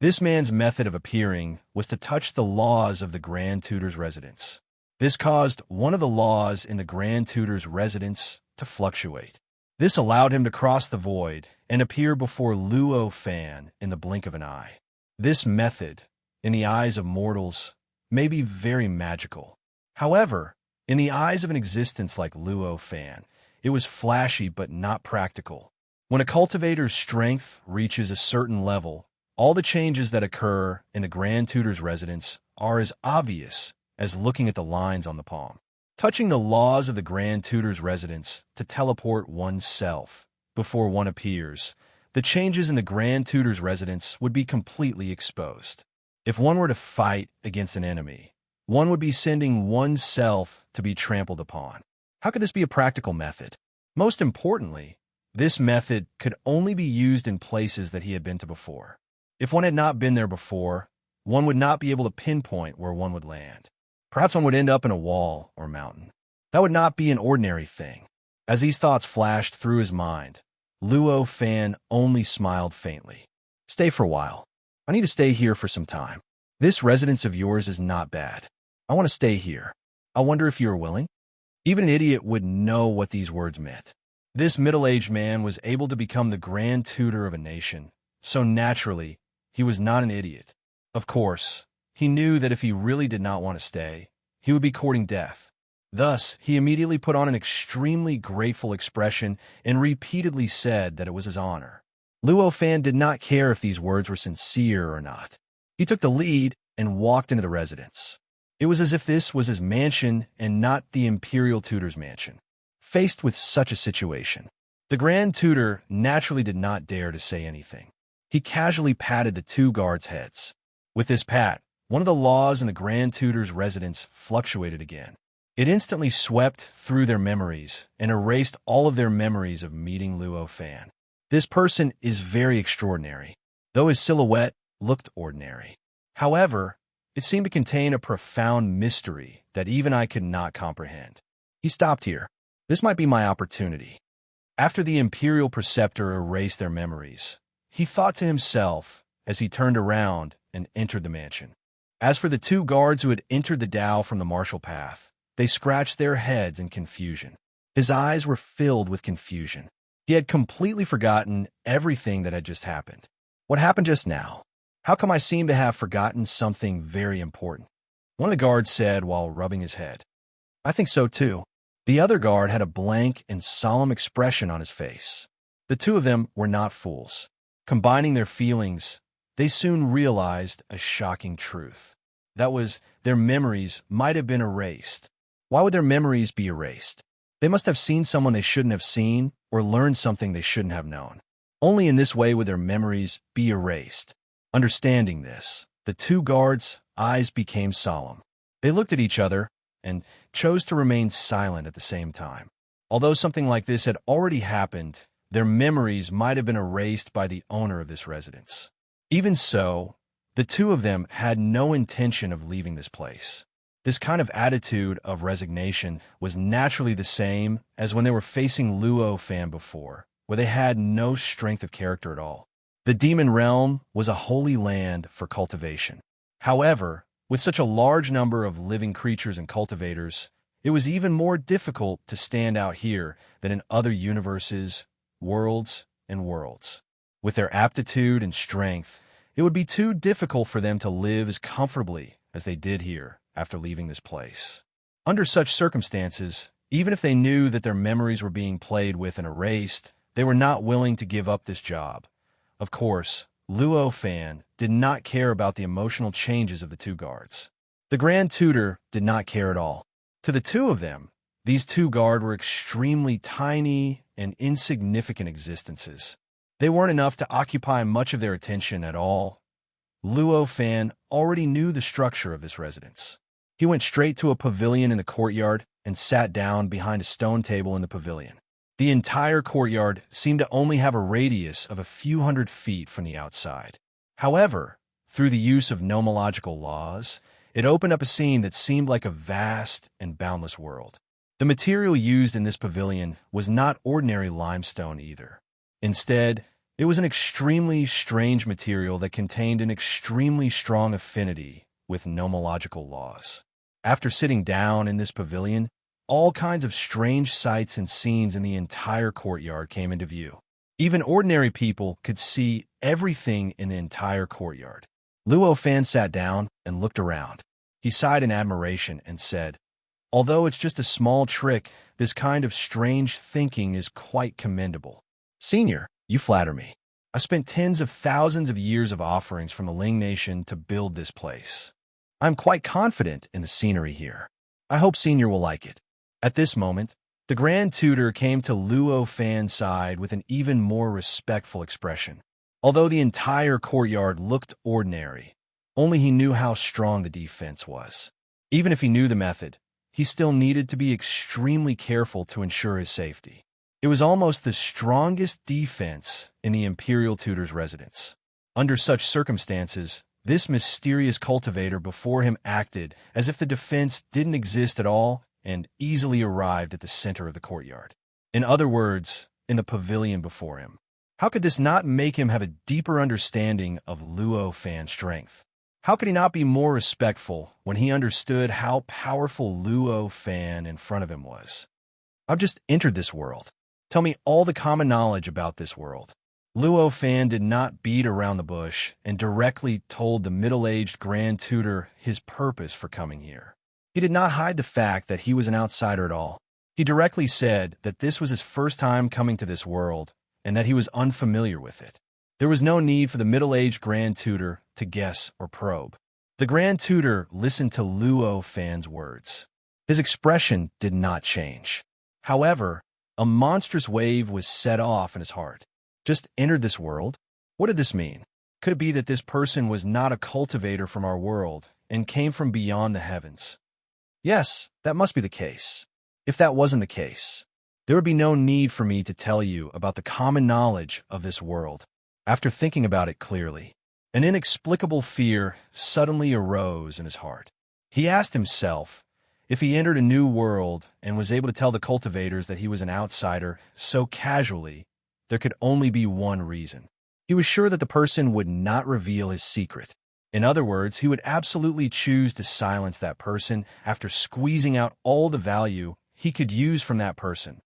This man's method of appearing was to touch the laws of the Grand Tutor's residence. This caused one of the laws in the Grand Tutor's residence to fluctuate. This allowed him to cross the void and appear before Luo Fan in the blink of an eye. This method, in the eyes of mortals, may be very magical. However, in the eyes of an existence like Luo Fan, it was flashy but not practical. When a cultivator's strength reaches a certain level, all the changes that occur in the Grand Tutor's residence are as obvious as looking at the lines on the palm. Touching the laws of the Grand Tutor's residence to teleport oneself before one appears, the changes in the Grand Tutor's residence would be completely exposed. If one were to fight against an enemy, one would be sending oneself to be trampled upon. How could this be a practical method? Most importantly, this method could only be used in places that he had been to before. If one had not been there before, one would not be able to pinpoint where one would land. Perhaps one would end up in a wall or mountain. That would not be an ordinary thing. As these thoughts flashed through his mind, Luo Fan only smiled faintly. "Stay for a while. I need to stay here for some time. This residence of yours is not bad. I want to stay here. I wonder if you are willing?" Even an idiot would know what these words meant. This middle-aged man was able to become the Grand Tutor of a nation, so naturally, he was not an idiot. Of course, he knew that if he really did not want to stay, he would be courting death. Thus, he immediately put on an extremely grateful expression and repeatedly said that it was his honor. Luo Fan did not care if these words were sincere or not. He took the lead and walked into the residence. It was as if this was his mansion and not the Imperial Tutor's mansion. Faced with such a situation, the Grand Tutor naturally did not dare to say anything. He casually patted the two guards' heads. With this pat, one of the laws in the Grand Tutor's residence fluctuated again. It instantly swept through their memories and erased all of their memories of meeting Luo Fan. This person is very extraordinary, though his silhouette looked ordinary. However, it seemed to contain a profound mystery that even I could not comprehend. He stopped here. This might be my opportunity. After the Imperial Preceptor erased their memories, he thought to himself as he turned around and entered the mansion. As for the two guards who had entered the Tao from the martial path, they scratched their heads in confusion. His eyes were filled with confusion. He had completely forgotten everything that had just happened. What happened just now? How come I seem to have forgotten something very important? One of the guards said while rubbing his head. I think so too. The other guard had a blank and solemn expression on his face. The two of them were not fools. Combining their feelings, they soon realized a shocking truth. That was, their memories might have been erased. Why would their memories be erased? They must have seen someone they shouldn't have seen or learned something they shouldn't have known. Only in this way would their memories be erased. Understanding this, the two guards' eyes became solemn. They looked at each other and chose to remain silent at the same time. Although something like this had already happened their memories might have been erased by the owner of this residence. Even so, the two of them had no intention of leaving this place. This kind of attitude of resignation was naturally the same as when they were facing Luo Fan before, where they had no strength of character at all. The demon realm was a holy land for cultivation. However, with such a large number of living creatures and cultivators, it was even more difficult to stand out here than in other universes, worlds, and worlds. With their aptitude and strength, it would be too difficult for them to live as comfortably as they did here after leaving this place. Under such circumstances, even if they knew that their memories were being played with and erased, they were not willing to give up this job. Of course, Luo Fan did not care about the emotional changes of the two guards. The Grand Tutor did not care at all. To the two of them, these two guards were extremely tiny and insignificant existences. They weren't enough to occupy much of their attention at all. Luo Fan already knew the structure of this residence. He went straight to a pavilion in the courtyard and sat down behind a stone table in the pavilion. The entire courtyard seemed to only have a radius of a few hundred feet from the outside. However, through the use of nomological laws, it opened up a scene that seemed like a vast and boundless world. The material used in this pavilion was not ordinary limestone either. Instead, it was an extremely strange material that contained an extremely strong affinity with nomological laws. After sitting down in this pavilion, all kinds of strange sights and scenes in the entire courtyard came into view. Even ordinary people could see everything in the entire courtyard. Luo Fan sat down and looked around. He sighed in admiration and said, "Although it's just a small trick, this kind of strange thinking is quite commendable. Senior, you flatter me. I spent tens of thousands of years of offerings from the Ling Nation to build this place. I'm quite confident in the scenery here. I hope Senior will like it." At this moment, the Grand Tutor came to Luo Fan's side with an even more respectful expression. Although the entire courtyard looked ordinary, only he knew how strong the defense was. Even if he knew the method, he still needed to be extremely careful to ensure his safety. It was almost the strongest defense in the Imperial Tutor's residence. Under such circumstances, this mysterious cultivator before him acted as if the defense didn't exist at all and easily arrived at the center of the courtyard. In other words, in the pavilion before him. How could this not make him have a deeper understanding of Luo Fan's strength? How could he not be more respectful when he understood how powerful Luo Fan in front of him was? "I've just entered this world. Tell me all the common knowledge about this world." Luo Fan did not beat around the bush and directly told the middle-aged Grand Tutor his purpose for coming here. He did not hide the fact that he was an outsider at all. He directly said that this was his first time coming to this world and that he was unfamiliar with it. There was no need for the middle-aged Grand Tutor to guess or probe. The Grand Tutor listened to Luo Fan's words. His expression did not change. However, a monstrous wave was set off in his heart. Just entered this world? What did this mean? Could it be that this person was not a cultivator from our world and came from beyond the heavens? Yes, that must be the case. If that wasn't the case, there would be no need for me to tell you about the common knowledge of this world. After thinking about it clearly, an inexplicable fear suddenly arose in his heart. He asked himself if he entered a new world and was able to tell the cultivators that he was an outsider so casually, there could only be one reason. He was sure that the person would not reveal his secret. In other words, he would absolutely choose to silence that person after squeezing out all the value he could use from that person.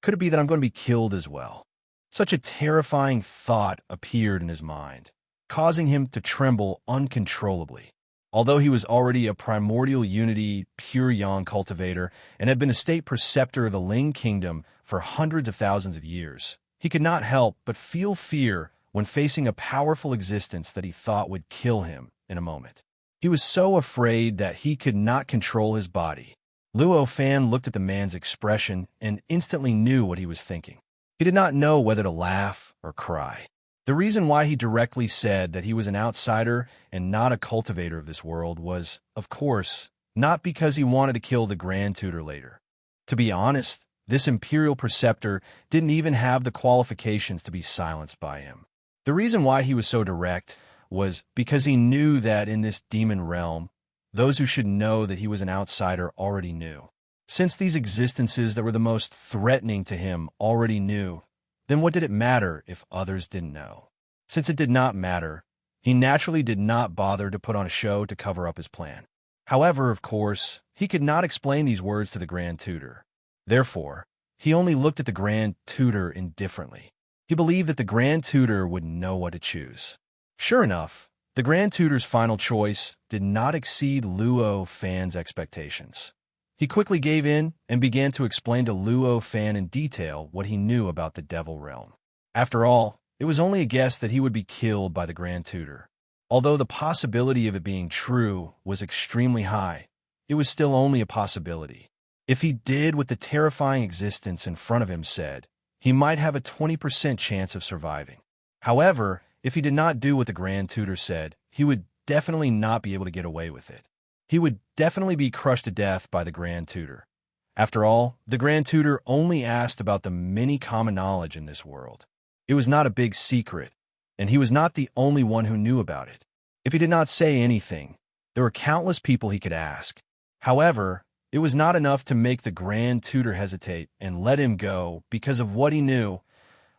Could it be that I'm going to be killed as well? Such a terrifying thought appeared in his mind, causing him to tremble uncontrollably. Although he was already a primordial unity, pure yang cultivator and had been a state preceptor of the Ling Kingdom for hundreds of thousands of years, he could not help but feel fear when facing a powerful existence that he thought would kill him in a moment. He was so afraid that he could not control his body. Luo Fan looked at the man's expression and instantly knew what he was thinking. He did not know whether to laugh or cry. The reason why he directly said that he was an outsider and not a cultivator of this world was, of course, not because he wanted to kill the Grand Tutor later. To be honest, This imperial preceptor didn't even have the qualifications to be silenced by him. The reason why he was so direct was because he knew that in this demon realm, those who should know that he was an outsider already knew. Since these existences that were the most threatening to him already knew, then what did it matter if others didn't know? Since it did not matter, he naturally did not bother to put on a show to cover up his plan. However, of course, he could not explain these words to the Grand Tutor. Therefore, he only looked at the Grand Tutor indifferently. He believed that the Grand Tutor would know what to choose. Sure enough, the Grand Tutor's final choice did not exceed Luo Fan's expectations. He quickly gave in and began to explain to Luo Fan in detail what he knew about the Devil Realm. After all, it was only a guess that he would be killed by the Grand Tutor. Although the possibility of it being true was extremely high, it was still only a possibility. If he did what the terrifying existence in front of him said, he might have a 20% chance of surviving. However, if he did not do what the Grand Tutor said, he would definitely not be able to get away with it. He would definitely be crushed to death by the Grand Tutor. After all, the Grand Tutor only asked about the many common knowledge in this world. It was not a big secret, and he was not the only one who knew about it. If he did not say anything, there were countless people he could ask. However, it was not enough to make the Grand Tutor hesitate and let him go because of what he knew.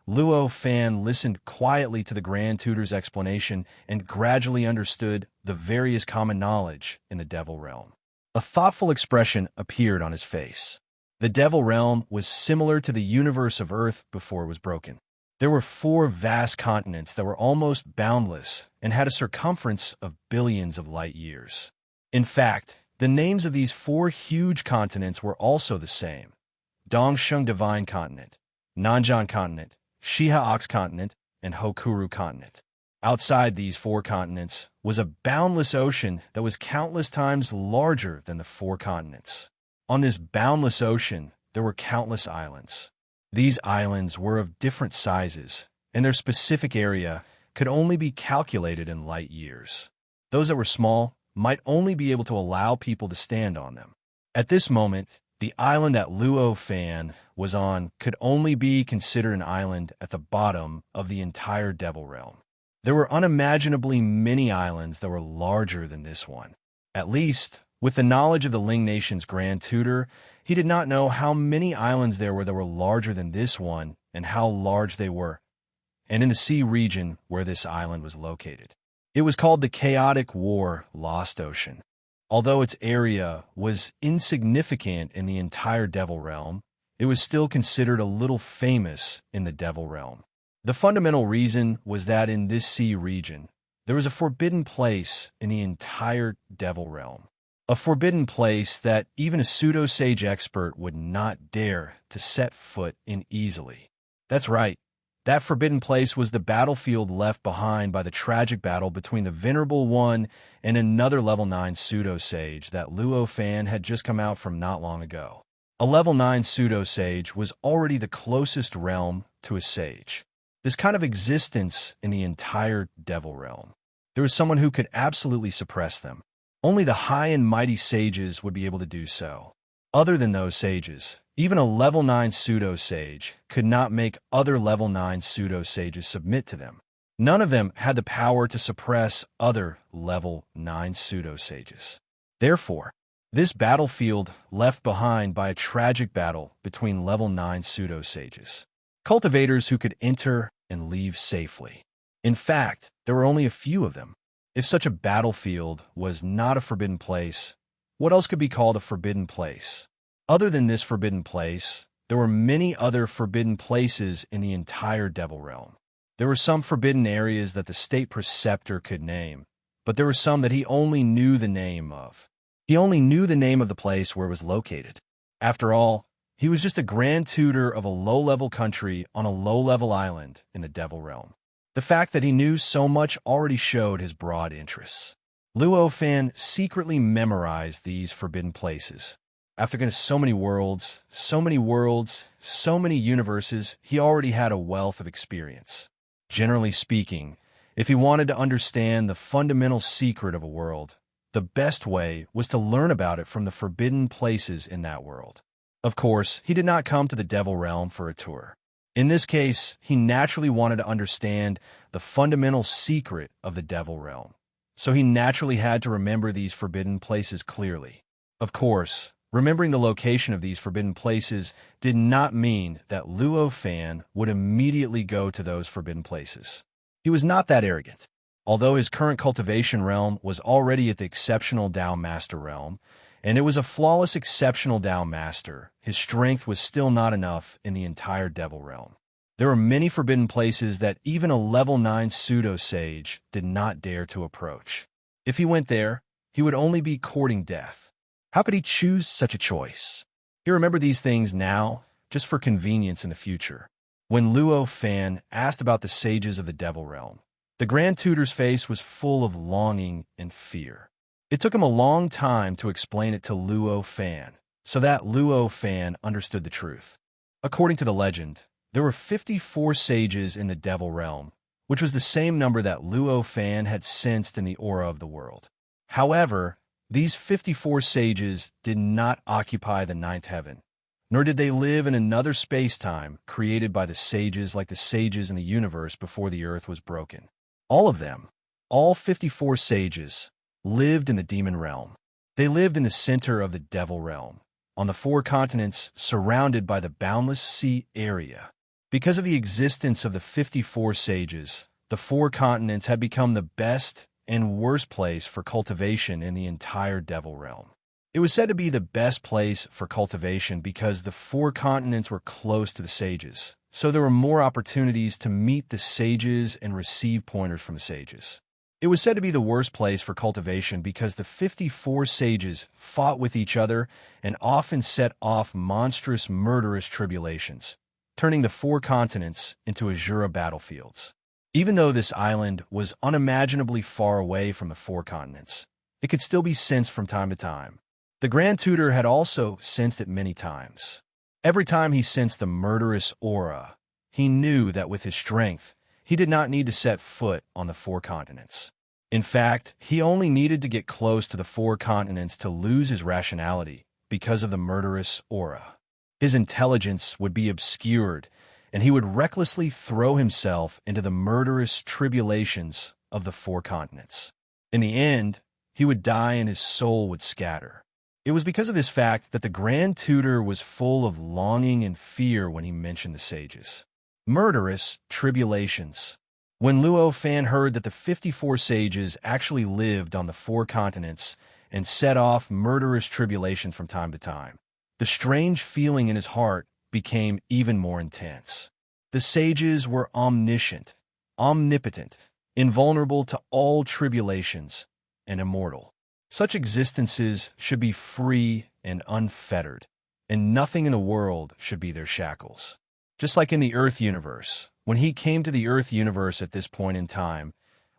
Luo Fan listened quietly to the Grand Tutor's explanation and gradually understood the various common knowledge in the Devil Realm. A thoughtful expression appeared on his face. The Devil Realm was similar to the universe of Earth before it was broken. There were 4 vast continents that were almost boundless and had a circumference of billions of light years. In fact, the names of these 4 huge continents were also the same: Dongsheng Divine Continent, Nanjian Continent, Shiha Ox Continent, and Hokuru Continent. Outside these 4 continents was a boundless ocean that was countless times larger than the 4 continents. On this boundless ocean, there were countless islands. These islands were of different sizes, and their specific area could only be calculated in light years. Those that were small might only be able to allow people to stand on them. At this moment, the island that Luo Fan was on could only be considered an island at the bottom of the entire Devil Realm. There were unimaginably many islands that were larger than this one. At least, with the knowledge of the Ling Nation's Grand Tutor, he did not know how many islands there were that were larger than this one and how large they were, and in the sea region where this island was located. It was called the Chaotic War Lost Ocean. Although its area was insignificant in the entire Devil Realm, it was still considered a little famous in the Devil Realm. The fundamental reason was that in this sea region, there was a forbidden place in the entire Devil Realm. A forbidden place that even a pseudo-sage expert would not dare to set foot in easily. That's right. That forbidden place was the battlefield left behind by the tragic battle between the Venerable One and another level 9 pseudo-sage that Luo Fan had just come out from not long ago. A level 9 pseudo-sage was already the closest realm to a sage. This kind of existence in the entire Devil Realm. There was someone who could absolutely suppress them. Only the high and mighty sages would be able to do so. Other than those sages, even a level 9 pseudo-sage could not make other level 9 pseudo-sages submit to them. None of them had the power to suppress other level 9 pseudo-sages. Therefore, this battlefield left behind by a tragic battle between level 9 pseudo-sages. Cultivators who could enter and leave safely. In fact, there were only a few of them. If such a battlefield was not a forbidden place, what else could be called a forbidden place? Other than this forbidden place, there were many other forbidden places in the entire Devil Realm. There were some forbidden areas that the state preceptor could name, but there were some that he only knew the name of. He only knew the name of the place where it was located. After all, he was just a Grand Tutor of a low-level country on a low-level island in the Devil Realm. The fact that he knew so much already showed his broad interests. Luo Fan secretly memorized these forbidden places. After going to so many worlds, so many universes, he already had a wealth of experience. Generally speaking, if he wanted to understand the fundamental secret of a world, the best way was to learn about it from the forbidden places in that world. Of course, he did not come to the Devil Realm for a tour. In this case, he naturally wanted to understand the fundamental secret of the Devil Realm, so he naturally had to remember these forbidden places clearly. Of course, remembering the location of these forbidden places did not mean that Luo Fan would immediately go to those forbidden places. He was not that arrogant. Although his current cultivation realm was already at the exceptional Dao Master realm, and it was a flawless exceptional Dao Master, his strength was still not enough in the entire Devil Realm. There were many forbidden places that even a level 9 pseudo-sage did not dare to approach. If he went there, he would only be courting death. How could he choose such a choice? He remembered these things now, just for convenience in the future. When Luo Fan asked about the sages of the Devil Realm, the Grand Tutor's face was full of longing and fear. It took him a long time to explain it to Luo Fan, so that Luo Fan understood the truth. According to the legend, there were 54 sages in the Devil Realm, which was the same number that Luo Fan had sensed in the aura of the world. However, these 54 sages did not occupy the ninth heaven, nor did they live in another space-time created by the sages like the sages in the universe before the earth was broken. All of them, all 54 sages, lived in the demon realm. They lived in the center of the Devil Realm, on the 4 continents surrounded by the boundless sea area. Because of the existence of the 54 sages, the 4 continents had become the best and worst place for cultivation in the entire Devil Realm. It was said to be the best place for cultivation because the 4 continents were close to the sages, so there were more opportunities to meet the sages and receive pointers from the sages. It was said to be the worst place for cultivation because the 54 sages fought with each other and often set off monstrous, murderous tribulations, turning the 4 continents into Azura battlefields. Even though this island was unimaginably far away from the 4 continents, it could still be sensed from time to time. The Grand Tutor had also sensed it many times. Every time he sensed the murderous aura, he knew that with his strength, he did not need to set foot on the 4 continents. In fact, he only needed to get close to the 4 continents to lose his rationality because of the murderous aura. His intelligence would be obscured, and he would recklessly throw himself into the murderous tribulations of the 4 continents. In the end, he would die and his soul would scatter. It was because of this fact that the Grand Tutor was full of longing and fear when he mentioned the sages. Murderous tribulations. When Luo Fan heard that the 54 sages actually lived on the 4 continents and set off murderous tribulations from time to time, the strange feeling in his heart became even more intense. The sages were omniscient, omnipotent, invulnerable to all tribulations, and immortal. Such existences should be free and unfettered, and nothing in the world should be their shackles. Just like in the Earth universe, when he came to the Earth universe at this point in time,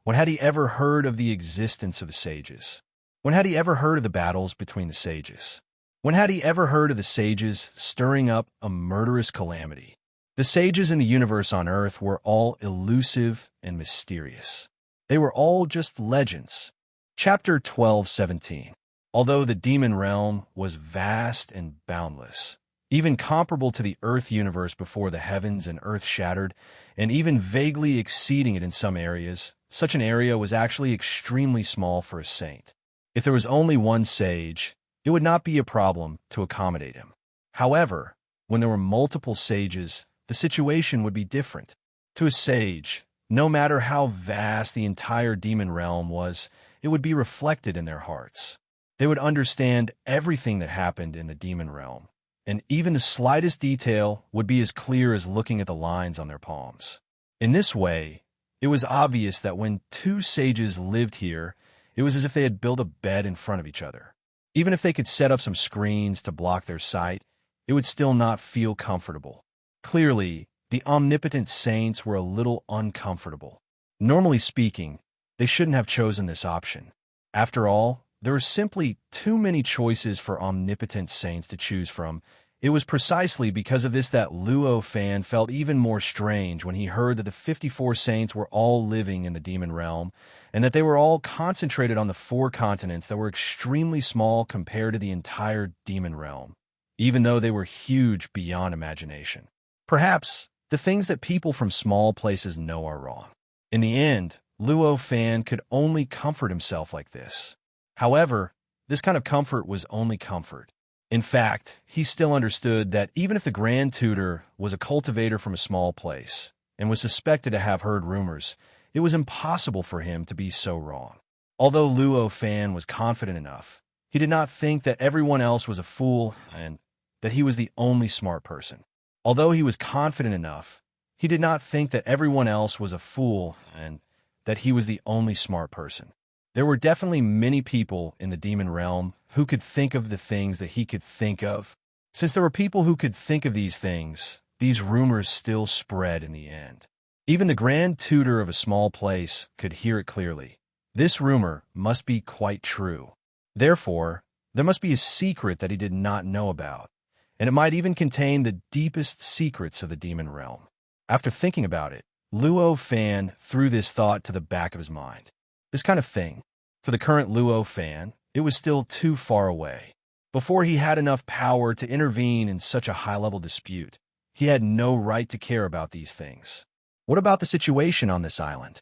when had he ever heard of the existence of the sages? When had he ever heard of the battles between the sages? When had he ever heard of the sages stirring up a murderous calamity? The sages in the universe on Earth were all elusive and mysterious. They were all just legends. Chapter 12:17. Although the demon realm was vast and boundless, even comparable to the Earth universe before the heavens and Earth shattered, and even vaguely exceeding it in some areas, such an area was actually extremely small for a saint. If there was only one sage, it would not be a problem to accommodate him. However, when there were multiple sages, the situation would be different. To a sage, no matter how vast the entire demon realm was, it would be reflected in their hearts. They would understand everything that happened in the demon realm, and even the slightest detail would be as clear as looking at the lines on their palms. In this way, it was obvious that when 2 sages lived here, it was as if they had built a bed in front of each other. Even if they could set up some screens to block their sight, it would still not feel comfortable. Clearly, the omnipotent saints were a little uncomfortable. Normally speaking, they shouldn't have chosen this option. After all, there were simply too many choices for omnipotent saints to choose from. It was precisely because of this that Luo Fan felt even more strange when he heard that the 54 saints were all living in the demon realm, and that they were all concentrated on the 4 continents that were extremely small compared to the entire demon realm. even though they were huge beyond imagination. Perhaps the things that people from small places know are wrong. In the end, Luo Fan could only comfort himself like this. However, this kind of comfort was only comfort. In fact, he still understood that even if the Grand Tutor was a cultivator from a small place and was suspected to have heard rumors, it was impossible for him to be so wrong. Although Luo Fan was confident enough, he did not think that everyone else was a fool and that he was the only smart person. Although he was confident enough, he did not think that everyone else was a fool and that he was the only smart person. There were definitely many people in the demon realm who could think of the things that he could think of. Since there were people who could think of these things, these rumors still spread in the end. Even the Grand Tutor of a small place could hear it clearly. This rumor must be quite true. Therefore, there must be a secret that he did not know about, and it might even contain the deepest secrets of the demon realm. After thinking about it, Luo Fan threw this thought to the back of his mind. This kind of thing, for the current Luo Fan, it was still too far away. Before he had enough power to intervene in such a high-level dispute, he had no right to care about these things. What about the situation on this island?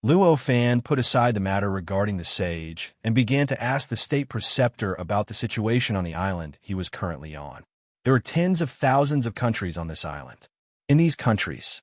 Luo Fan put aside the matter regarding the sage and began to ask the state preceptor about the situation on the island he was currently on. There were tens of thousands of countries on this island. In these countries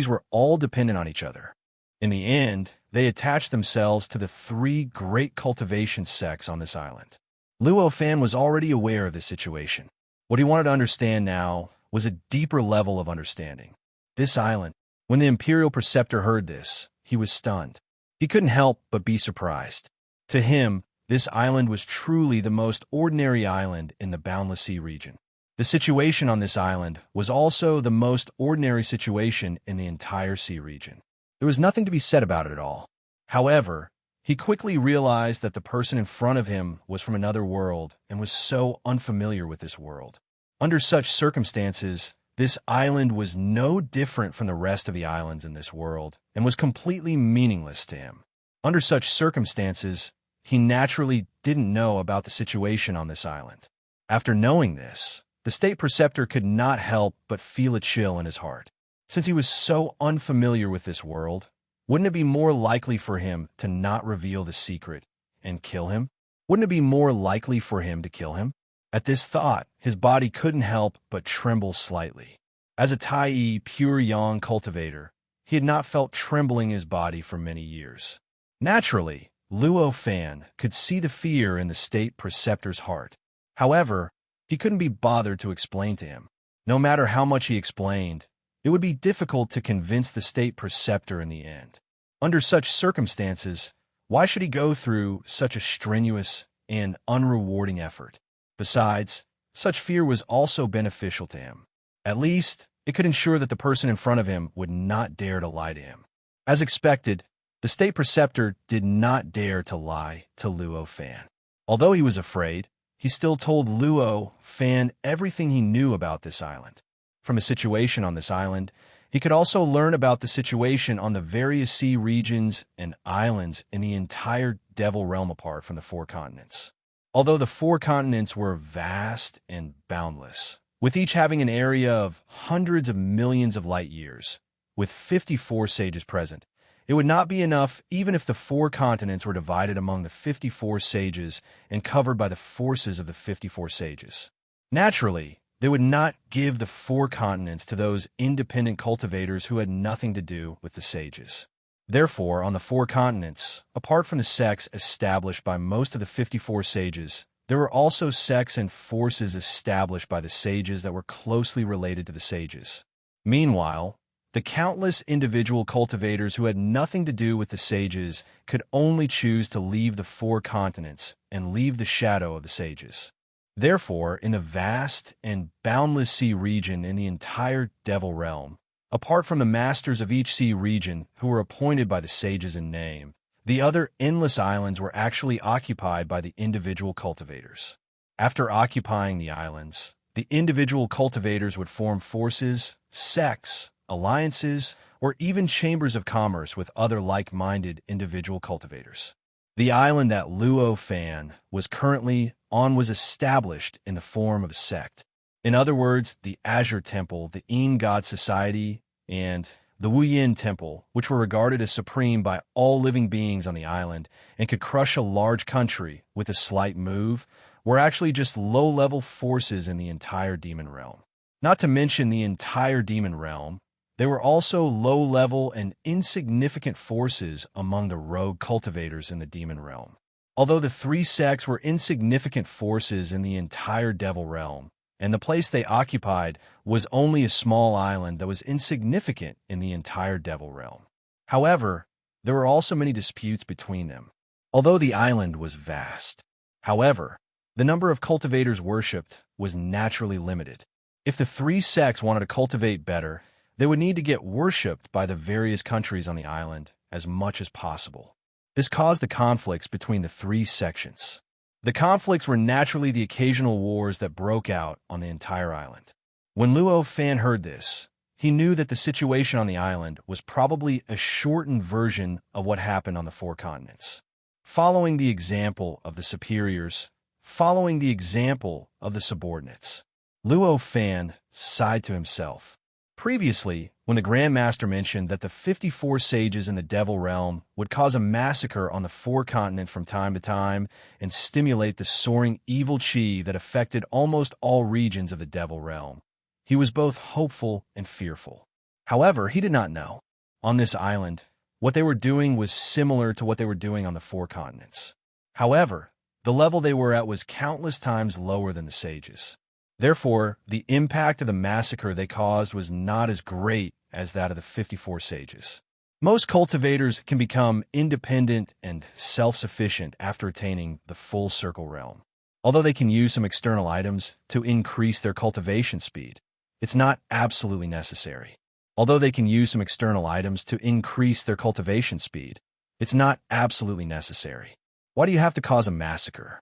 were all dependent on each other. In the end, they attached themselves to the 3 great cultivation sects on this island. Luo Fan was already aware of this situation. What he wanted to understand now was a deeper level of understanding. This island, when the Imperial Preceptor heard this, he was stunned. He couldn't help but be surprised. To him, this island was truly the most ordinary island in the Boundless Sea region. The situation on this island was also the most ordinary situation in the entire sea region. There was nothing to be said about it at all. However, he quickly realized that the person in front of him was from another world and was so unfamiliar with this world. Under such circumstances, this island was no different from the rest of the islands in this world and was completely meaningless to him. Under such circumstances, he naturally didn't know about the situation on this island. After knowing this, the state preceptor could not help but feel a chill in his heart. Since he was so unfamiliar with this world, wouldn't it be more likely for him to not reveal the secret and kill him? Wouldn't it be more likely for him to kill him? At this thought, his body couldn't help but tremble slightly. As a Tai pure yang cultivator, he had not felt trembling in his body for many years. Naturally, Luo Fan could see the fear in the state preceptor's heart. However, he couldn't be bothered to explain to him. No matter how much he explained, it would be difficult to convince the state preceptor in the end. Under such circumstances, why should he go through such a strenuous and unrewarding effort? Besides, such fear was also beneficial to him. At least, it could ensure that the person in front of him would not dare to lie to him. As expected, the state preceptor did not dare to lie to Luo Fan. Although he was afraid, he still told Luo Fan everything he knew about this island. From his situation on this island, he could also learn about the situation on the various sea regions and islands in the entire Devil Realm apart from the 4 continents. Although the 4 continents were vast and boundless, with each having an area of hundreds of millions of light years, with 54 sages present, it would not be enough even if the 4 continents were divided among the 54 sages and covered by the forces of the 54 sages. Naturally, they would not give the 4 continents to those independent cultivators who had nothing to do with the sages. Therefore, on the 4 continents, apart from the sects established by most of the 54 sages, there were also sects and forces established by the sages that were closely related to the sages. Meanwhile, the countless individual cultivators who had nothing to do with the sages could only choose to leave the 4 continents and leave the shadow of the sages. Therefore, in the vast and boundless sea region in the entire Devil Realm, apart from the masters of each sea region who were appointed by the sages in name, the other endless islands were actually occupied by the individual cultivators. After occupying the islands, the individual cultivators would form forces, sects, alliances, or even chambers of commerce with other like-minded individual cultivators. The island that Luo Fan was currently On was established in the form of a sect. In other words, the Azure Temple, the En God Society, and the Wuyin Temple, which were regarded as supreme by all living beings on the island and could crush a large country with a slight move, were actually just low-level forces in the entire demon realm. Not to mention the entire demon realm, they were also low-level and insignificant forces among the rogue cultivators in the demon realm. Although the three sects were insignificant forces in the entire devil realm, and the place they occupied was only a small island that was insignificant in the entire devil realm. However, there were also many disputes between them, although the island was vast. However, the number of cultivators worshipped was naturally limited. If the three sects wanted to cultivate better, they would need to get worshipped by the various countries on the island as much as possible. This caused the conflicts between the three sections. The conflicts were naturally the occasional wars that broke out on the entire island. When Luo Fan heard this, he knew that the situation on the island was probably a shortened version of what happened on the four continents. Following the example of the superiors, following the example of the subordinates, Luo Fan sighed to himself. Previously, when the Grand Master mentioned that the 54 sages in the Devil Realm would cause a massacre on the four continents from time to time and stimulate the soaring evil chi that affected almost all regions of the Devil Realm, he was both hopeful and fearful. However, he did not know. On this island, what they were doing was similar to what they were doing on the four continents. However, the level they were at was countless times lower than the sages. Therefore, the impact of the massacre they caused was not as great as that of the 54 sages. Most cultivators can become independent and self-sufficient after attaining the full circle realm. Although they can use some external items to increase their cultivation speed, it's not absolutely necessary. Although they can use some external items to increase their cultivation speed, it's not absolutely necessary. Why do you have to cause a massacre?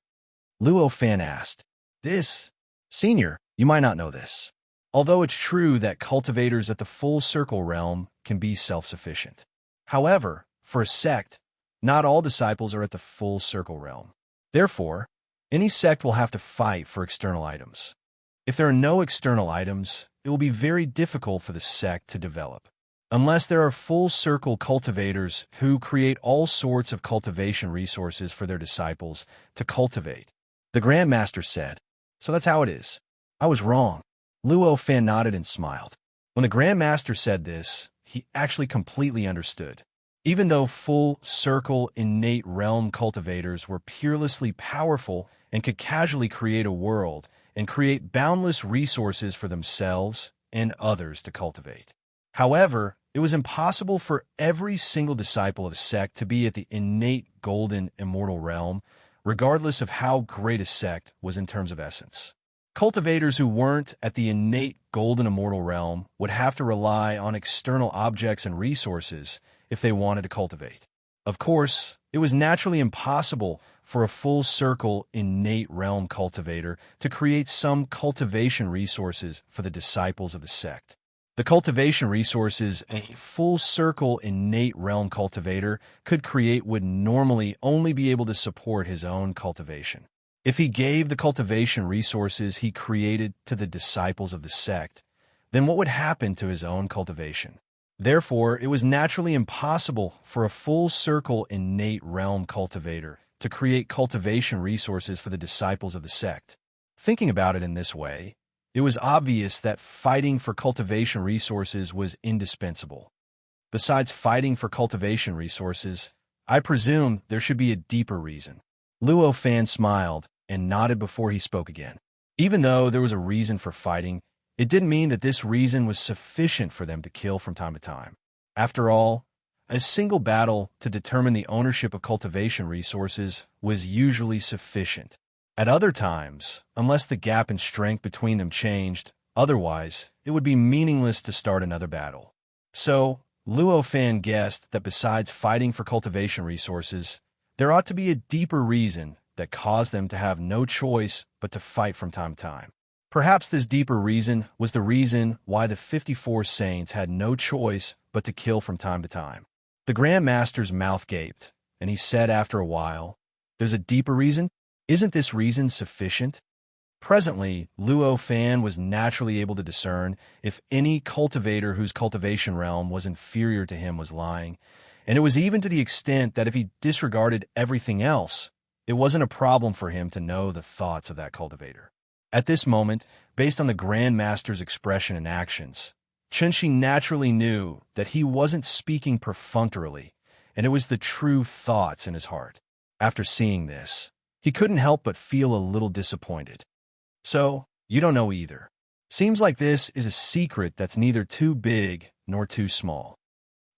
Luo Fan asked. Senior, you might not know this. Although it's true that cultivators at the full circle realm can be self-sufficient. However, for a sect, not all disciples are at the full circle realm. Therefore, any sect will have to fight for external items. If there are no external items, it will be very difficult for the sect to develop. Unless there are full circle cultivators who create all sorts of cultivation resources for their disciples to cultivate. The Grand Master said, "So that's how it is." I was wrong. Luo Fan nodded and smiled. When the Grand Master said this, he actually completely understood. Even though full circle innate realm cultivators were peerlessly powerful and could casually create a world and create boundless resources for themselves and others to cultivate. However, it was impossible for every single disciple of the sect to be at the innate golden immortal realm, regardless of how great a sect was in terms of essence. Cultivators who weren't at the innate golden immortal realm would have to rely on external objects and resources if they wanted to cultivate. Of course, it was naturally impossible for a full circle innate realm cultivator to create some cultivation resources for the disciples of the sect. The cultivation resources a full circle innate realm cultivator could create would normally only be able to support his own cultivation. If he gave the cultivation resources he created to the disciples of the sect, then what would happen to his own cultivation? Therefore, it was naturally impossible for a full circle innate realm cultivator to create cultivation resources for the disciples of the sect. Thinking about it in this way, it was obvious that fighting for cultivation resources was indispensable. Besides fighting for cultivation resources, I presume there should be a deeper reason. Luo Fan smiled and nodded before he spoke again. Even though there was a reason for fighting, it didn't mean that this reason was sufficient for them to kill from time to time. After all, a single battle to determine the ownership of cultivation resources was usually sufficient. At other times, unless the gap in strength between them changed, otherwise, it would be meaningless to start another battle. So, Luo Fan guessed that besides fighting for cultivation resources, there ought to be a deeper reason that caused them to have no choice but to fight from time to time. Perhaps this deeper reason was the reason why the 54 saints had no choice but to kill from time to time. The Grand Master's mouth gaped, and he said after a while, "There's a deeper reason?" Isn't this reason sufficient? Presently, Luo Fan was naturally able to discern if any cultivator whose cultivation realm was inferior to him was lying, and it was even to the extent that if he disregarded everything else, it wasn't a problem for him to know the thoughts of that cultivator. At this moment, based on the Grand Master's expression and actions, Chunshi naturally knew that he wasn't speaking perfunctorily, and it was the true thoughts in his heart. After seeing this, he couldn't help but feel a little disappointed. So, you don't know either. Seems like this is a secret that's neither too big nor too small.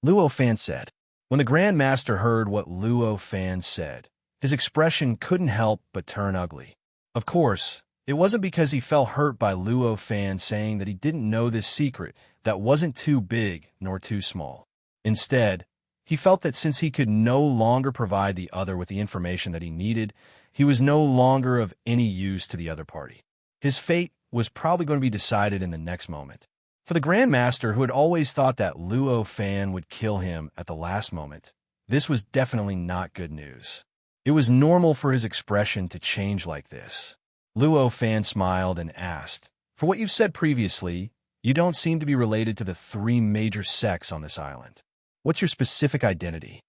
Luo Fan said. When the Grand Master heard what Luo Fan said, his expression couldn't help but turn ugly. Of course, it wasn't because he felt hurt by Luo Fan saying that he didn't know this secret that wasn't too big nor too small. Instead, he felt that since he could no longer provide the other with the information that he needed, he was no longer of any use to the other party. His fate was probably going to be decided in the next moment. For the Grand Master, who had always thought that Luo Fan would kill him at the last moment, this was definitely not good news. It was normal for his expression to change like this. Luo Fan smiled and asked, "For what you've said previously, you don't seem to be related to the three major sects on this island. What's your specific identity?"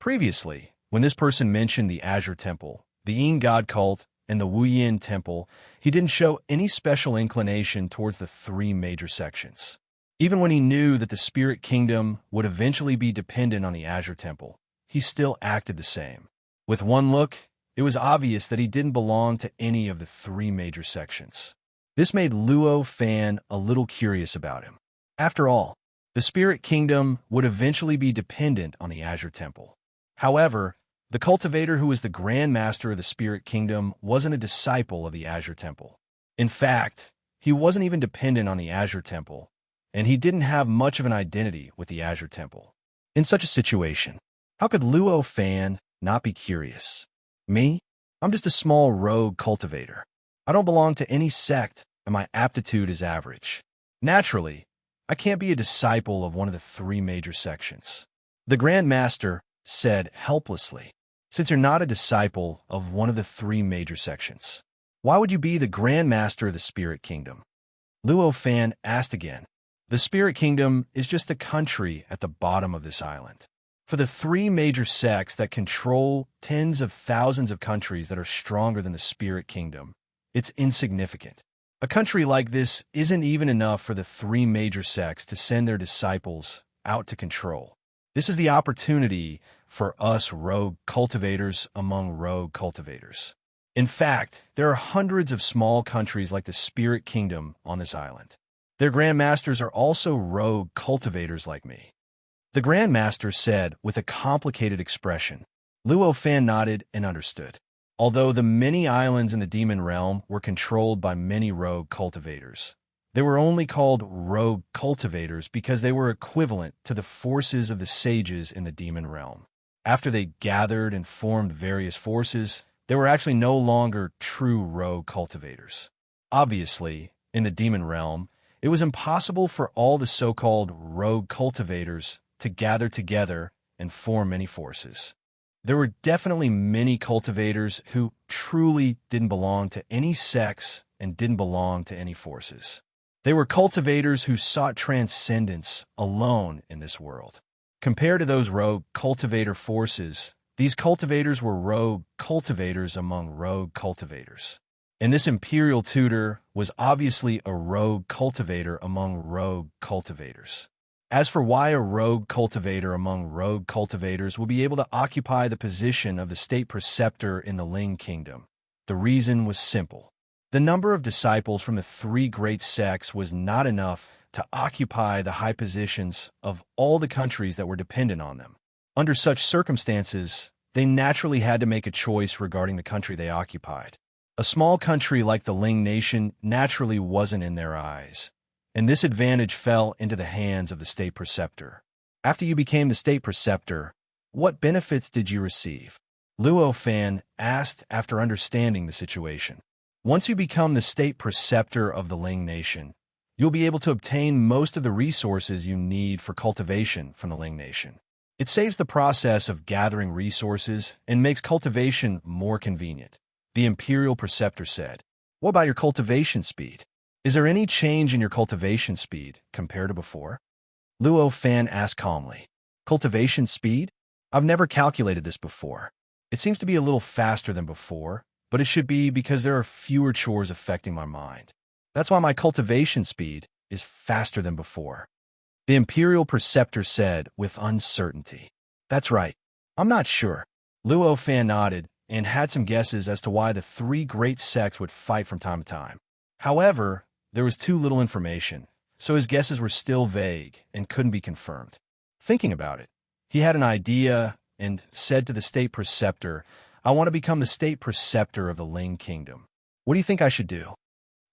Previously, when this person mentioned the Azure Temple, the Yin God cult, and the Wuyin Temple, he didn't show any special inclination towards the three major sections. Even when he knew that the Spirit Kingdom would eventually be dependent on the Azure Temple, he still acted the same. With one look, it was obvious that he didn't belong to any of the three major sections. This made Luo Fan a little curious about him. After all, the Spirit Kingdom would eventually be dependent on the Azure Temple. However, the cultivator who was the Grand Master of the Spirit Kingdom wasn't a disciple of the Azure Temple. In fact, he wasn't even dependent on the Azure Temple, and he didn't have much of an identity with the Azure Temple. In such a situation, how could Luo Fan not be curious? Me? I'm just a small rogue cultivator. I don't belong to any sect, and my aptitude is average. Naturally, I can't be a disciple of one of the three major sections. The Grand Master said helplessly, "Since you're not a disciple of one of the three major sections, why would you be the Grand Master of the Spirit Kingdom?" Luo Fan asked again. The Spirit Kingdom is just a country at the bottom of this island. For the three major sects that control tens of thousands of countries that are stronger than the Spirit Kingdom, it's insignificant. A country like this isn't even enough for the three major sects to send their disciples out to control. This is the opportunity for us rogue cultivators among rogue cultivators. In fact, there are hundreds of small countries like the Spirit Kingdom on this island. Their Grand Masters are also rogue cultivators like me. The Grand Master said with a complicated expression. Luo Fan nodded and understood. Although the many islands in the demon realm were controlled by many rogue cultivators, they were only called rogue cultivators because they were equivalent to the forces of the sages in the demon realm. After they gathered and formed various forces, they were actually no longer true rogue cultivators. Obviously, in the demon realm, it was impossible for all the so-called rogue cultivators to gather together and form any forces. There were definitely many cultivators who truly didn't belong to any sects and didn't belong to any forces. They were cultivators who sought transcendence alone in this world. Compared to those rogue cultivator forces, these cultivators were rogue cultivators among rogue cultivators. And this imperial tutor was obviously a rogue cultivator among rogue cultivators. As for why a rogue cultivator among rogue cultivators will be able to occupy the position of the state preceptor in the Ling Kingdom, the reason was simple. The number of disciples from the three great sects was not enough to occupy the high positions of all the countries that were dependent on them. Under such circumstances, they naturally had to make a choice regarding the country they occupied. A small country like the Ling Nation naturally wasn't in their eyes, and this advantage fell into the hands of the state preceptor. After you became the state preceptor, what benefits did you receive? Luo Fan asked after understanding the situation. Once you become the state preceptor of the Ling Nation, you'll be able to obtain most of the resources you need for cultivation from the Ling Nation. It saves the process of gathering resources and makes cultivation more convenient. The Imperial Preceptor said. What about your cultivation speed? Is there any change in your cultivation speed compared to before? Luo Fan asked calmly. Cultivation speed? I've never calculated this before. It seems to be a little faster than before, but it should be because there are fewer chores affecting my mind. That's why my cultivation speed is faster than before. The Imperial Preceptor said with uncertainty. That's right. I'm not sure. Luo Fan nodded and had some guesses as to why the three great sects would fight from time to time. However, there was too little information, so his guesses were still vague and couldn't be confirmed. Thinking about it, he had an idea and said to the State Preceptor, I want to become the State Preceptor of the Ling Kingdom. What do you think I should do?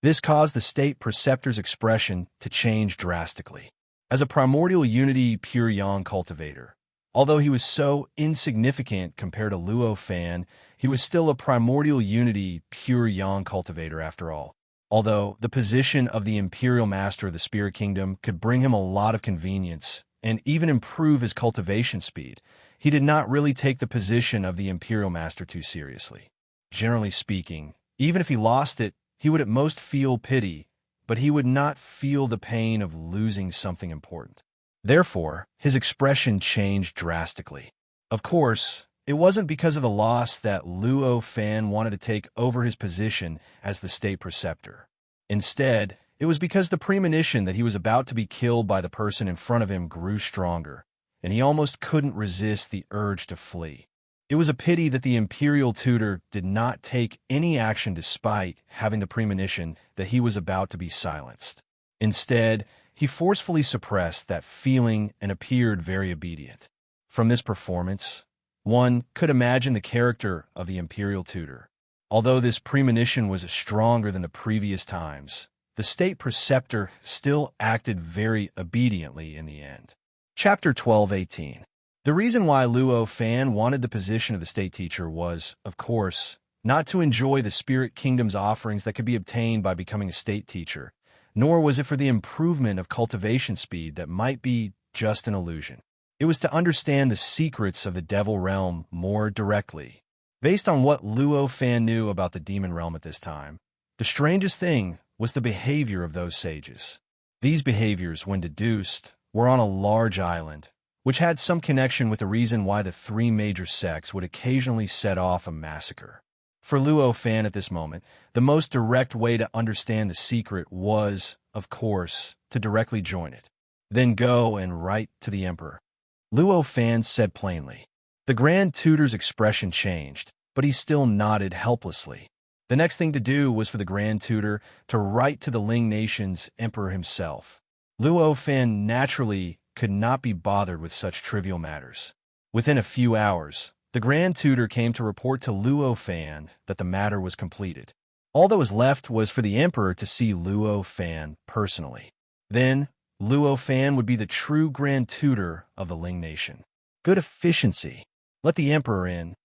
This caused the State Preceptor's expression to change drastically. As a primordial unity pure yang cultivator, although he was so insignificant compared to Luo Fan, he was still a primordial unity pure yang cultivator after all. Although the position of the Imperial Master of the Spirit Kingdom could bring him a lot of convenience and even improve his cultivation speed, he did not really take the position of the Imperial Master too seriously. Generally speaking, even if he lost it, he would at most feel pity, but he would not feel the pain of losing something important. Therefore, his expression changed drastically. Of course, it wasn't because of the loss that Luo Fan wanted to take over his position as the State Preceptor. Instead, it was because the premonition that he was about to be killed by the person in front of him grew stronger, and he almost couldn't resist the urge to flee. It was a pity that the Imperial Tutor did not take any action despite having the premonition that he was about to be silenced. Instead, he forcefully suppressed that feeling and appeared very obedient. From this performance, one could imagine the character of the Imperial Tutor. Although this premonition was stronger than the previous times, the State Preceptor still acted very obediently in the end. Chapter 12:18. The reason why Luo Fan wanted the position of the state teacher was, of course, not to enjoy the Spirit Kingdom's offerings that could be obtained by becoming a state teacher, nor was it for the improvement of cultivation speed that might be just an illusion. It was to understand the secrets of the Devil Realm more directly. Based on what Luo Fan knew about the Demon Realm at this time, the strangest thing was the behavior of those sages. These behaviors, when deduced, were on a large island, which had some connection with the reason why the three major sects would occasionally set off a massacre. For Luo Fan at this moment, the most direct way to understand the secret was, of course, to directly join it. Then go and write to the Emperor. Luo Fan said plainly. The Grand Tutor's expression changed, but he still nodded helplessly. The next thing to do was for the Grand Tutor to write to the Ling Nation's Emperor himself. Luo Fan naturally could not be bothered with such trivial matters. Within a few hours, the Grand Tutor came to report to Luo Fan that the matter was completed. All that was left was for the Emperor to see Luo Fan personally. Then, Luo Fan would be the true Grand Tutor of the Ling Nation. Good efficiency. Let the Emperor in.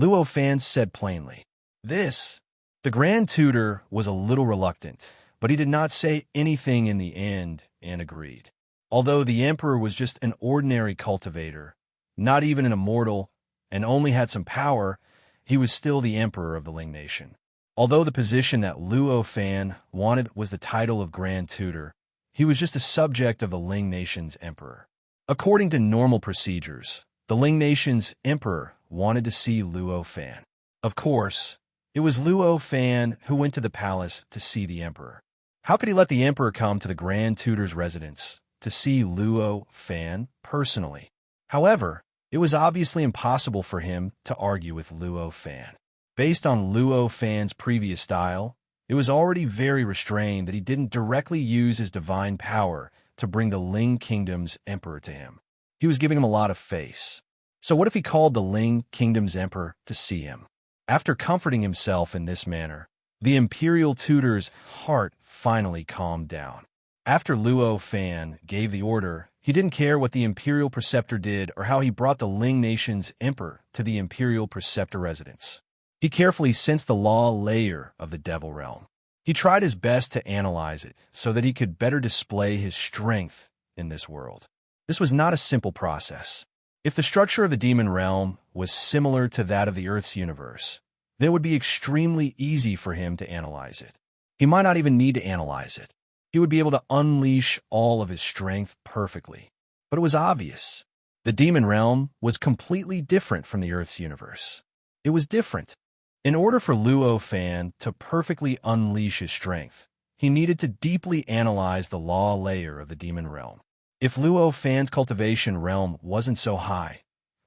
Luo Fan said plainly. The Grand Tutor was a little reluctant, but he did not say anything in the end and agreed. Although the Emperor was just an ordinary cultivator, not even an immortal, and only had some power, he was still the Emperor of the Ling Nation. Although the position that Luo Fan wanted was the title of Grand Tutor, he was just a subject of the Ling Nation's Emperor. According to normal procedures, the Ling Nation's Emperor wanted to see Luo Fan. Of course, it was Luo Fan who went to the palace to see the Emperor. How could he let the Emperor come to the Grand Tutor's residence to see Luo Fan personally? However, it was obviously impossible for him to argue with Luo Fan. Based on Luo Fan's previous style, it was already very restrained that he didn't directly use his divine power to bring the Ling Kingdom's Emperor to him. He was giving him a lot of face. So what if he called the Ling Kingdom's Emperor to see him? After comforting himself in this manner, the Imperial Tutor's heart finally calmed down. After Luo Fan gave the order, he didn't care what the Imperial Preceptor did or how he brought the Ling Nation's Emperor to the Imperial Preceptor residence. He carefully sensed the law layer of the Devil Realm. He tried his best to analyze it so that he could better display his strength in this world. This was not a simple process. If the structure of the Demon Realm was similar to that of the Earth's universe, then it would be extremely easy for him to analyze it. He might not even need to analyze it. He would be able to unleash all of his strength perfectly. But it was obvious. The demon realm was completely different from the Earth's universe. It was different. In order for Luo Fan to perfectly unleash his strength, he needed to deeply analyze the law layer of the demon realm. If Luo Fan's cultivation realm wasn't so high,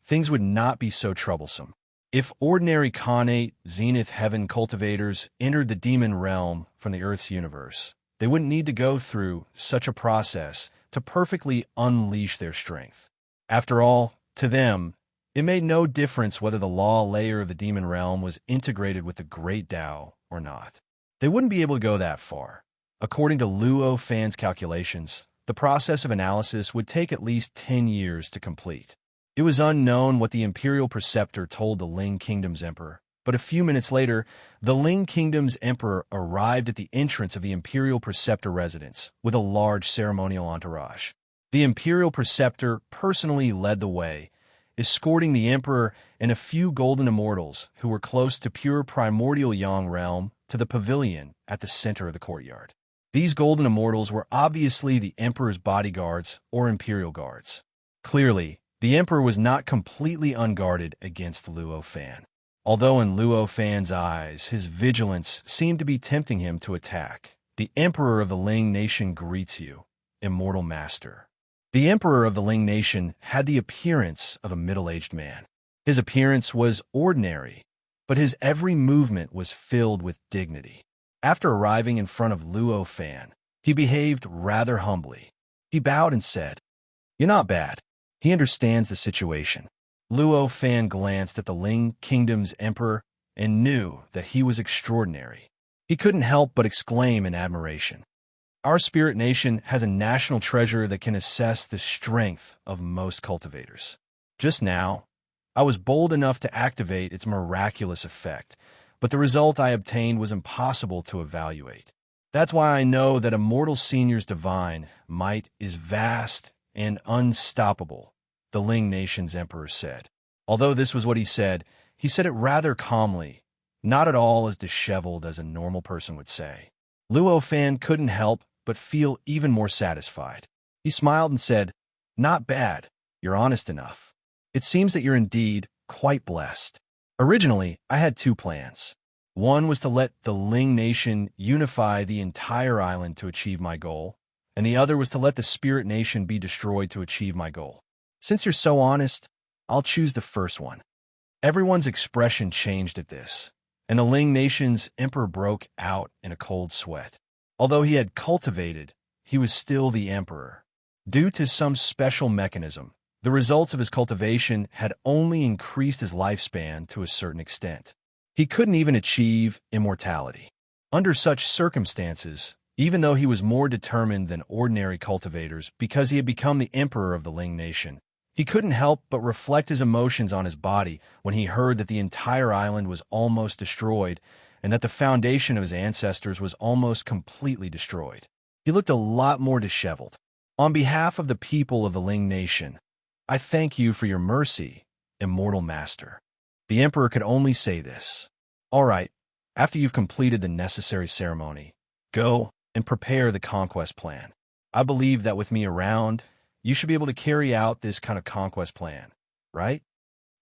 things would not be so troublesome. If ordinary Khanate Zenith Heaven cultivators entered the demon realm from the Earth's universe, they wouldn't need to go through such a process to perfectly unleash their strength. After all, to them, it made no difference whether the law layer of the demon realm was integrated with the Great Tao or not. They wouldn't be able to go that far. According to Luo Fan's calculations, the process of analysis would take at least 10 years to complete. It was unknown what the Imperial Preceptor told the Ling Kingdom's Emperor, but a few minutes later, the Ling Kingdom's Emperor arrived at the entrance of the Imperial Preceptor residence with a large ceremonial entourage. The Imperial Preceptor personally led the way, escorting the Emperor and a few golden immortals who were close to pure primordial Yang realm to the pavilion at the center of the courtyard. These golden immortals were obviously the Emperor's bodyguards or Imperial guards. Clearly, the Emperor was not completely unguarded against Luo Fan. Although in Luo Fan's eyes, his vigilance seemed to be tempting him to attack, the Emperor of the Ling Nation greets you, Immortal Master. The Emperor of the Ling Nation had the appearance of a middle-aged man. His appearance was ordinary, but his every movement was filled with dignity. After arriving in front of Luo Fan, he behaved rather humbly. He bowed and said, "You're not bad." He understands the situation. Luo Fan glanced at the Ling Kingdom's Emperor and knew that he was extraordinary. He couldn't help but exclaim in admiration. Our spirit nation has a national treasure that can assess the strength of most cultivators. Just now, I was bold enough to activate its miraculous effect, but the result I obtained was impossible to evaluate. That's why I know that Immortal Senior's divine might is vast and unstoppable, the Ling Nation's Emperor said. Although this was what he said it rather calmly, not at all as disheveled as a normal person would say. Luo Fan couldn't help but feel even more satisfied. He smiled and said, "Not bad. You're honest enough. It seems that you're indeed quite blessed. Originally, I had two plans. One was to let the Ling Nation unify the entire island to achieve my goal, and the other was to let the Spirit Nation be destroyed to achieve my goal. Since you're so honest, I'll choose the first one." Everyone's expression changed at this, and the Ling Nation's Emperor broke out in a cold sweat. Although he had cultivated, he was still the Emperor. Due to some special mechanism, the results of his cultivation had only increased his lifespan to a certain extent. He couldn't even achieve immortality. Under such circumstances, even though he was more determined than ordinary cultivators because he had become the Emperor of the Ling Nation, he couldn't help but reflect his emotions on his body when he heard that the entire island was almost destroyed and that the foundation of his ancestors was almost completely destroyed. He looked a lot more disheveled. "On behalf of the people of the Ling Nation, I thank you for your mercy, Immortal Master." The Emperor could only say this. "All right, after you've completed the necessary ceremony, go and prepare the conquest plan. I believe that with me around, you should be able to carry out this kind of conquest plan, right?"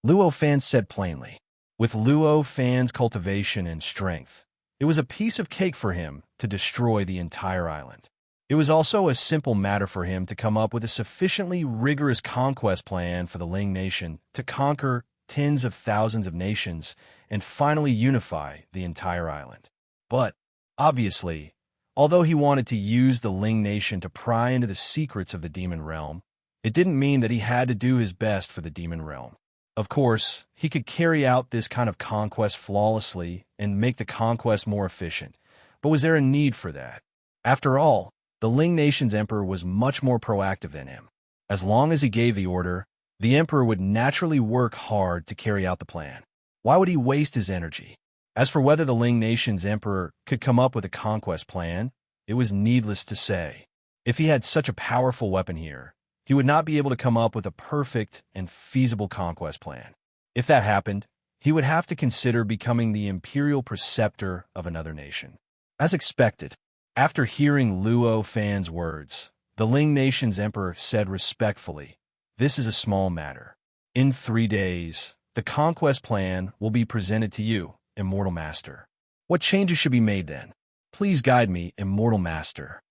Luo Fan said plainly. With Luo Fan's cultivation and strength, it was a piece of cake for him to destroy the entire island. It was also a simple matter for him to come up with a sufficiently rigorous conquest plan for the Ling Nation to conquer tens of thousands of nations and finally unify the entire island. But, obviously, although he wanted to use the Ling Nation to pry into the secrets of the demon realm, it didn't mean that he had to do his best for the demon realm. Of course, he could carry out this kind of conquest flawlessly and make the conquest more efficient, but was there a need for that? After all, the Ling Nation's Emperor was much more proactive than him. As long as he gave the order, the Emperor would naturally work hard to carry out the plan. Why would he waste his energy? As for whether the Ling Nation's Emperor could come up with a conquest plan, it was needless to say. If he had such a powerful weapon here, he would not be able to come up with a perfect and feasible conquest plan. If that happened, he would have to consider becoming the imperial preceptor of another nation. As expected, after hearing Luo Fan's words, the Ling nation's emperor said respectfully, "This is a small matter. In 3 days, the conquest plan will be presented to you, immortal master. What changes should be made then? Please guide me, immortal master."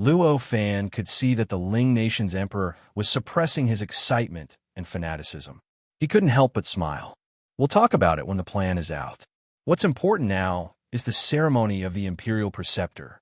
Luo Fan could see that the Ling nation's emperor was suppressing his excitement and fanaticism. He couldn't help but smile. "We'll talk about it when the plan is out. What's important now is the ceremony of the imperial preceptor."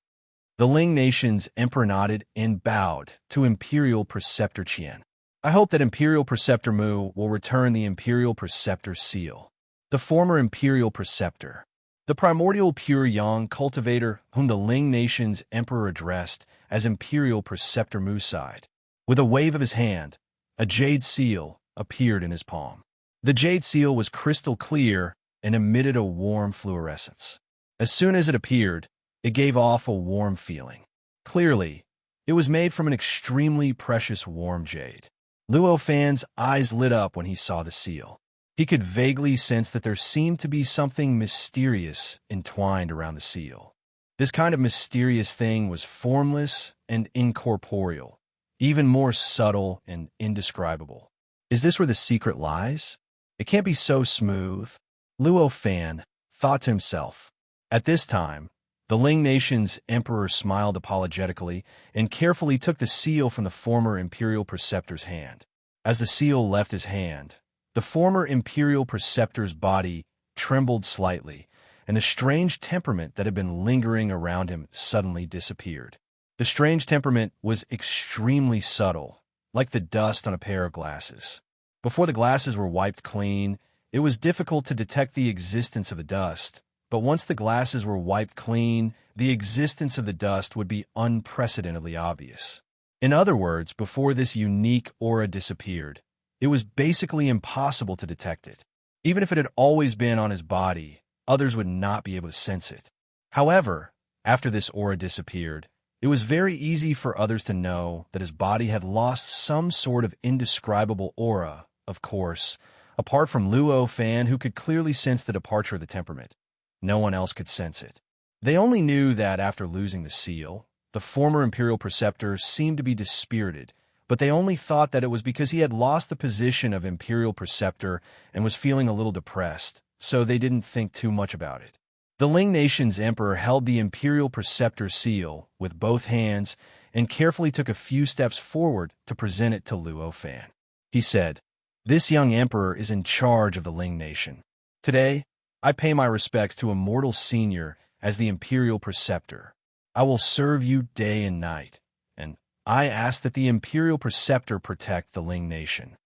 The Ling nation's emperor nodded and bowed to Imperial Preceptor Qian. "I hope that Imperial Preceptor Mu will return the Imperial Preceptor's seal." The former Imperial Preceptor, the primordial pure yang cultivator whom the Ling nation's emperor addressed as Imperial Preceptor Mu, sighed. With a wave of his hand, a jade seal appeared in his palm. The jade seal was crystal clear and emitted a warm fluorescence. As soon as it appeared, it gave off a warm feeling. Clearly, it was made from an extremely precious warm jade. Luo Fan's eyes lit up when he saw the seal. He could vaguely sense that there seemed to be something mysterious entwined around the seal. This kind of mysterious thing was formless and incorporeal, even more subtle and indescribable. Is this where the secret lies? It can't be so smooth, Luo Fan thought to himself. At this time, the Ling nation's emperor smiled apologetically and carefully took the seal from the former imperial preceptor's hand. As the seal left his hand, the former imperial preceptor's body trembled slightly, and the strange temperament that had been lingering around him suddenly disappeared. The strange temperament was extremely subtle, like the dust on a pair of glasses. Before the glasses were wiped clean, it was difficult to detect the existence of the dust, but once the glasses were wiped clean, the existence of the dust would be unprecedentedly obvious. In other words, before this unique aura disappeared, it was basically impossible to detect it. Even if it had always been on his body, others would not be able to sense it. However, after this aura disappeared, it was very easy for others to know that his body had lost some sort of indescribable aura, of course, apart from Luo Fan, who could clearly sense the departure of the temperament. No one else could sense it. They only knew that after losing the seal, the former imperial preceptor seemed to be dispirited, but they only thought that it was because he had lost the position of imperial preceptor and was feeling a little depressed, so they didn't think too much about it. The Ling nation's emperor held the imperial preceptor's seal with both hands and carefully took a few steps forward to present it to Luo Fan. He said, "This young emperor is in charge of the Ling nation. Today, I pay my respects to Immortal Senior as the imperial preceptor. I will serve you day and night, and I ask that the imperial preceptor protect the Ling nation."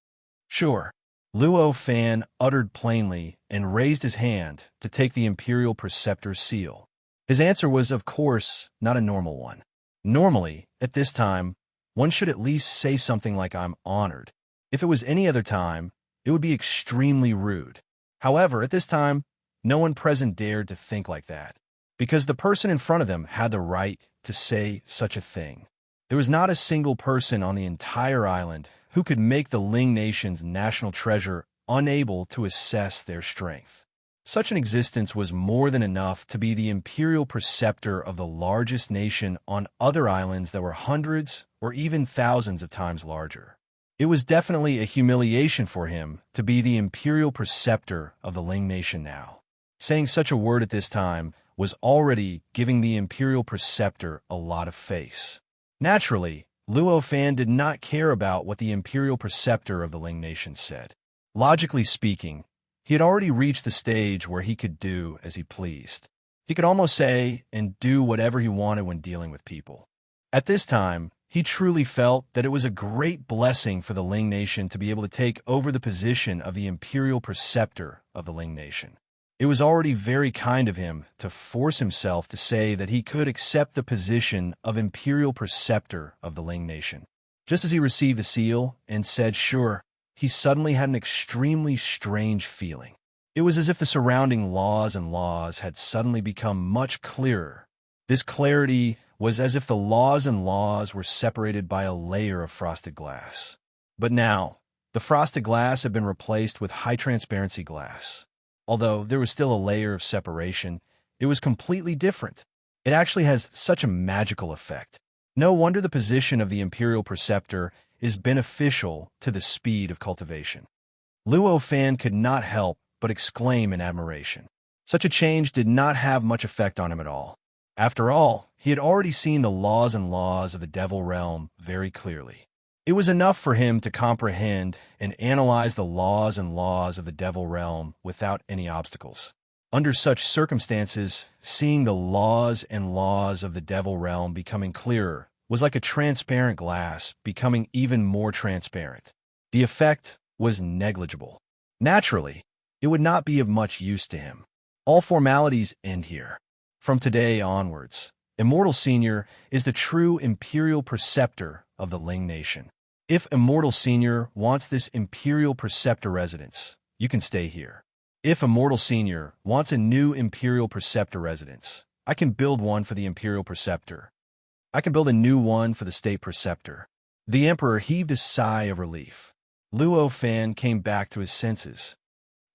"Sure," Luo Fan uttered plainly and raised his hand to take the imperial preceptor's seal. His answer was, of course, not a normal one. Normally, at this time, one should at least say something like, "I'm honored." If it was any other time, it would be extremely rude. However, at this time, no one present dared to think like that, because the person in front of them had the right to say such a thing. There was not a single person on the entire island who could make the Ling nation's national treasure unable to assess their strength. Such an existence was more than enough to be the imperial preceptor of the largest nation on other islands that were hundreds or even thousands of times larger. It was definitely a humiliation for him to be the imperial preceptor of the Ling nation now. Saying such a word at this time was already giving the imperial preceptor a lot of face. Naturally, Luo Fan did not care about what the imperial preceptor of the Ling nation said. Logically speaking, he had already reached the stage where he could do as he pleased. He could almost say and do whatever he wanted when dealing with people. At this time, he truly felt that it was a great blessing for the Ling nation to be able to take over the position of the imperial preceptor of the Ling nation. It was already very kind of him to force himself to say that he could accept the position of imperial preceptor of the Ling nation. Just as he received the seal and said sure, he suddenly had an extremely strange feeling. It was as if the surrounding laws had suddenly become much clearer. This clarity was as if the laws were separated by a layer of frosted glass. But now, the frosted glass had been replaced with high-transparency glass. Although there was still a layer of separation, it was completely different. It actually has such a magical effect. No wonder the position of the Imperial Preceptor is beneficial to the speed of cultivation. Luo Fan could not help but exclaim in admiration. Such a change did not have much effect on him at all. After all, he had already seen the laws and laws of the Devil Realm very clearly. It was enough for him to comprehend and analyze the laws and laws of the Devil Realm without any obstacles. Under such circumstances, seeing the laws and laws of the Devil Realm becoming clearer was like a transparent glass becoming even more transparent. The effect was negligible. Naturally, it would not be of much use to him. All formalities end here. From today onwards, Immortal Senior is the true Imperial Preceptor of the Ling Nation. If Immortal Senior wants this Imperial Preceptor residence, you can stay here. If Immortal Senior wants a new Imperial Preceptor residence, I can build one for the Imperial Preceptor. I can build a new one for the State Preceptor. The Emperor heaved a sigh of relief. Luo Fan came back to his senses.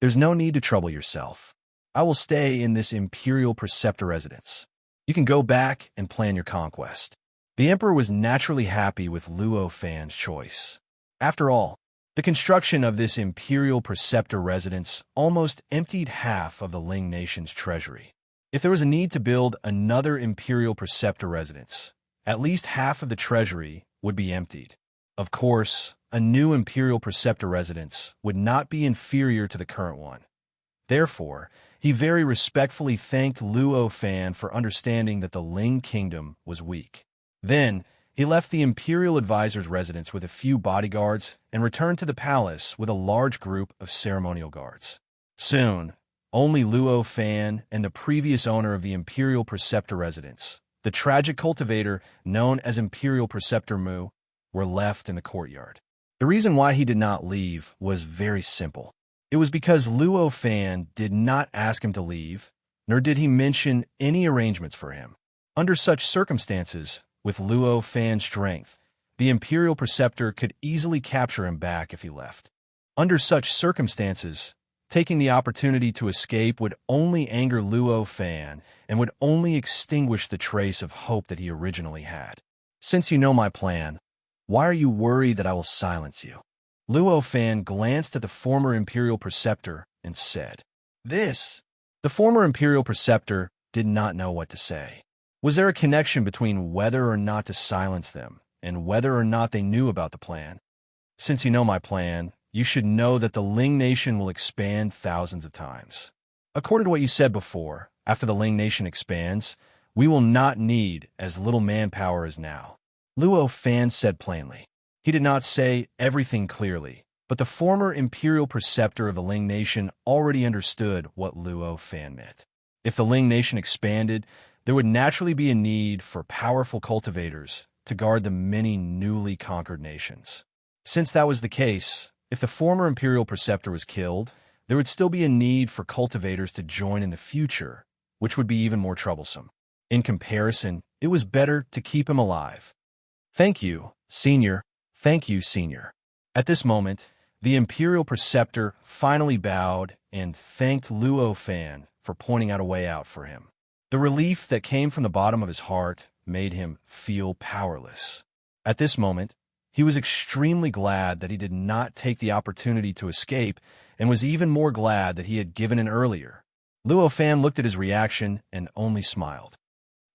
There's no need to trouble yourself. I will stay in this Imperial Preceptor residence. You can go back and plan your conquest. The Emperor was naturally happy with Luo Fan's choice. After all, the construction of this Imperial Preceptor residence almost emptied half of the Ling Nation's treasury. If there was a need to build another Imperial Preceptor residence, at least half of the treasury would be emptied. Of course, a new Imperial Preceptor residence would not be inferior to the current one. Therefore, he very respectfully thanked Luo Fan for understanding that the Ling Kingdom was weak. Then, he left the Imperial Advisor's residence with a few bodyguards and returned to the palace with a large group of ceremonial guards. Soon, only Luo Fan and the previous owner of the Imperial Preceptor residence, the tragic cultivator known as Imperial Preceptor Mu, were left in the courtyard. The reason why he did not leave was very simple. It was because Luo Fan did not ask him to leave, nor did he mention any arrangements for him. Under such circumstances, with Luo Fan's strength, the Imperial Preceptor could easily capture him back if he left. Under such circumstances, taking the opportunity to escape would only anger Luo Fan and would only extinguish the trace of hope that he originally had. Since you know my plan, why are you worried that I will silence you? Luo Fan glanced at the former Imperial Preceptor and said, "This." The former Imperial Preceptor did not know what to say. Was there a connection between whether or not to silence them and whether or not they knew about the plan? Since you know my plan, you should know that the Ling Nation will expand thousands of times. According to what you said before, after the Ling Nation expands, we will not need as little manpower as now. Luo Fan said plainly. He did not say everything clearly, but the former Imperial Preceptor of the Ling Nation already understood what Luo Fan meant. If the Ling Nation expanded, there would naturally be a need for powerful cultivators to guard the many newly conquered nations. Since that was the case, if the former Imperial Preceptor was killed, there would still be a need for cultivators to join in the future, which would be even more troublesome. In comparison, it was better to keep him alive. Thank you, Senior. Thank you, Senior. At this moment, the Imperial Preceptor finally bowed and thanked Luo Fan for pointing out a way out for him. The relief that came from the bottom of his heart made him feel powerless. At this moment, he was extremely glad that he did not take the opportunity to escape and was even more glad that he had given in earlier. Luo Fan looked at his reaction and only smiled.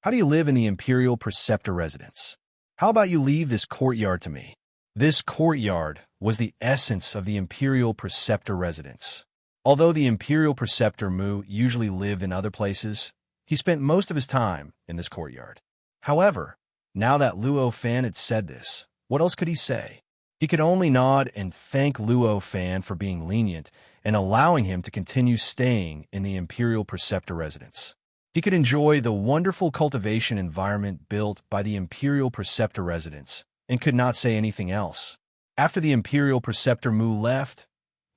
How do you live in the Imperial Preceptor residence? How about you leave this courtyard to me? This courtyard was the essence of the Imperial Preceptor residence. Although the Imperial Preceptor Mu usually lived in other places, he spent most of his time in this courtyard. However, now that Luo Fan had said this, what else could he say? He could only nod and thank Luo Fan for being lenient and allowing him to continue staying in the Imperial Preceptor residence. He could enjoy the wonderful cultivation environment built by the Imperial Preceptor residence and could not say anything else. After the Imperial Preceptor Mu left,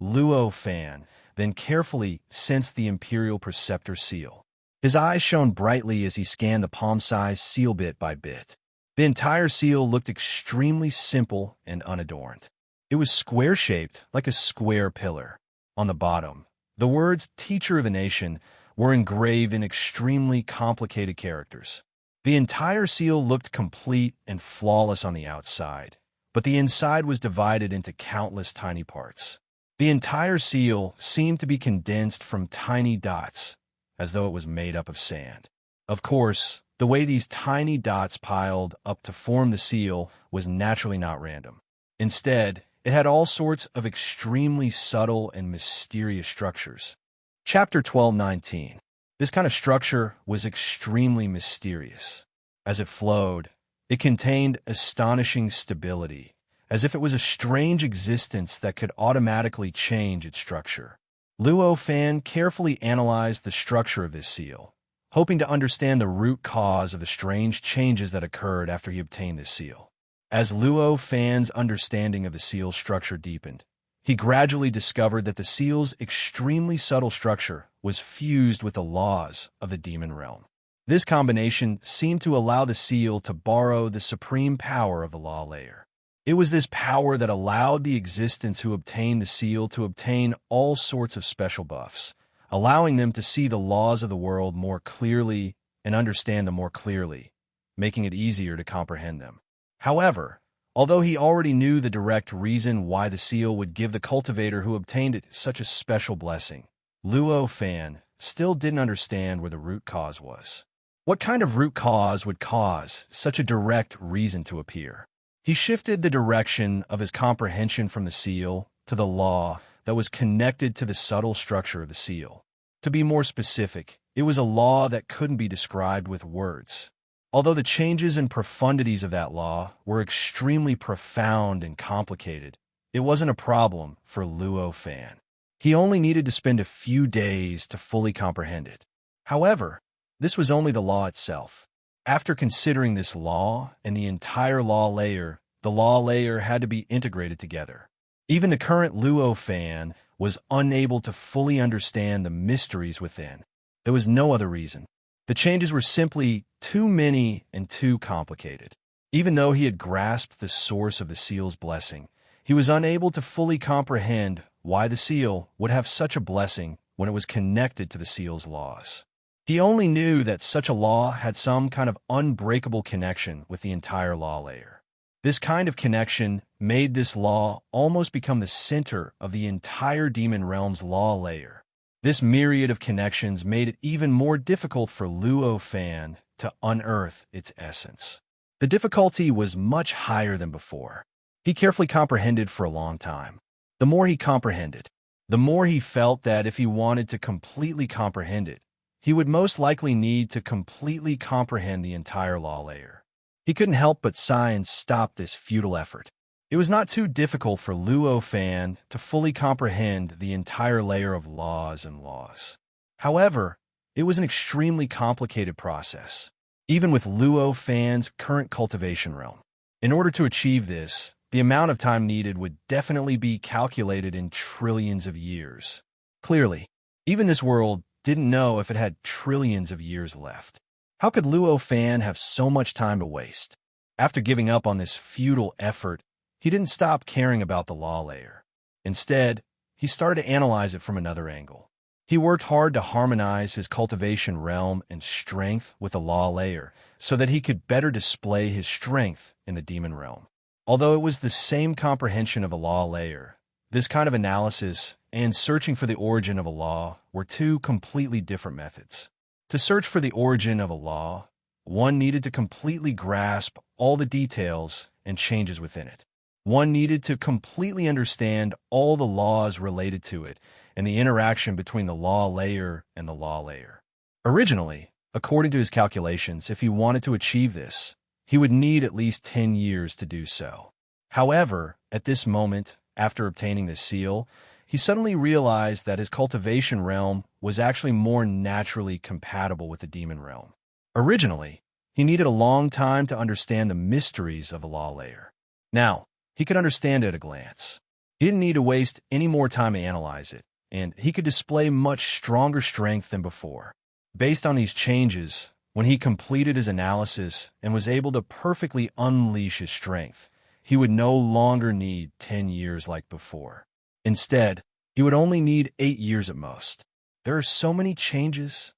Luo Fan then carefully sensed the Imperial Preceptor seal. His eyes shone brightly as he scanned the palm-sized seal bit by bit. The entire seal looked extremely simple and unadorned. It was square-shaped like a square pillar. On the bottom, The words "Teacher of the Nation" were engraved in extremely complicated characters. The entire seal looked complete and flawless on the outside, but the inside was divided into countless tiny parts. The entire seal seemed to be condensed from tiny dots, as though it was made up of sand. Of course, the way these tiny dots piled up to form the seal was naturally not random. Instead, it had all sorts of extremely subtle and mysterious structures. Chapter 12:19. This kind of structure was extremely mysterious. As it flowed, it contained astonishing stability, as if it was a strange existence that could automatically change its structure. Luo Fan carefully analyzed the structure of this seal, hoping to understand the root cause of the strange changes that occurred after he obtained this seal. As Luo Fan's understanding of the seal's structure deepened, he gradually discovered that the seal's extremely subtle structure was fused with the laws of the demon realm. This combination seemed to allow the seal to borrow the supreme power of the law layer. It was this power that allowed the existence who obtained the seal to obtain all sorts of special buffs, allowing them to see the laws of the world more clearly and understand them more clearly, making it easier to comprehend them. However, although he already knew the direct reason why the seal would give the cultivator who obtained it such a special blessing, Luo Fan still didn't understand where the root cause was. What kind of root cause would cause such a direct reason to appear? He shifted the direction of his comprehension from the seal to the law that was connected to the subtle structure of the seal. To be more specific, it was a law that couldn't be described with words. Although the changes and profundities of that law were extremely profound and complicated, it wasn't a problem for Luo Fan. He only needed to spend a few days to fully comprehend it. However, this was only the law itself. After considering this law and the entire law layer, the law layer had to be integrated together. Even the current Luo Fan was unable to fully understand the mysteries within. There was no other reason. The changes were simply too many and too complicated. Even though he had grasped the source of the seal's blessing, he was unable to fully comprehend why the seal would have such a blessing when it was connected to the seal's laws. He only knew that such a law had some kind of unbreakable connection with the entire law layer. This kind of connection made this law almost become the center of the entire demon realm's law layer. This myriad of connections made it even more difficult for Luo Fan to unearth its essence. The difficulty was much higher than before. He carefully comprehended for a long time. The more he comprehended, the more he felt that if he wanted to completely comprehend it, he would most likely need to completely comprehend the entire law layer. He couldn't help but sigh and stop this futile effort. It was not too difficult for Luo Fan to fully comprehend the entire layer of laws and laws. However, it was an extremely complicated process, even with Luo Fan's current cultivation realm. In order to achieve this, the amount of time needed would definitely be calculated in trillions of years. Clearly, even this world didn't know if it had trillions of years left. How could Luo Fan have so much time to waste? After giving up on this futile effort, he didn't stop caring about the law layer. Instead, he started to analyze it from another angle. He worked hard to harmonize his cultivation realm and strength with the law layer so that he could better display his strength in the demon realm. Although it was the same comprehension of a law layer, this kind of analysis and searching for the origin of a law were two completely different methods. To search for the origin of a law, one needed to completely grasp all the details and changes within it. One needed to completely understand all the laws related to it and the interaction between the law layer and the law layer. Originally, according to his calculations, if he wanted to achieve this, he would need at least 10 years to do so. However, at this moment, after obtaining the seal, he suddenly realized that his cultivation realm was actually more naturally compatible with the demon realm. Originally, he needed a long time to understand the mysteries of the law layer. Now, he could understand it at a glance. He didn't need to waste any more time to analyze it, and he could display much stronger strength than before. Based on these changes, when he completed his analysis and was able to perfectly unleash his strength, he would no longer need 10 years like before. Instead, He would only need 8 years at most. There are so many changes.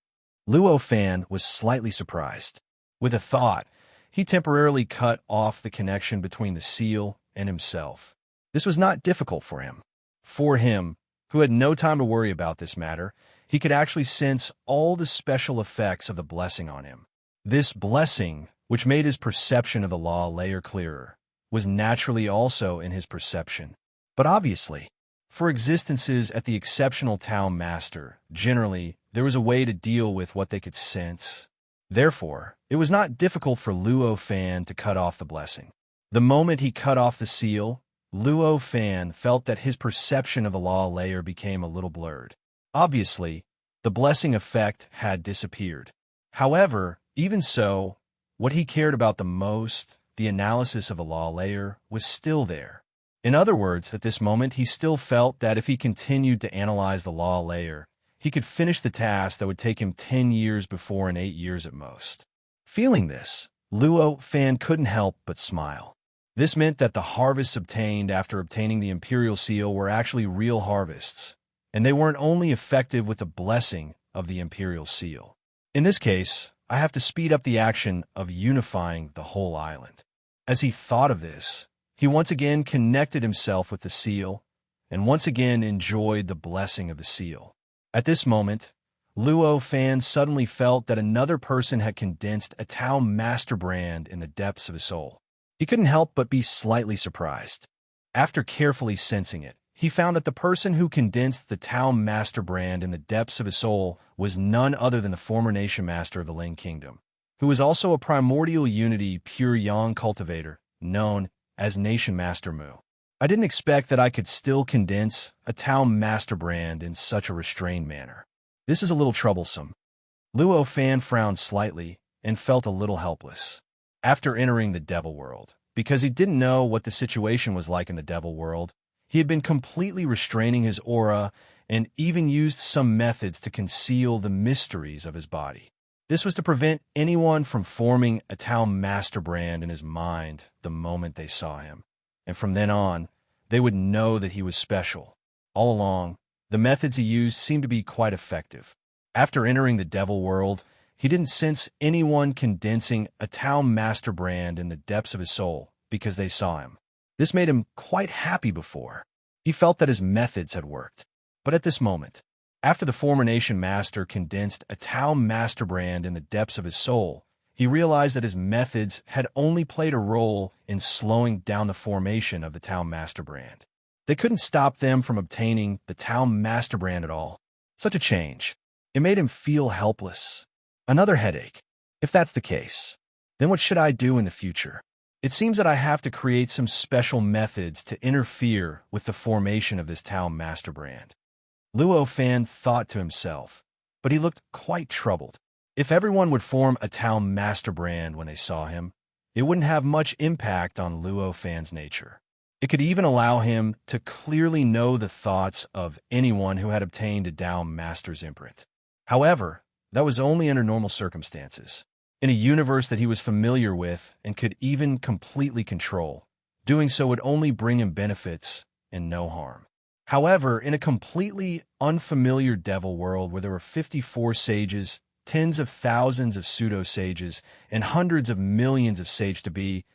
Luo Fan was slightly surprised. With a thought, he temporarily cut off the connection between the seal and himself. This was not difficult for him. For him, who had no time to worry about this matter, he could actually sense all the special effects of the blessing on him. This blessing, which made his perception of the law layer clearer, was naturally also in his perception. But obviously, for existences at the exceptional town master, generally, there was a way to deal with what they could sense. Therefore, it was not difficult for Luo Fan to cut off the blessing. The moment he cut off the seal, Luo Fan felt that his perception of the law layer became a little blurred. Obviously, the blessing effect had disappeared. However, even so, what he cared about the most, the analysis of the law layer, was still there. In other words, at this moment, he still felt that if he continued to analyze the law layer, he could finish the task that would take him 10 years before in 8 years at most. Feeling this, Luo Fan couldn't help but smile. This meant that the harvests obtained after obtaining the Imperial Seal were actually real harvests, and they weren't only effective with the blessing of the Imperial Seal. In this case, I have to speed up the action of unifying the whole island. As he thought of this, he once again connected himself with the seal, and once again enjoyed the blessing of the seal. At this moment, Luo Fan suddenly felt that another person had condensed a Tao master brand in the depths of his soul. He couldn't help but be slightly surprised. After carefully sensing it, he found that the person who condensed the Tao master brand in the depths of his soul was none other than the former nation master of the Ling Kingdom, who was also a primordial unity pure yang cultivator, known as Nation Master Mu. I didn't expect that I could still condense a Tao master brand in such a restrained manner. This is a little troublesome. Luo Fan frowned slightly and felt a little helpless. After entering the Devil World, because he didn't know what the situation was like in the Devil World, he had been completely restraining his aura and even used some methods to conceal the mysteries of his body. This was to prevent anyone from forming a Tao master brand in his mind the moment they saw him. And from then on, they would know that he was special. All along, the methods he used seemed to be quite effective. After entering the Devil World, he didn't sense anyone condensing a Tao master brand in the depths of his soul because they saw him. This made him quite happy before. He felt that his methods had worked. But at this moment, after the former nation master condensed a Tao master brand in the depths of his soul, he realized that his methods had only played a role in slowing down the formation of the Tao master brand. They couldn't stop them from obtaining the Tao master brand at all. Such a change. It made him feel helpless. Another headache. If that's the case, then what should I do in the future? It seems that I have to create some special methods to interfere with the formation of this Tao master brand. Luo Fan thought to himself, but he looked quite troubled. If everyone would form a Tao master brand when they saw him, it wouldn't have much impact on Luo Fan's nature. It could even allow him to clearly know the thoughts of anyone who had obtained a Tao master's imprint. However, that was only under normal circumstances. In a universe that he was familiar with and could even completely control, doing so would only bring him benefits and no harm. However, in a completely unfamiliar devil world where there were 54 sages, tens of thousands of pseudo-sages, and hundreds of millions of sage-to-be,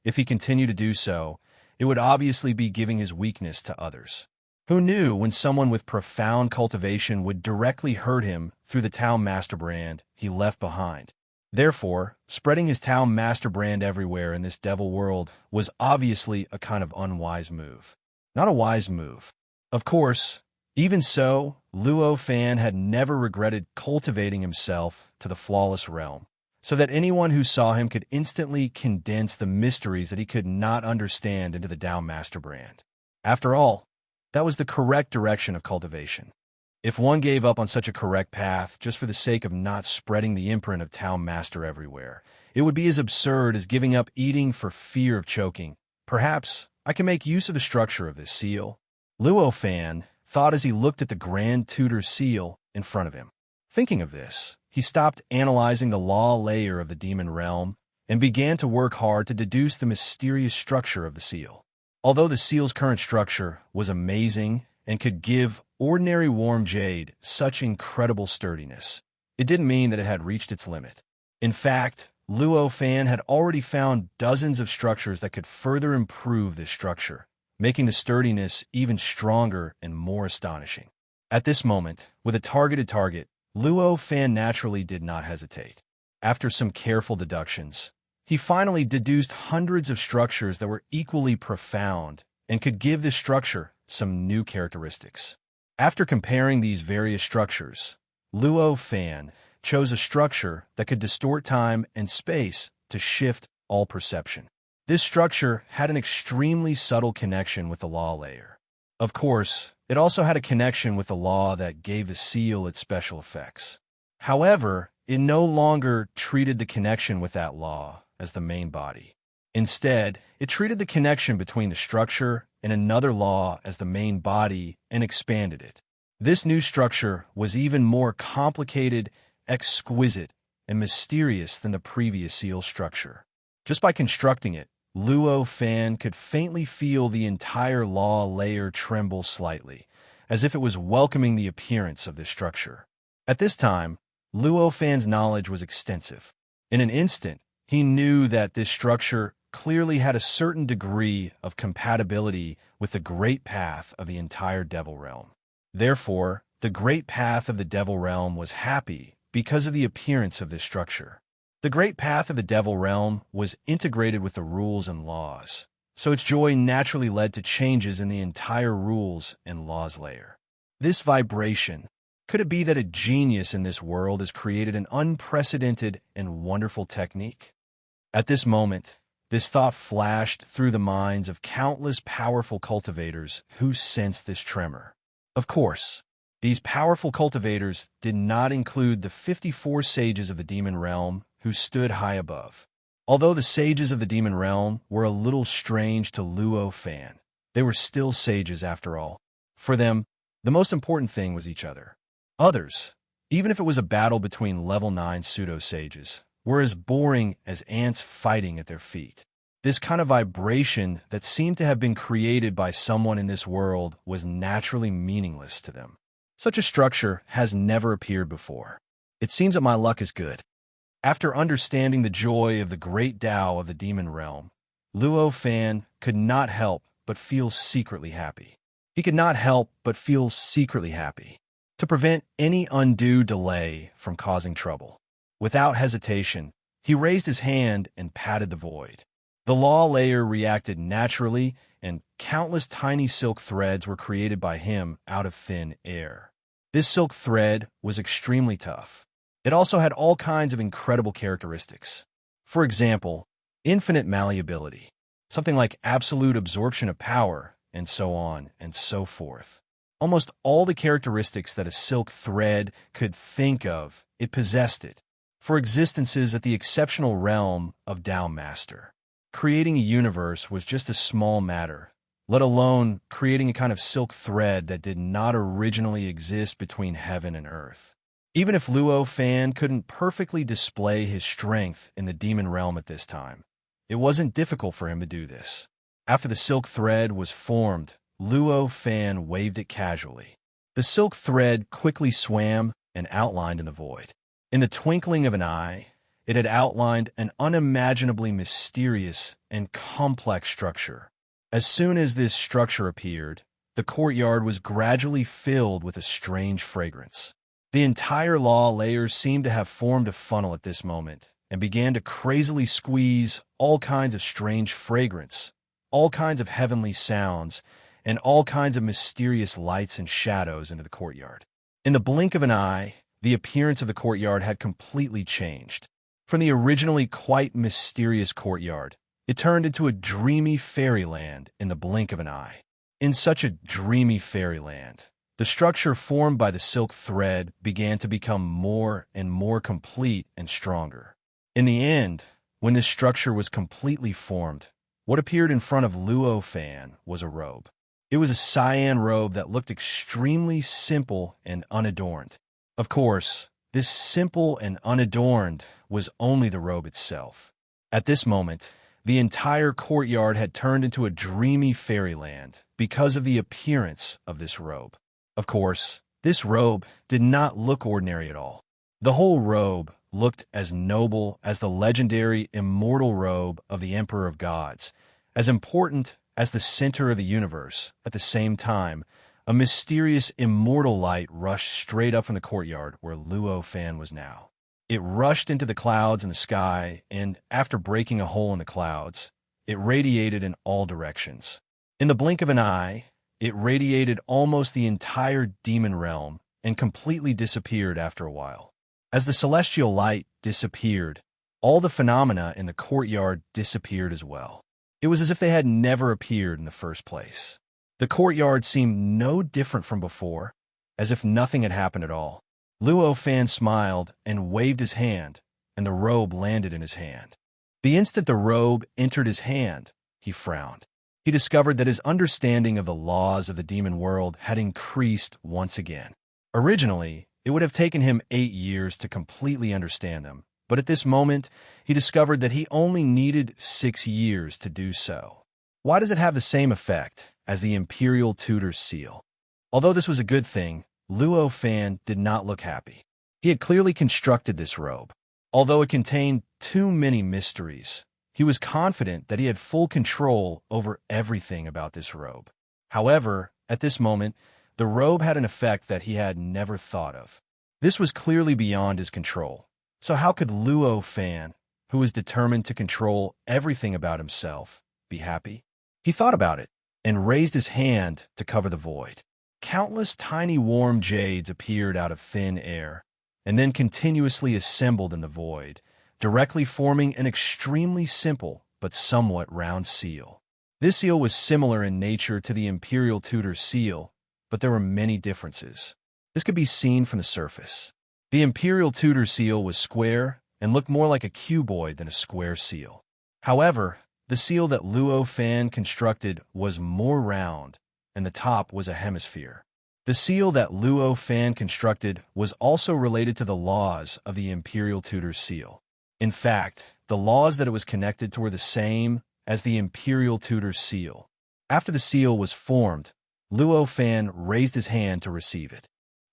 if he continued to do so, it would obviously be giving his weakness to others. Who knew when someone with profound cultivation would directly hurt him through the Tao master brand he left behind? Therefore, spreading his Tao master brand everywhere in this devil world was obviously a kind of unwise move. Not a wise move. Of course, even so, Luo Fan had never regretted cultivating himself to the flawless realm, so that anyone who saw him could instantly condense the mysteries that he could not understand into the Tao master brand. After all, that was the correct direction of cultivation. If one gave up on such a correct path just for the sake of not spreading the imprint of Tao master everywhere, it would be as absurd as giving up eating for fear of choking. Perhaps I can make use of the structure of this seal. Luo Fan thought as he looked at the Grand Tutor seal in front of him. Thinking of this, he stopped analyzing the law layer of the demon realm and began to work hard to deduce the mysterious structure of the seal. Although the seal's current structure was amazing and could give ordinary warm jade such incredible sturdiness. It didn't mean that it had reached its limit. In fact, Luo Fan had already found dozens of structures that could further improve this structure, making the sturdiness even stronger and more astonishing. At this moment, with a targeted target, Luo Fan naturally did not hesitate. After some careful deductions, he finally deduced hundreds of structures that were equally profound and could give this structure some new characteristics. After comparing these various structures, Luo Fan chose a structure that could distort time and space to shift all perception. This structure had an extremely subtle connection with the law layer. Of course, it also had a connection with the law that gave the seal its special effects. However, it no longer treated the connection with that law as the main body. Instead, it treated the connection between the structure and another law as the main body and expanded it. This new structure was even more complicated, exquisite, and mysterious than the previous seal structure. Just by constructing it, Luo Fan could faintly feel the entire law layer tremble slightly, as if it was welcoming the appearance of this structure. At this time, Luo Fan's knowledge was extensive. In an instant, he knew that this structure clearly had a certain degree of compatibility with the great path of the entire Devil Realm. Therefore, the great path of the Devil Realm was happy because of the appearance of this structure. The great path of the Devil Realm was integrated with the rules and laws, so its joy naturally led to changes in the entire rules and laws layer. This vibration, could it be that a genius in this world has created an unprecedented and wonderful technique? At this moment, this thought flashed through the minds of countless powerful cultivators who sensed this tremor. Of course, these powerful cultivators did not include the 54 sages of the Demon Realm who stood high above. Although the sages of the Demon Realm were a little strange to Luo Fan, they were still sages after all. For them, the most important thing was each other. Others, even if it was a battle between level 9 pseudo-sages, were as boring as ants fighting at their feet. This kind of vibration that seemed to have been created by someone in this world was naturally meaningless to them. Such a structure has never appeared before. It seems that my luck is good. After understanding the joy of the great Tao of the Demon Realm, Luo Fan could not help but feel secretly happy. He could not help but feel secretly happy to prevent any undue delay from causing trouble. Without hesitation, he raised his hand and patted the void. The law layer reacted naturally, and countless tiny silk threads were created by him out of thin air. This silk thread was extremely tough. It also had all kinds of incredible characteristics. For example, infinite malleability, something like absolute absorption of power, and so on and so forth. Almost all the characteristics that a silk thread could think of, it possessed it, for existences at the exceptional realm of Tao Master. Creating a universe was just a small matter, let alone creating a kind of silk thread that did not originally exist between heaven and earth. Even if Luo Fan couldn't perfectly display his strength in the Demon Realm at this time, it wasn't difficult for him to do this. After the silk thread was formed, Luo Fan waved it casually. The silk thread quickly swam and outlined in the void. In the twinkling of an eye, it had outlined an unimaginably mysterious and complex structure. As soon as this structure appeared, the courtyard was gradually filled with a strange fragrance. The entire law layer seemed to have formed a funnel at this moment and began to crazily squeeze all kinds of strange fragrance, all kinds of heavenly sounds, and all kinds of mysterious lights and shadows into the courtyard. In the blink of an eye, the appearance of the courtyard had completely changed. From the originally quite mysterious courtyard, it turned into a dreamy fairyland in the blink of an eye. In such a dreamy fairyland, the structure formed by the silk thread began to become more and more complete and stronger. In the end, when this structure was completely formed, what appeared in front of Luo Fan was a robe. It was a cyan robe that looked extremely simple and unadorned. Of course, this simple and unadorned was only the robe itself. At this moment, The entire courtyard had turned into a dreamy fairyland because of the appearance of this robe. Of course, this robe did not look ordinary at all. The whole robe looked as noble as the legendary immortal robe of the Emperor of Gods, as important as the center of the universe. At the same time, a mysterious immortal light rushed straight up from the courtyard where Luo Fan was now. It rushed into the clouds in the sky, and after breaking a hole in the clouds, it radiated in all directions. In the blink of an eye, it radiated almost the entire demon realm and completely disappeared after a while. As the celestial light disappeared, all the phenomena in the courtyard disappeared as well. It was as if they had never appeared in the first place. The courtyard seemed no different from before, as if nothing had happened at all. Luo Fan smiled and waved his hand, and the robe landed in his hand. The instant the robe entered his hand, he frowned. He discovered that his understanding of the laws of the demon world had increased once again. Originally, it would have taken him 8 years to completely understand them, but at this moment, he discovered that he only needed 6 years to do so. Why does it have the same effect as the Imperial Tutor's seal? Although this was a good thing, Luo Fan did not look happy. He had clearly constructed this robe. Although it contained too many mysteries, he was confident that he had full control over everything about this robe. However, at this moment, the robe had an effect that he had never thought of. This was clearly beyond his control. So how could Luo Fan, who was determined to control everything about himself, be happy? He thought about it and raised his hand to cover the void. Countless tiny warm jades appeared out of thin air, and then continuously assembled in the void, directly forming an extremely simple but somewhat round seal. This seal was similar in nature to the Imperial Tutor's seal, but there were many differences. This could be seen from the surface. The Imperial Tutor seal was square and looked more like a cuboid than a square seal. However, the seal that Luo Fan constructed was more round, and the top was a hemisphere. The seal that Luo Fan constructed was also related to the laws of the Imperial Tutor's seal. In fact, the laws that it was connected to were the same as the Imperial Tutor's seal. After the seal was formed, Luo Fan raised his hand to receive it.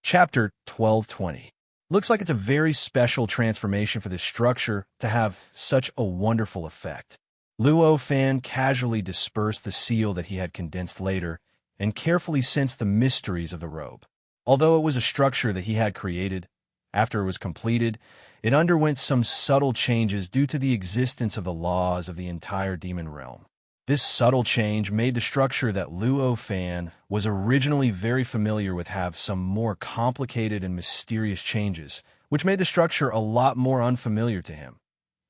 Chapter 1220. Looks like it's a very special transformation for this structure to have such a wonderful effect. Luo Fan casually dispersed the seal that he had condensed later and carefully sensed the mysteries of the robe. Although it was a structure that he had created, after it was completed, it underwent some subtle changes due to the existence of the laws of the entire demon realm. This subtle change made the structure that Luo Fan was originally very familiar with have some more complicated and mysterious changes, which made the structure a lot more unfamiliar to him.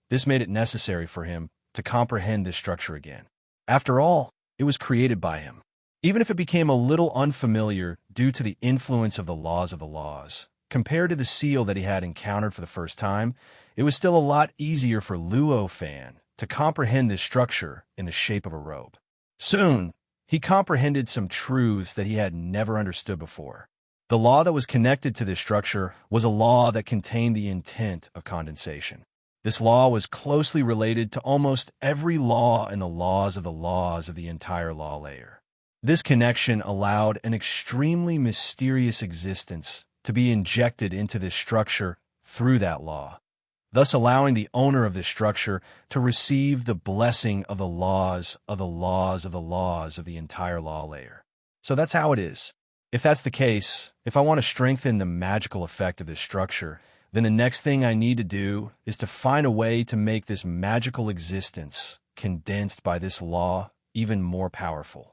This made it necessary for him to comprehend this structure again. After all, it was created by him. Even if it became a little unfamiliar due to the influence of the laws, compared to the seal that he had encountered for the first time, it was still a lot easier for Luo Fan to comprehend this structure in the shape of a robe. Soon, he comprehended some truths that he had never understood before. The law that was connected to this structure was a law that contained the intent of condensation. This law was closely related to almost every law in the laws of the entire law layer. This connection allowed an extremely mysterious existence to be injected into this structure through that law, thus allowing the owner of this structure to receive the blessing of the laws of the entire law layer. So that's how it is. If that's the case, if I want to strengthen the magical effect of this structure, then the next thing I need to do is to find a way to make this magical existence condensed by this law even more powerful.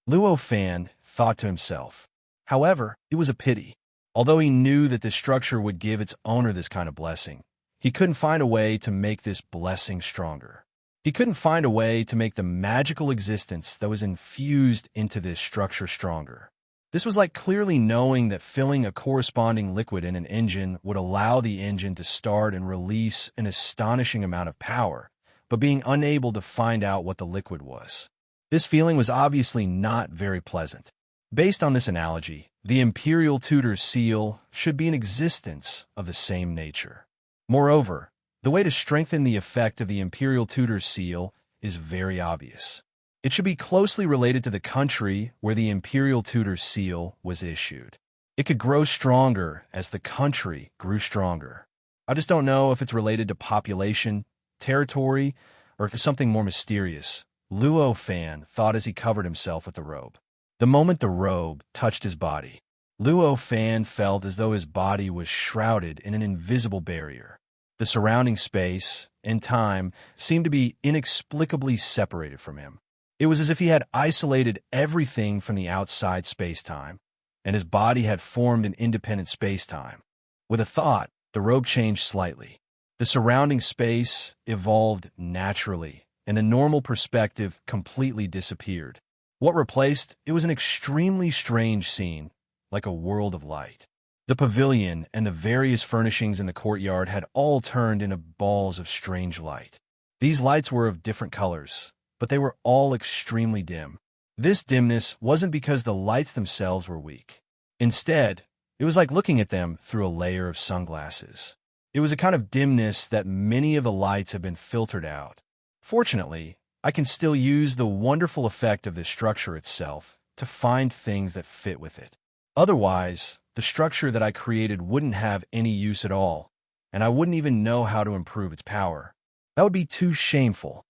Luo Fan thought to himself. However, it was a pity. Although he knew that this structure would give its owner this kind of blessing, he couldn't find a way to make this blessing stronger. He couldn't find a way to make the magical existence that was infused into this structure stronger. This was like clearly knowing that filling a corresponding liquid in an engine would allow the engine to start and release an astonishing amount of power, but being unable to find out what the liquid was. This feeling was obviously not very pleasant. Based on this analogy, the Imperial Tutor's seal should be an existence of the same nature. Moreover, the way to strengthen the effect of the Imperial Tutor's seal is very obvious. It should be closely related to the country where the Imperial Tutor seal was issued. It could grow stronger as the country grew stronger. I just don't know if it's related to population, territory, or something more mysterious, Luo Fan thought as he covered himself with the robe. The moment the robe touched his body, Luo Fan felt as though his body was shrouded in an invisible barrier. The surrounding space and time seemed to be inexplicably separated from him. It was as if he had isolated everything from the outside space-time, and his body had formed an independent space-time. With a thought, the robe changed slightly. The surrounding space evolved naturally, and the normal perspective completely disappeared. What replaced it was an extremely strange scene, like a world of light. The pavilion and the various furnishings in the courtyard had all turned into balls of strange light. These lights were of different colors, but they were all extremely dim. This dimness wasn't because the lights themselves were weak. Instead, it was like looking at them through a layer of sunglasses. It was a kind of dimness that many of the lights had been filtered out. Fortunately, I can still use the wonderful effect of this structure itself to find things that fit with it. Otherwise, the structure that I created wouldn't have any use at all, and I wouldn't even know how to improve its power. That would be too shameful.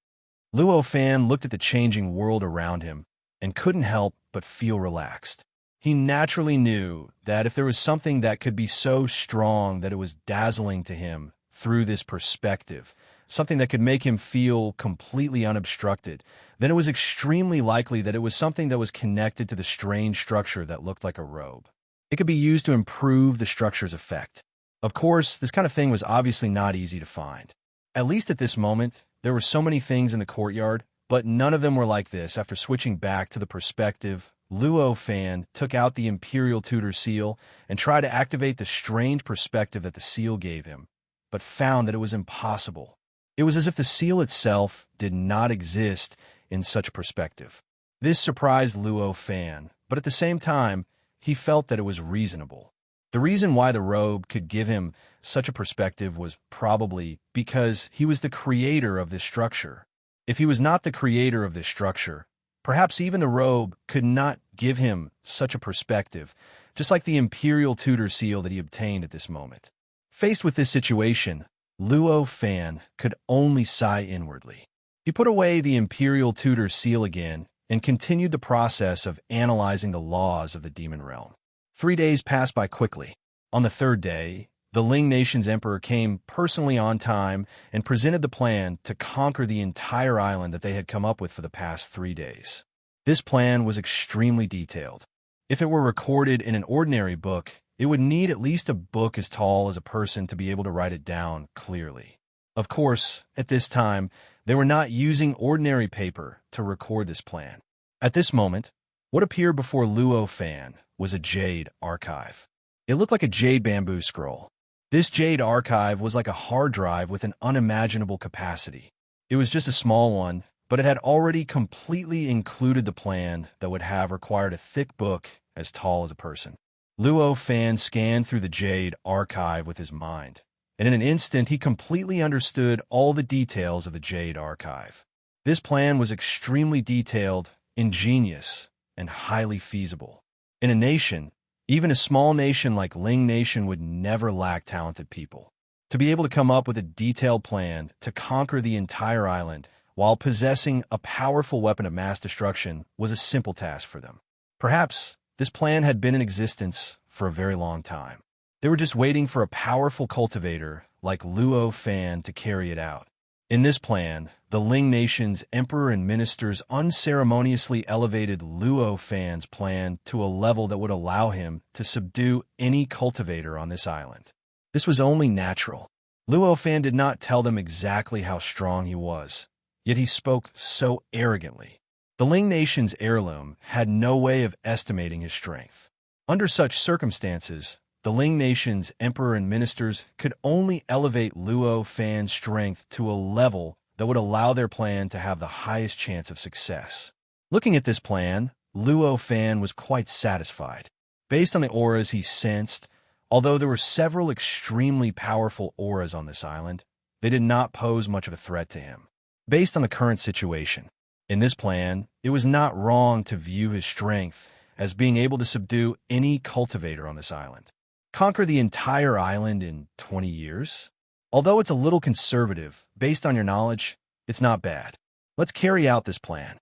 Luo Fan looked at the changing world around him and couldn't help but feel relaxed. He naturally knew that if there was something that could be so strong that it was dazzling to him through this perspective, something that could make him feel completely unobstructed, then it was extremely likely that it was something that was connected to the strange structure that looked like a robe. It could be used to improve the structure's effect. Of course, this kind of thing was obviously not easy to find. At least at this moment, there were so many things in the courtyard, but none of them were like this. After switching back to the perspective, Luo Fan took out the Imperial Tutor seal and tried to activate the strange perspective that the seal gave him, but found that it was impossible. It was as if the seal itself did not exist in such a perspective. This surprised Luo Fan, but at the same time, he felt that it was reasonable. The reason why the robe could give him such a perspective was probably because he was the creator of this structure. If he was not the creator of this structure, perhaps even the robe could not give him such a perspective, just like the Imperial Tutor seal that he obtained at this moment. Faced with this situation, Luo Fan could only sigh inwardly. He put away the Imperial Tutor seal again and continued the process of analyzing the laws of the demon realm. 3 days passed by quickly. On the third day, the Ling Nation's emperor came personally on time and presented the plan to conquer the entire island that they had come up with for the past 3 days. This plan was extremely detailed. If it were recorded in an ordinary book, it would need at least a book as tall as a person to be able to write it down clearly. Of course, at this time, they were not using ordinary paper to record this plan. At this moment, what appeared before Luo Fan was a jade archive. It looked like a jade bamboo scroll. This jade archive was like a hard drive with an unimaginable capacity. It was just a small one, but it had already completely included the plan that would have required a thick book as tall as a person. Luo Fan scanned through the jade archive with his mind, and in an instant he completely understood all the details of the jade archive. This plan was extremely detailed, ingenious, and highly feasible. In a nation, even a small nation like Ling Nation would never lack talented people. To be able to come up with a detailed plan to conquer the entire island while possessing a powerful weapon of mass destruction was a simple task for them. Perhaps this plan had been in existence for a very long time. They were just waiting for a powerful cultivator like Luo Fan to carry it out. In this plan, the Ling Nation's emperor and ministers unceremoniously elevated Luo Fan's plan to a level that would allow him to subdue any cultivator on this island. This was only natural. Luo Fan did not tell them exactly how strong he was, yet he spoke so arrogantly. The Ling Nation's heirloom had no way of estimating his strength. Under such circumstances, the Ling Nation's emperor and ministers could only elevate Luo Fan's strength to a level that would allow their plan to have the highest chance of success. Looking at this plan, Luo Fan was quite satisfied. Based on the auras he sensed, although there were several extremely powerful auras on this island, they did not pose much of a threat to him. based on the current situation. In this plan, it was not wrong to view his strength as being able to subdue any cultivator on this island. Conquer the entire island in 20 years? Although it's a little conservative, based on your knowledge, it's not bad. Let's carry out this plan.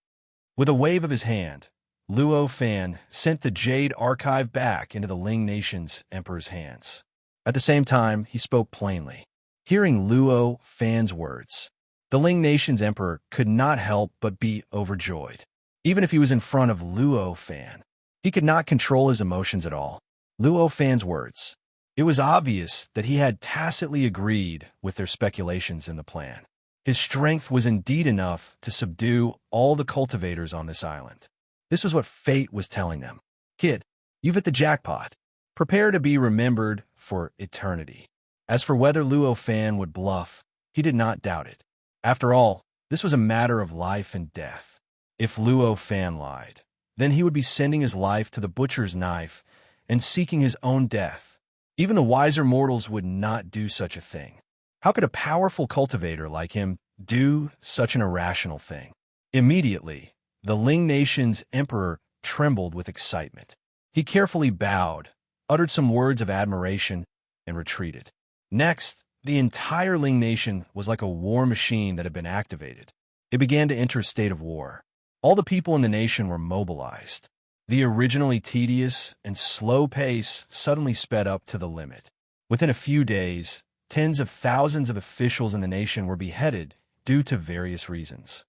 With a wave of his hand, Luo Fan sent the Jade Archive back into the Ling Nation's emperor's hands. At the same time, he spoke plainly. Hearing Luo Fan's words, the Ling Nation's emperor could not help but be overjoyed. Even if he was in front of Luo Fan, he could not control his emotions at all. Luo Fan's words. It was obvious that he had tacitly agreed with their speculations in the plan. His strength was indeed enough to subdue all the cultivators on this island. This was what fate was telling them. Kid, you've hit the jackpot. Prepare to be remembered for eternity. As for whether Luo Fan would bluff, he did not doubt it. After all, this was a matter of life and death. If Luo Fan lied, then he would be sending his life to the butcher's knife and seeking his own death. Even the wiser mortals would not do such a thing. How could a powerful cultivator like him do such an irrational thing? Immediately, the Ling Nation's emperor trembled with excitement. He carefully bowed, uttered some words of admiration, and retreated. Next, the entire Ling Nation was like a war machine that had been activated. It began to enter a state of war. All the people in the nation were mobilized. The originally tedious and slow pace suddenly sped up to the limit. Within a few days, tens of thousands of officials in the nation were beheaded due to various reasons.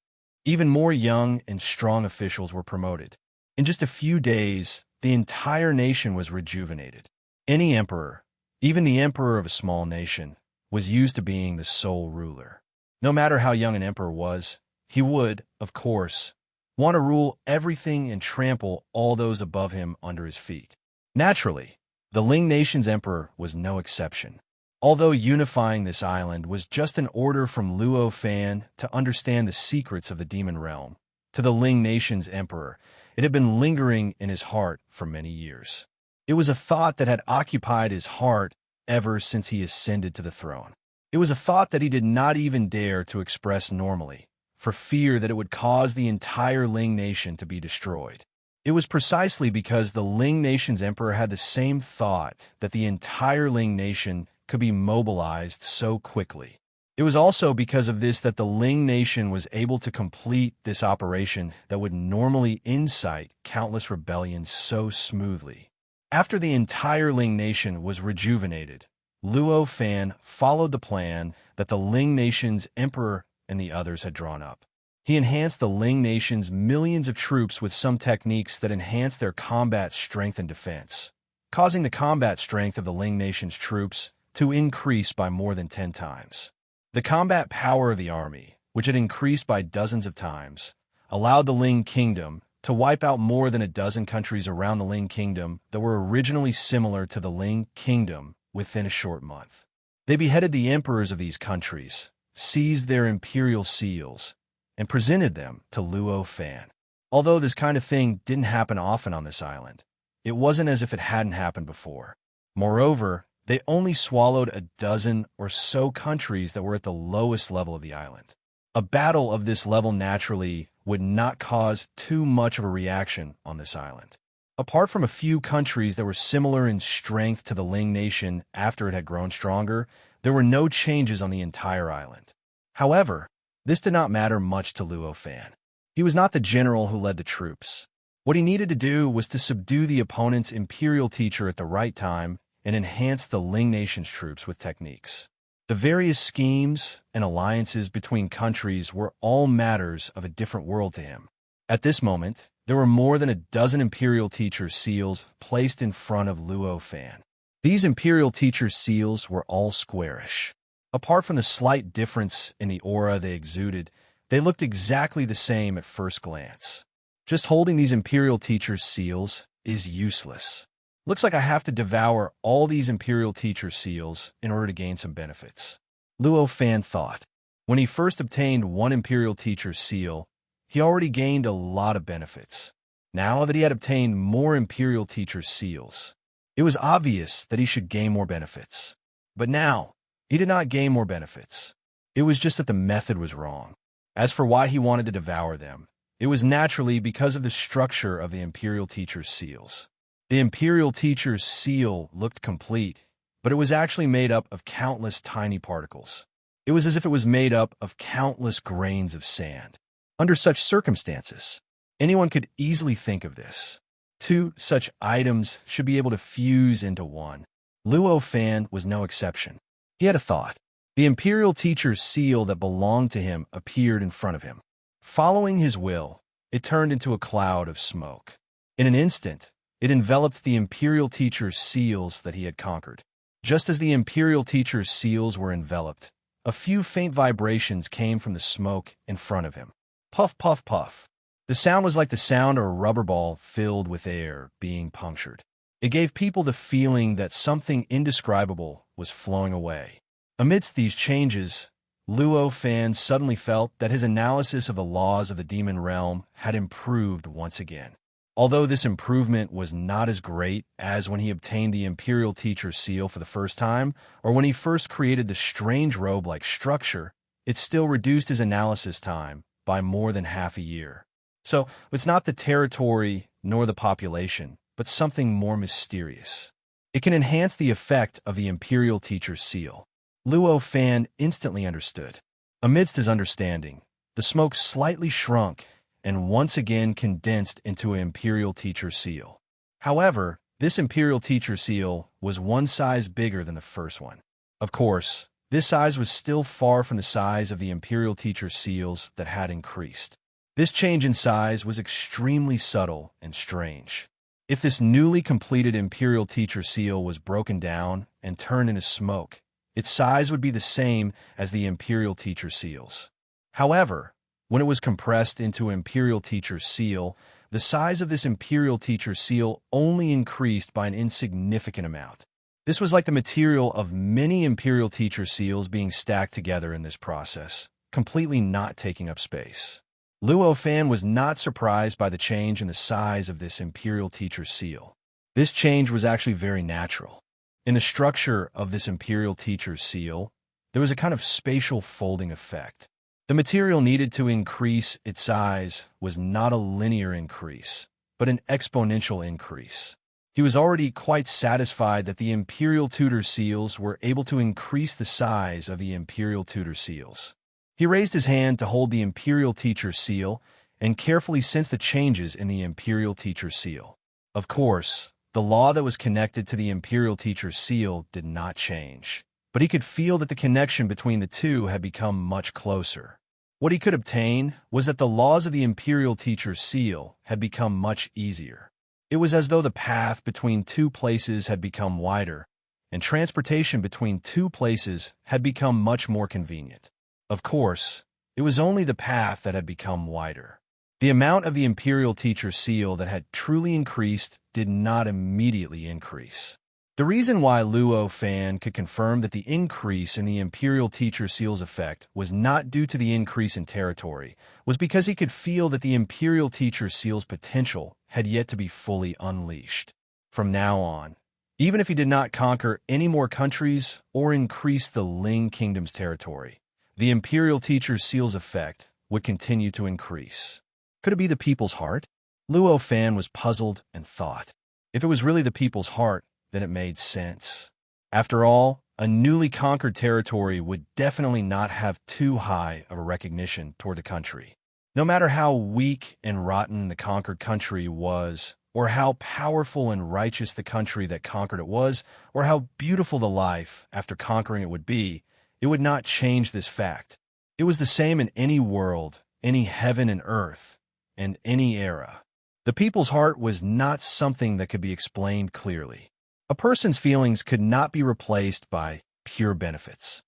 Even more young and strong officials were promoted. In just a few days, the entire nation was rejuvenated. Any emperor, even the emperor of a small nation, was used to being the sole ruler. No matter how young an emperor was, he would, of course, want to rule everything and trample all those above him under his feet. Naturally, the Ling Nation's emperor was no exception. Although unifying this island was just an order from Luo Fan to understand the secrets of the demon realm, to the Ling Nation's emperor, it had been lingering in his heart for many years. It was a thought that had occupied his heart ever since he ascended to the throne. It was a thought that he did not even dare to express normally, for fear that it would cause the entire Ling Nation to be destroyed. It was precisely because the Ling Nation's emperor had the same thought that the entire Ling Nation could be mobilized so quickly. It was also because of this that the Ling Nation was able to complete this operation that would normally incite countless rebellions so smoothly. After the entire Ling Nation was rejuvenated, Luo Fan followed the plan that the Ling Nation's emperor and the others had drawn up. He enhanced the Ling Nation's millions of troops with some techniques that enhanced their combat strength and defense, causing the combat strength of the Ling Nation's troops to increase by more than 10 times. The combat power of the army, which had increased by dozens of times, allowed the Ling Kingdom to wipe out more than a dozen countries around the Ling Kingdom that were originally similar to the Ling Kingdom within a short month. They beheaded the emperors of these countries, seized their imperial seals, and presented them to Luo Fan. Although this kind of thing didn't happen often on this island, it wasn't as if it hadn't happened before. Moreover, they only swallowed a dozen or so countries that were at the lowest level of the island. A battle of this level naturally would not cause too much of a reaction on this island. Apart from a few countries that were similar in strength to the Ling Nation after it had grown stronger, there were no changes on the entire island. However, this did not matter much to Luo Fan. He was not the general who led the troops. What he needed to do was to subdue the opponent's imperial teacher at the right time and enhance the Ling Nation's troops with techniques. The various schemes and alliances between countries were all matters of a different world to him. At this moment, there were more than a dozen imperial teacher seals placed in front of Luo Fan. These imperial teacher seals were all squarish. Apart from the slight difference in the aura they exuded, they looked exactly the same at first glance. Just holding these imperial teacher seals is useless. Looks like I have to devour all these imperial teacher seals in order to gain some benefits. Luo Fan thought. When he first obtained one imperial teacher seal, he already gained a lot of benefits. Now that he had obtained more imperial teacher seals, it was obvious that he should gain more benefits. But now, he did not gain more benefits. It was just that the method was wrong. As for why he wanted to devour them, it was naturally because of the structure of the Imperial Teacher's seals. The Imperial Teacher's seal looked complete, but it was actually made up of countless tiny particles. It was as if it was made up of countless grains of sand. Under such circumstances, anyone could easily think of this. Two such items should be able to fuse into one. Luo Fan was no exception. He had a thought. The Imperial Teacher's seal that belonged to him appeared in front of him. Following his will, it turned into a cloud of smoke. In an instant, it enveloped the Imperial Teacher's seals that he had conquered. Just as the Imperial Teacher's seals were enveloped, a few faint vibrations came from the smoke in front of him. Puff, puff, puff. The sound was like the sound of a rubber ball filled with air being punctured. It gave people the feeling that something indescribable was flowing away. Amidst these changes, Luo Fan suddenly felt that his analysis of the laws of the demon realm had improved once again. Although this improvement was not as great as when he obtained the Imperial Teacher's seal for the first time, or when he first created the strange robe-like structure, it still reduced his analysis time by more than half a year. So, it's not the territory nor the population, but something more mysterious. It can enhance the effect of the Imperial Teacher's seal. Luo Fan instantly understood. Amidst his understanding, the smoke slightly shrunk and once again condensed into an Imperial Teacher seal. However, this Imperial Teacher seal was one size bigger than the first one. Of course, this size was still far from the size of the Imperial Teacher seals that had increased. This change in size was extremely subtle and strange. If this newly completed Imperial Teacher seal was broken down and turned into smoke, its size would be the same as the Imperial Teacher seals. However, when it was compressed into Imperial Teacher seal, the size of this Imperial Teacher seal only increased by an insignificant amount. This was like the material of many Imperial Teacher seals being stacked together in this process, completely not taking up space. Luo Fan was not surprised by the change in the size of this Imperial Teacher seal. This change was actually very natural. In the structure of this Imperial Teacher seal, there was a kind of spatial folding effect. The material needed to increase its size was not a linear increase, but an exponential increase. He was already quite satisfied that the Imperial Tutor seals were able to increase the size of the Imperial Tutor seals. He raised his hand to hold the Imperial Teacher seal and carefully sensed the changes in the Imperial Teacher seal. Of course, the law that was connected to the Imperial Teacher seal did not change, but he could feel that the connection between the two had become much closer. What he could obtain was that the laws of the Imperial Teacher seal had become much easier. It was as though the path between two places had become wider, and transportation between two places had become much more convenient. Of course, it was only the path that had become wider. The amount of the Imperial Teacher seal that had truly increased did not immediately increase. The reason why Luo Fan could confirm that the increase in the Imperial Teacher seal's effect was not due to the increase in territory was because he could feel that the Imperial Teacher seal's potential had yet to be fully unleashed. From now on, even if he did not conquer any more countries or increase the Ling Kingdom's territory, the Imperial Teacher seal's effect would continue to increase. Could it be the people's heart? Luo Fan was puzzled and thought. If it was really the people's heart, then it made sense. After all, a newly conquered territory would definitely not have too high of a recognition toward the country. No matter how weak and rotten the conquered country was, or how powerful and righteous the country that conquered it was, or how beautiful the life after conquering it would be, it would not change this fact. It was the same in any world, any heaven and earth, and any era. The people's heart was not something that could be explained clearly. A person's feelings could not be replaced by pure benefits.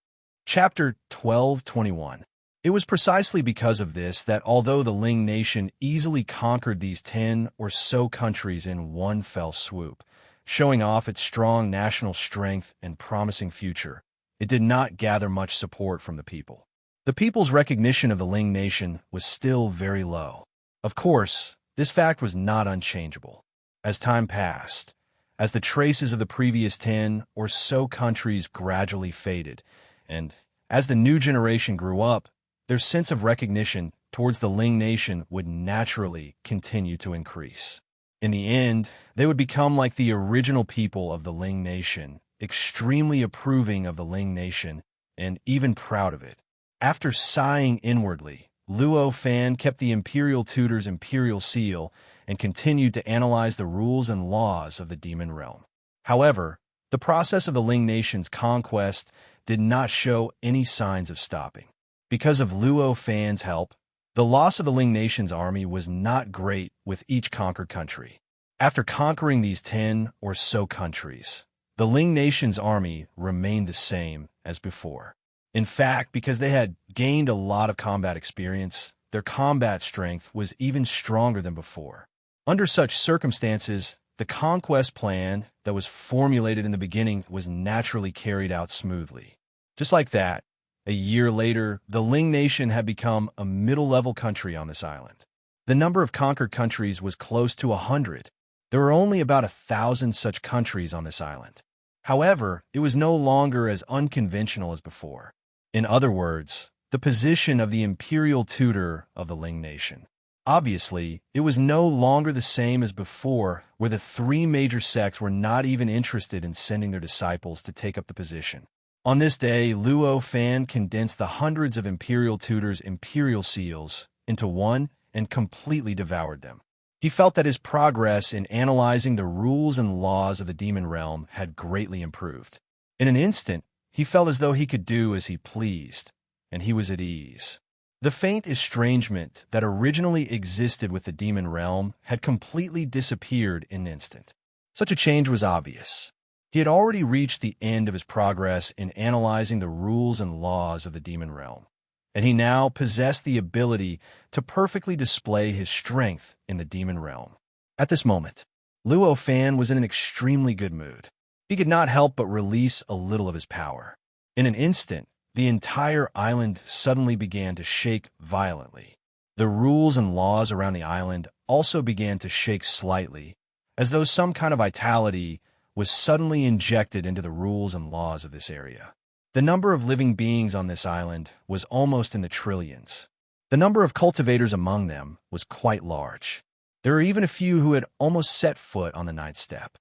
Chapter 12:21. It was precisely because of this that although the Ling nation easily conquered these 10 or so countries in one fell swoop, showing off its strong national strength and promising future, it did not gather much support from the people. The people's recognition of the Ling nation was still very low. Of course, this fact was not unchangeable. As time passed, as the traces of the previous 10 or so countries gradually faded, and as the new generation grew up, their sense of recognition towards the Ling nation would naturally continue to increase. In the end, they would become like the original people of the Ling nation, extremely approving of the Ling nation and even proud of it. After sighing inwardly, Luo Fan kept the imperial tutor's imperial seal and continued to analyze the rules and laws of the demon realm. However, the process of the Ling nation's conquest did not show any signs of stopping. Because of Luo Fan's help, the loss of the Ling nation's army was not great with each conquered country. After conquering these 10 or so countries, the Ling nation's army remained the same as before. In fact, because they had gained a lot of combat experience, their combat strength was even stronger than before. Under such circumstances, the conquest plan that was formulated in the beginning was naturally carried out smoothly. Just like that, a year later, the Ling nation had become a middle-level country on this island. The number of conquered countries was close to 100. There were only about 1,000 such countries on this island. However, it was no longer as unconventional as before. In other words, the position of the imperial tutor of the Ling nation. Obviously, it was no longer the same as before, where the 3 major sects were not even interested in sending their disciples to take up the position. On this day, Luo Fan condensed the hundreds of imperial tutors' imperial seals into one and completely devoured them. He felt that his progress in analyzing the rules and laws of the demon realm had greatly improved. In an instant, he felt as though he could do as he pleased, and he was at ease. The faint estrangement that originally existed with the demon realm had completely disappeared in an instant. Such a change was obvious. He had already reached the end of his progress in analyzing the rules and laws of the demon realm, and he now possessed the ability to perfectly display his strength in the demon realm. At this moment, Luo Fan was in an extremely good mood. He could not help but release a little of his power. In an instant, the entire island suddenly began to shake violently. The rules and laws around the island also began to shake slightly, as though some kind of vitality was suddenly injected into the rules and laws of this area. The number of living beings on this island was almost in the trillions. The number of cultivators among them was quite large. There were even a few who had almost set foot on the 9th step.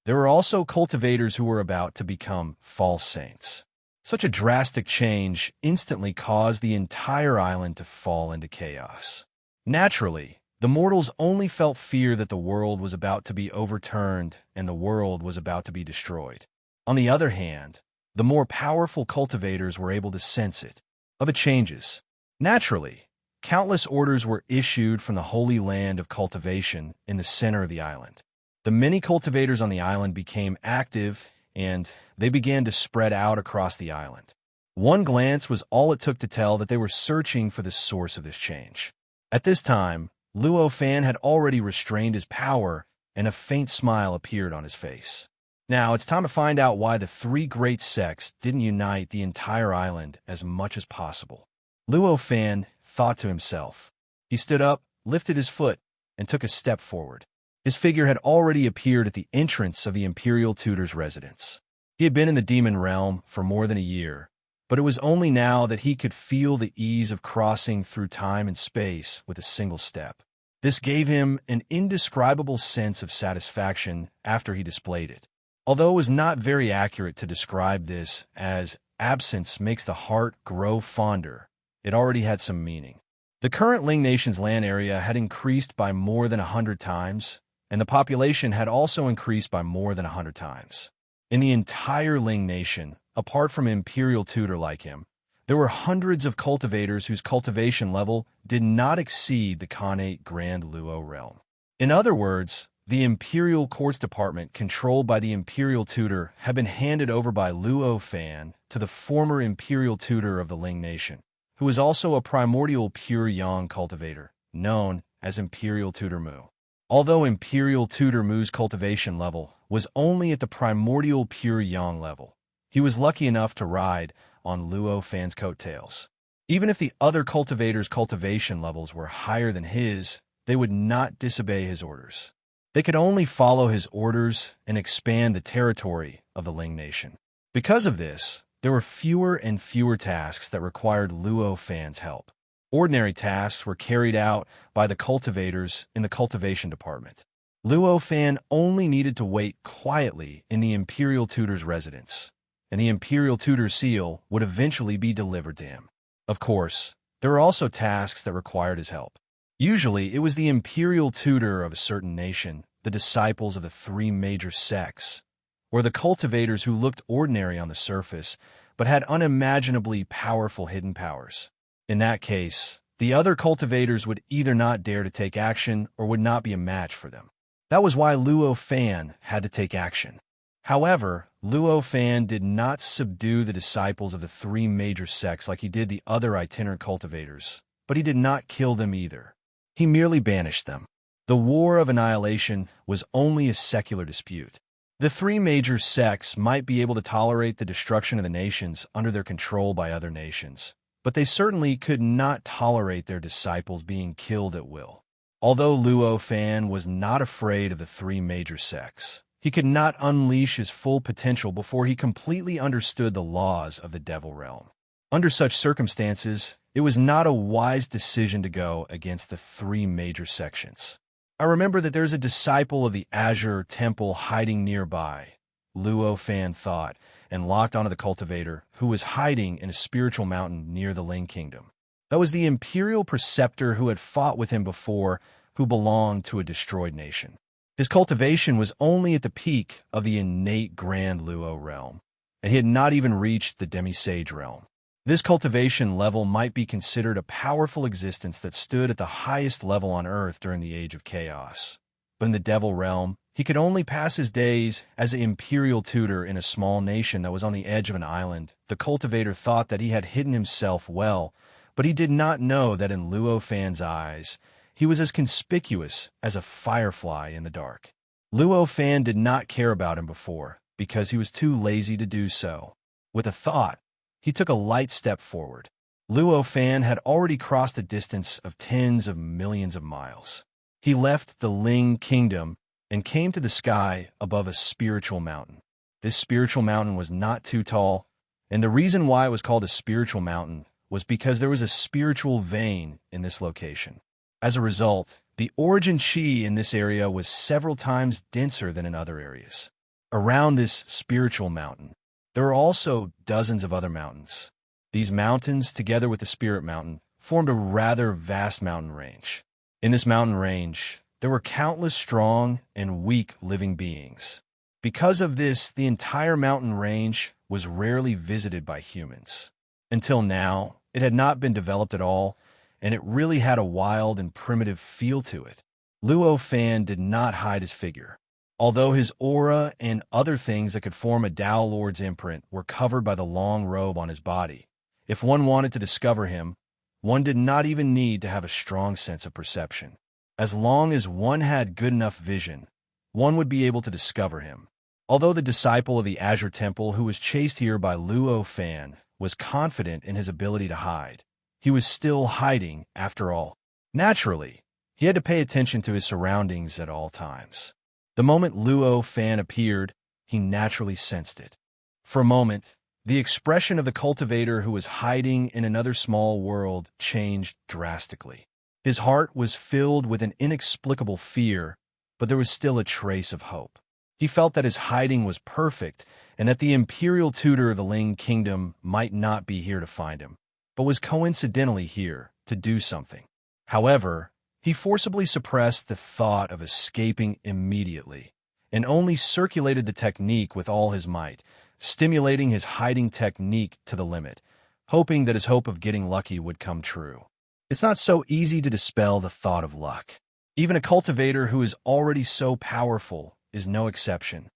There were also cultivators who were about to become false saints. Such a drastic change instantly caused the entire island to fall into chaos. Naturally, the mortals only felt fear that the world was about to be overturned and the world was about to be destroyed. On the other hand, the more powerful cultivators were able to sense it. Of the changes, naturally, countless orders were issued from the holy land of cultivation in the center of the island. The many cultivators on the island became active and they began to spread out across the island. One glance was all it took to tell that they were searching for the source of this change. At this time, Luo Fan had already restrained his power, and a faint smile appeared on his face. Now, it's time to find out why the 3 great sects didn't unite the entire island as much as possible. Luo Fan thought to himself. He stood up, lifted his foot, and took a step forward. His figure had already appeared at the entrance of the imperial tutor's residence. He had been in the demon realm for more than a year, but it was only now that he could feel the ease of crossing through time and space with a single step. This gave him an indescribable sense of satisfaction after he displayed it. Although it was not very accurate to describe this as absence makes the heart grow fonder, it already had some meaning. The current Ling nation's land area had increased by more than 100 times, and the population had also increased by more than 100 times. In the entire Ling nation, apart from an imperial tutor like him, there were hundreds of cultivators whose cultivation level did not exceed the Khanate Grand Luo realm. In other words, the Imperial Courts Department controlled by the Imperial Tutor had been handed over by Luo Fan to the former Imperial Tutor of the Ling Nation, who was also a primordial pure yang cultivator, known as Imperial Tutor Mu. Although Imperial Tutor Mu's cultivation level was only at the primordial pure yang level, he was lucky enough to ride on Luo Fan's coattails. Even if the other cultivators' cultivation levels were higher than his, they would not disobey his orders. They could only follow his orders and expand the territory of the Ling Nation. Because of this, there were fewer and fewer tasks that required Luo Fan's help. Ordinary tasks were carried out by the cultivators in the cultivation department. Luo Fan only needed to wait quietly in the Imperial Tutor's residence, and the Imperial Tutor's seal would eventually be delivered to him. Of course, there were also tasks that required his help. Usually, it was the Imperial Tutor of a certain nation, the disciples of the three major sects, or the cultivators who looked ordinary on the surface, but had unimaginably powerful hidden powers. In that case, the other cultivators would either not dare to take action or would not be a match for them. That was why Luo Fan had to take action. However, Luo Fan did not subdue the disciples of the three major sects like he did the other itinerant cultivators, but he did not kill them either. He merely banished them. The War of Annihilation was only a secular dispute. The three major sects might be able to tolerate the destruction of the nations under their control by other nations, but they certainly could not tolerate their disciples being killed at will. Although Luo Fan was not afraid of the three major sects, he could not unleash his full potential before he completely understood the laws of the Devil Realm. Under such circumstances, it was not a wise decision to go against the three major sections. I remember that there's a disciple of the Azure Temple hiding nearby, Luo Fan thought, and locked onto the cultivator, who was hiding in a spiritual mountain near the Ling Kingdom. That was the Imperial Preceptor who had fought with him before, who belonged to a destroyed nation. His cultivation was only at the peak of the innate Grand Luo realm, and he had not even reached the Demi-Sage realm. This cultivation level might be considered a powerful existence that stood at the highest level on Earth during the Age of Chaos. But in the Devil realm, he could only pass his days as an Imperial Tutor in a small nation that was on the edge of an island. The cultivator thought that he had hidden himself well, but he did not know that in Luo Fan's eyes, he was as conspicuous as a firefly in the dark. Luo Fan did not care about him before, because he was too lazy to do so. With a thought, he took a light step forward. Luo Fan had already crossed a distance of tens of millions of miles. He left the Ling Kingdom and came to the sky above a spiritual mountain. This spiritual mountain was not too tall, and the reason why it was called a spiritual mountain was because there was a spiritual vein in this location. As a result, the origin chi in this area was several times denser than in other areas. Around this spiritual mountain, there are also dozens of other mountains. These mountains, together with the Spirit Mountain, formed a rather vast mountain range. In this mountain range, there were countless strong and weak living beings. Because of this, the entire mountain range was rarely visited by humans. Until now, it had not been developed at all, and it really had a wild and primitive feel to it. Luo Fan did not hide his figure. Although his aura and other things that could form a Dao Lord's imprint were covered by the long robe on his body, if one wanted to discover him, one did not even need to have a strong sense of perception. As long as one had good enough vision, one would be able to discover him. Although the disciple of the Azure Temple who was chased here by Luo Fan was confident in his ability to hide, he was still hiding after all. Naturally, he had to pay attention to his surroundings at all times. The moment Luo Fan appeared, he naturally sensed it. For a moment, the expression of the cultivator who was hiding in another small world changed drastically. His heart was filled with an inexplicable fear, but there was still a trace of hope. He felt that his hiding was perfect and that the Imperial Tutor of the Ling Kingdom might not be here to find him, but was coincidentally here to do something. However, he forcibly suppressed the thought of escaping immediately and only circulated the technique with all his might, stimulating his hiding technique to the limit, hoping that his hope of getting lucky would come true. It's not so easy to dispel the thought of luck. Even a cultivator who is already so powerful is no exception.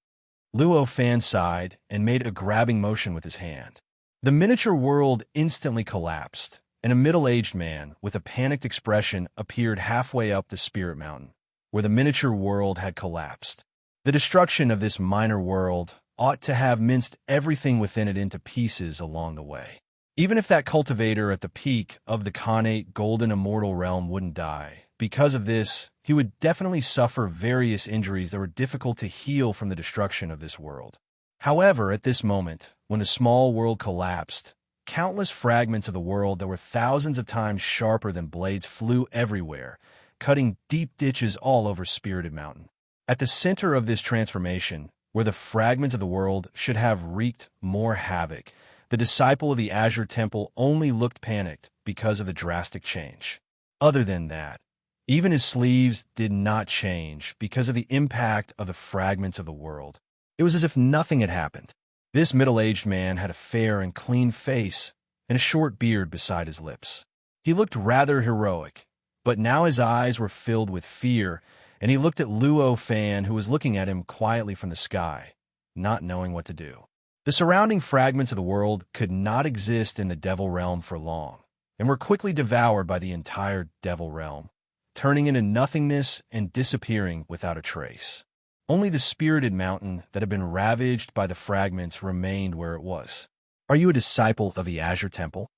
Luo Fan sighed and made a grabbing motion with his hand. The miniature world instantly collapsed, and a middle-aged man with a panicked expression appeared halfway up the Spirit Mountain, where the miniature world had collapsed. The destruction of this minor world ought to have minced everything within it into pieces along the way. Even if that cultivator at the peak of the Khanate Golden Immortal Realm wouldn't die, because of this, he would definitely suffer various injuries that were difficult to heal from the destruction of this world. However, at this moment, when the small world collapsed, countless fragments of the world that were thousands of times sharper than blades flew everywhere, cutting deep ditches all over Spirited Mountain. At the center of this transformation, where the fragments of the world should have wreaked more havoc, the disciple of the Azure Temple only looked panicked because of the drastic change. Other than that, even his sleeves did not change because of the impact of the fragments of the world. It was as if nothing had happened. This middle-aged man had a fair and clean face and a short beard beside his lips. He looked rather heroic, but now his eyes were filled with fear, and he looked at Luo Fan, who was looking at him quietly from the sky, not knowing what to do. The surrounding fragments of the world could not exist in the Devil Realm for long, and were quickly devoured by the entire Devil Realm, turning into nothingness and disappearing without a trace. Only the Spirited Mountain that had been ravaged by the fragments remained where it was. "Are you a disciple of the Azure Temple?"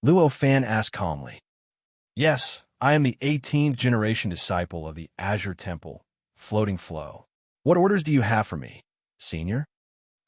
Luo Fan asked calmly. "Yes, I am the 18th generation disciple of the Azure Temple, Floating Flow. What orders do you have for me, Senior?"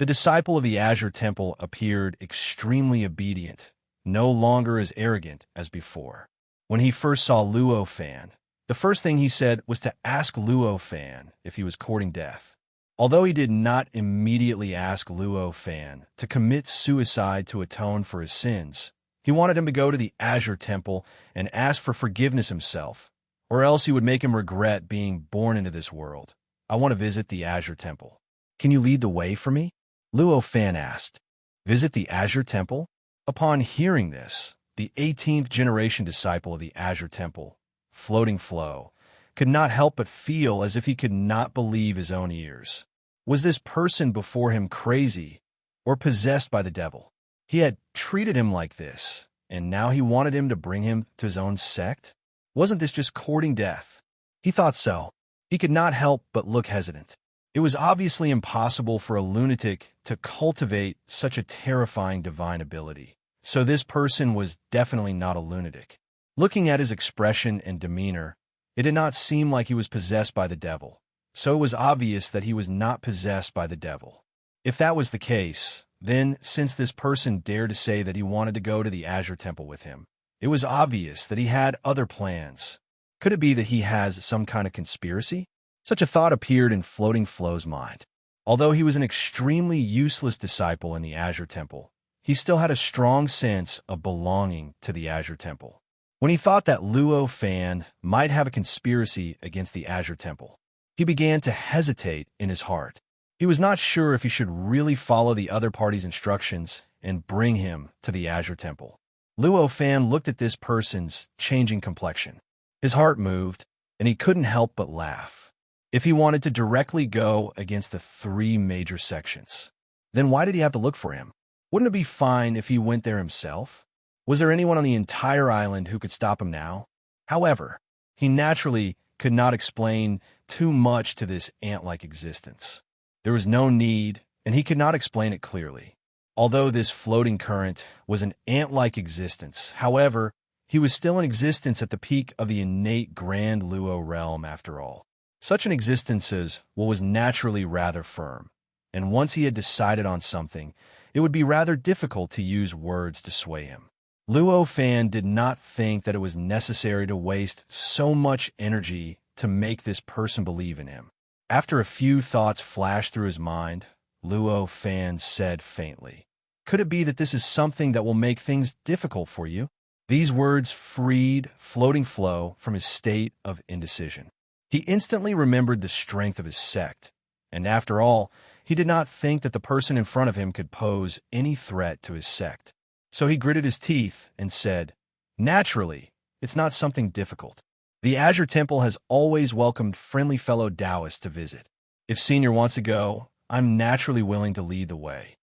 The disciple of the Azure Temple appeared extremely obedient, no longer as arrogant as before. When he first saw Luo Fan, the first thing he said was to ask Luo Fan if he was courting death. Although he did not immediately ask Luo Fan to commit suicide to atone for his sins, he wanted him to go to the Azure Temple and ask for forgiveness himself, or else he would make him regret being born into this world. "I want to visit the Azure Temple. Can you lead the way for me?" Luo Fan asked. "Visit the Azure Temple?" Upon hearing this, the 18th generation disciple of the Azure Temple, Floating Flow, could not help but feel as if he could not believe his own ears. Was this person before him crazy or possessed by the devil? He had treated him like this, and now he wanted him to bring him to his own sect? Wasn't this just courting death? He thought so. He could not help but look hesitant. It was obviously impossible for a lunatic to cultivate such a terrifying divine ability, so this person was definitely not a lunatic. Looking at his expression and demeanor, it did not seem like he was possessed by the devil, so it was obvious that he was not possessed by the devil. If that was the case, then, since this person dared to say that he wanted to go to the Azure Temple with him, it was obvious that he had other plans. Could it be that he has some kind of conspiracy? Such a thought appeared in Floating Flow's mind. Although he was an extremely useless disciple in the Azure Temple, he still had a strong sense of belonging to the Azure Temple. When he thought that Luo Fan might have a conspiracy against the Azure Temple, he began to hesitate in his heart. He was not sure if he should really follow the other party's instructions and bring him to the Azure Temple. Luo Fan looked at this person's changing complexion. His heart moved, and he couldn't help but laugh. If he wanted to directly go against the 3 major sections, then why did he have to look for him? Wouldn't it be fine if he went there himself? Was there anyone on the entire island who could stop him now? However, he naturally could not explain too much to this ant-like existence. There was no need, and he could not explain it clearly. Although this floating current was an ant-like existence, however, he was still in existence at the peak of the innate Grand Luo realm after all. Such an existence as was naturally rather firm, and once he had decided on something, it would be rather difficult to use words to sway him. Luo Fan did not think that it was necessary to waste so much energy to make this person believe in him. After a few thoughts flashed through his mind, Luo Fan said faintly, "Could it be that this is something that will make things difficult for you?" These words freed Floating Flow from his state of indecision. He instantly remembered the strength of his sect, and after all, he did not think that the person in front of him could pose any threat to his sect. So he gritted his teeth and said, "Naturally, it's not something difficult. The Azure Temple has always welcomed friendly fellow Taoists to visit. If Senior wants to go, I'm naturally willing to lead the way."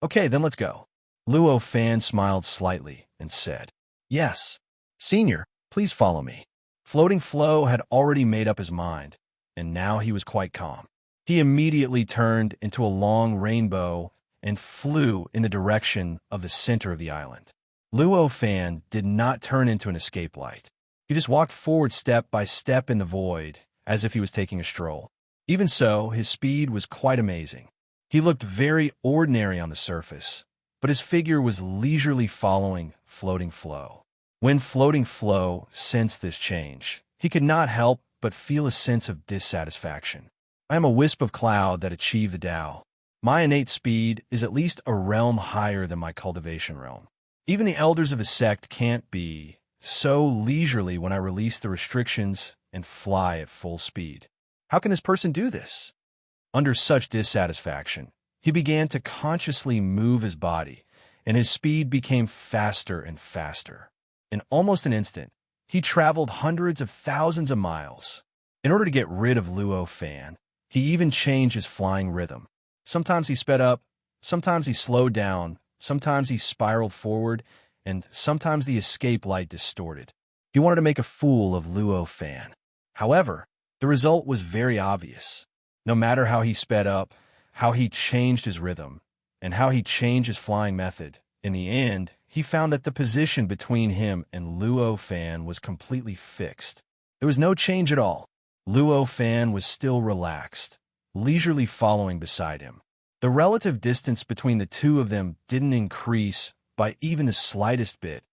"Okay, then let's go." Luo Fan smiled slightly and said, "Yes, Senior, please follow me." Floating Flow had already made up his mind, and now he was quite calm. He immediately turned into a long rainbow and flew in the direction of the center of the island. Luo Fan did not turn into an escape light. He just walked forward step by step in the void, as if he was taking a stroll. Even so, his speed was quite amazing. He looked very ordinary on the surface, but his figure was leisurely following floating flow. When floating flow sensed this change, he could not help but feel a sense of dissatisfaction. I am a wisp of cloud that achieved the Tao. My innate speed is at least a realm higher than my cultivation realm. Even the elders of the sect can't be so leisurely when I release the restrictions and fly at full speed. How can this person do this? Under such dissatisfaction, he began to consciously move his body, and his speed became faster and faster. In almost an instant, he traveled hundreds of thousands of miles. In order to get rid of Luo Fan, he even changed his flying rhythm. Sometimes he sped up, sometimes he slowed down, sometimes he spiraled forward, and sometimes the escape light distorted. He wanted to make a fool of Luo Fan. However, the result was very obvious. No matter how he sped up, how he changed his rhythm, and how he changed his flying method, in the end, he found that the position between him and Luo Fan was completely fixed. There was no change at all. Luo Fan was still relaxed, leisurely following beside him. The relative distance between the two of them didn't increase by even the slightest bit,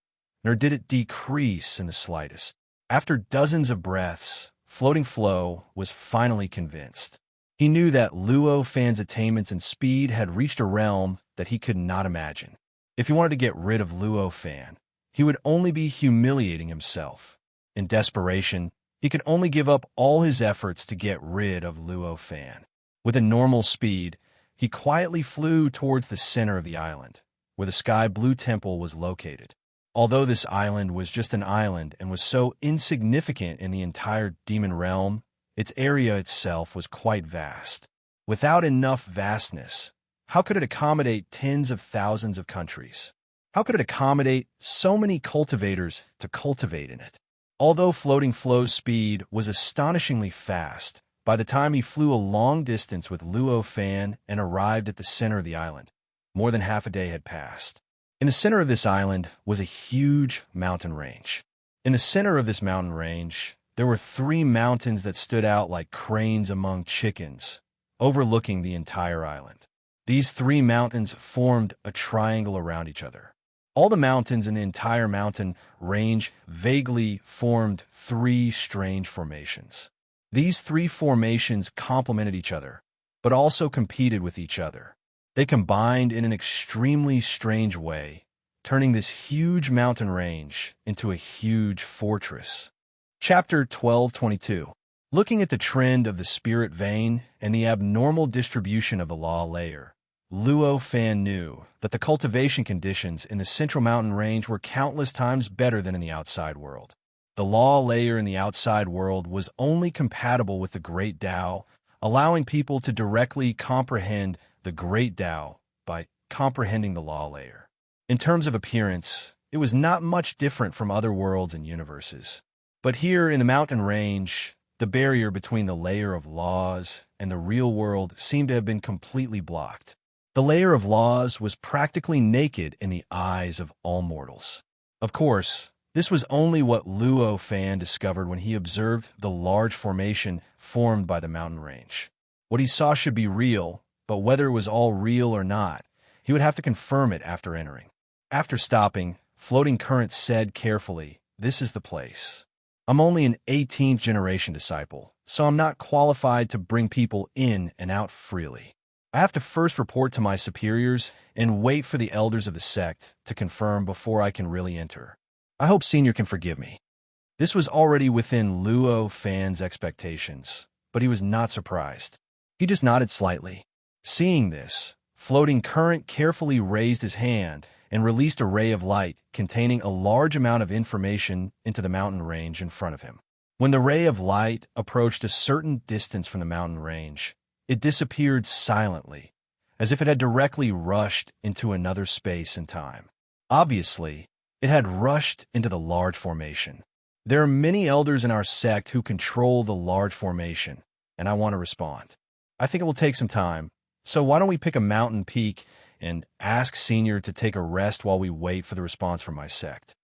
nor did it decrease in the slightest. After dozens of breaths, Floating Flow was finally convinced. He knew that Luo Fan's attainments and speed had reached a realm that he could not imagine. If he wanted to get rid of Luo Fan, he would only be humiliating himself. In desperation, he could only give up all his efforts to get rid of Luo Fan. With a normal speed, he quietly flew towards the center of the island, where the Sky Blue Temple was located. Although this island was just an island and was so insignificant in the entire demon realm, its area itself was quite vast. Without enough vastness, how could it accommodate tens of thousands of countries? How could it accommodate so many cultivators to cultivate in it? Although Floating Flow's speed was astonishingly fast, by the time he flew a long distance with Luo Fan and arrived at the center of the island, more than half a day had passed. In the center of this island was a huge mountain range. In the center of this mountain range, there were 3 mountains that stood out like cranes among chickens, overlooking the entire island. These 3 mountains formed a triangle around each other. All the mountains in the entire mountain range vaguely formed 3 strange formations. These 3 formations complemented each other, but also competed with each other. They combined in an extremely strange way, turning this huge mountain range into a huge fortress. Chapter 1222. Looking at the trend of the spirit vein and the abnormal distribution of the law layer, Luo Fan knew that the cultivation conditions in the central mountain range were countless times better than in the outside world. The law layer in the outside world was only compatible with the Great Tao, allowing people to directly comprehend the Great Tao by comprehending the law layer. In terms of appearance, it was not much different from other worlds and universes. But here in the mountain range, the barrier between the layer of laws and the real world seemed to have been completely blocked. The layer of laws was practically naked in the eyes of all mortals. Of course, this was only what Luo Fan discovered when he observed the large formation formed by the mountain range. What he saw should be real, but whether it was all real or not, he would have to confirm it after entering. After stopping, Floating Current said carefully, "This is the place. I'm only an 18th generation disciple, so I'm not qualified to bring people in and out freely. I have to first report to my superiors and wait for the elders of the sect to confirm before I can really enter. I hope Senior can forgive me." This was already within Luo Fan's expectations, but he was not surprised. He just nodded slightly. Seeing this, Floating Current carefully raised his hand and released a ray of light containing a large amount of information into the mountain range in front of him. When the ray of light approached a certain distance from the mountain range, it disappeared silently, as if it had directly rushed into another space and time. Obviously, it had rushed into the large formation. There are many elders in our sect who control the large formation, and I want to respond. I think it will take some time, so why don't we pick a mountain peak and ask Senior to take a rest while we wait for the response from my sect?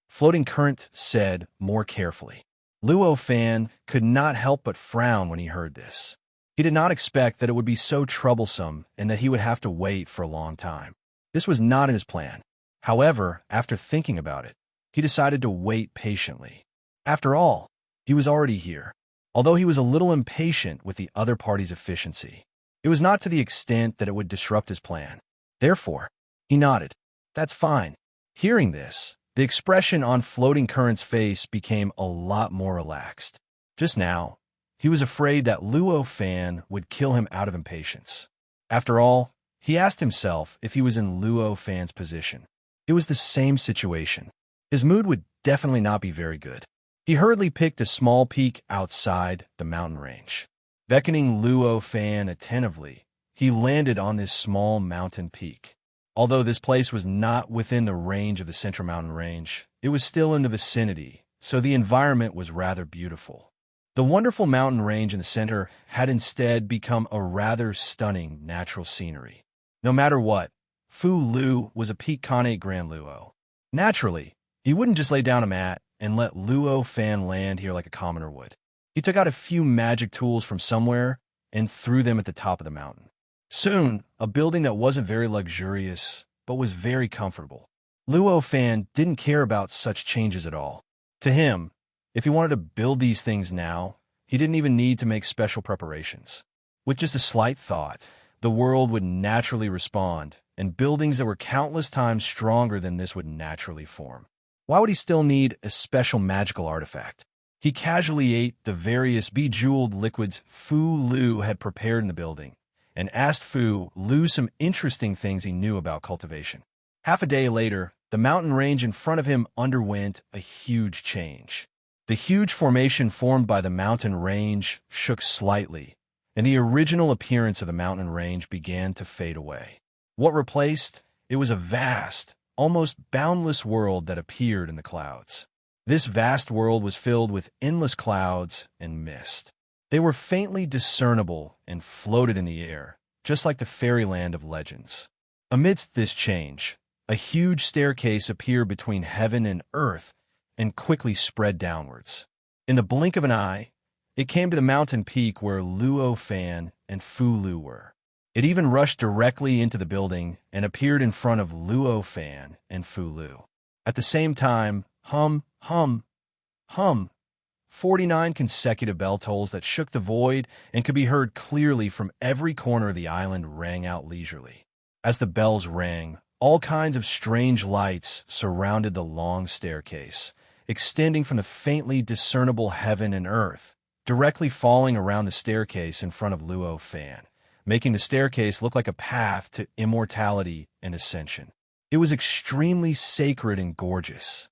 Floating Current said more carefully. Luo Fan could not help but frown when he heard this. He did not expect that it would be so troublesome and that he would have to wait for a long time. This was not in his plan. However, after thinking about it, he decided to wait patiently. After all, he was already here. Although he was a little impatient with the other party's efficiency, it was not to the extent that it would disrupt his plan. Therefore, he nodded. That's fine. Hearing this, the expression on Floating Current's face became a lot more relaxed. Just now, he was afraid that Luo Fan would kill him out of impatience. After all, he asked himself if he was in Luo Fan's position. It was the same situation. His mood would definitely not be very good. He hurriedly picked a small peak outside the mountain range. Beckoning Luo Fan attentively, he landed on this small mountain peak. Although this place was not within the range of the Central Mountain Range, it was still in the vicinity, so the environment was rather beautiful. The wonderful mountain range in the center had instead become a rather stunning natural scenery. No matter what, Fu Lu was a peak Kane Grand Luo. Naturally, he wouldn't just lay down a mat and let Luo Fan land here like a commoner would. He took out a few magic tools from somewhere and threw them at the top of the mountain. Soon, a building that wasn't very luxurious, but was very comfortable. Luo Fan didn't care about such changes at all. To him, if he wanted to build these things now, he didn't even need to make special preparations. With just a slight thought, the world would naturally respond, and buildings that were countless times stronger than this would naturally form. Why would he still need a special magical artifact? He casually ate the various bejeweled liquids Fu Lu had prepared in the building, and asked Fu Lu some interesting things he knew about cultivation. Half a day later, the mountain range in front of him underwent a huge change. The huge formation formed by the mountain range shook slightly, and the original appearance of the mountain range began to fade away. What replaced? It was a vast, almost boundless world that appeared in the clouds. This vast world was filled with endless clouds and mist. They were faintly discernible and floated in the air, just like the fairyland of legends. Amidst this change, a huge staircase appeared between heaven and earth and quickly spread downwards. In the blink of an eye, it came to the mountain peak where Luo Fan and Fu Lu were. It even rushed directly into the building and appeared in front of Luo Fan and Fu Lu. At the same time, hum, hum, hum, 49 consecutive bell tolls that shook the void and could be heard clearly from every corner of the island rang out leisurely. As the bells rang, all kinds of strange lights surrounded the long staircase, extending from the faintly discernible heaven and earth, directly falling around the staircase in front of Luo Fan, making the staircase look like a path to immortality and ascension. It was extremely sacred and gorgeous.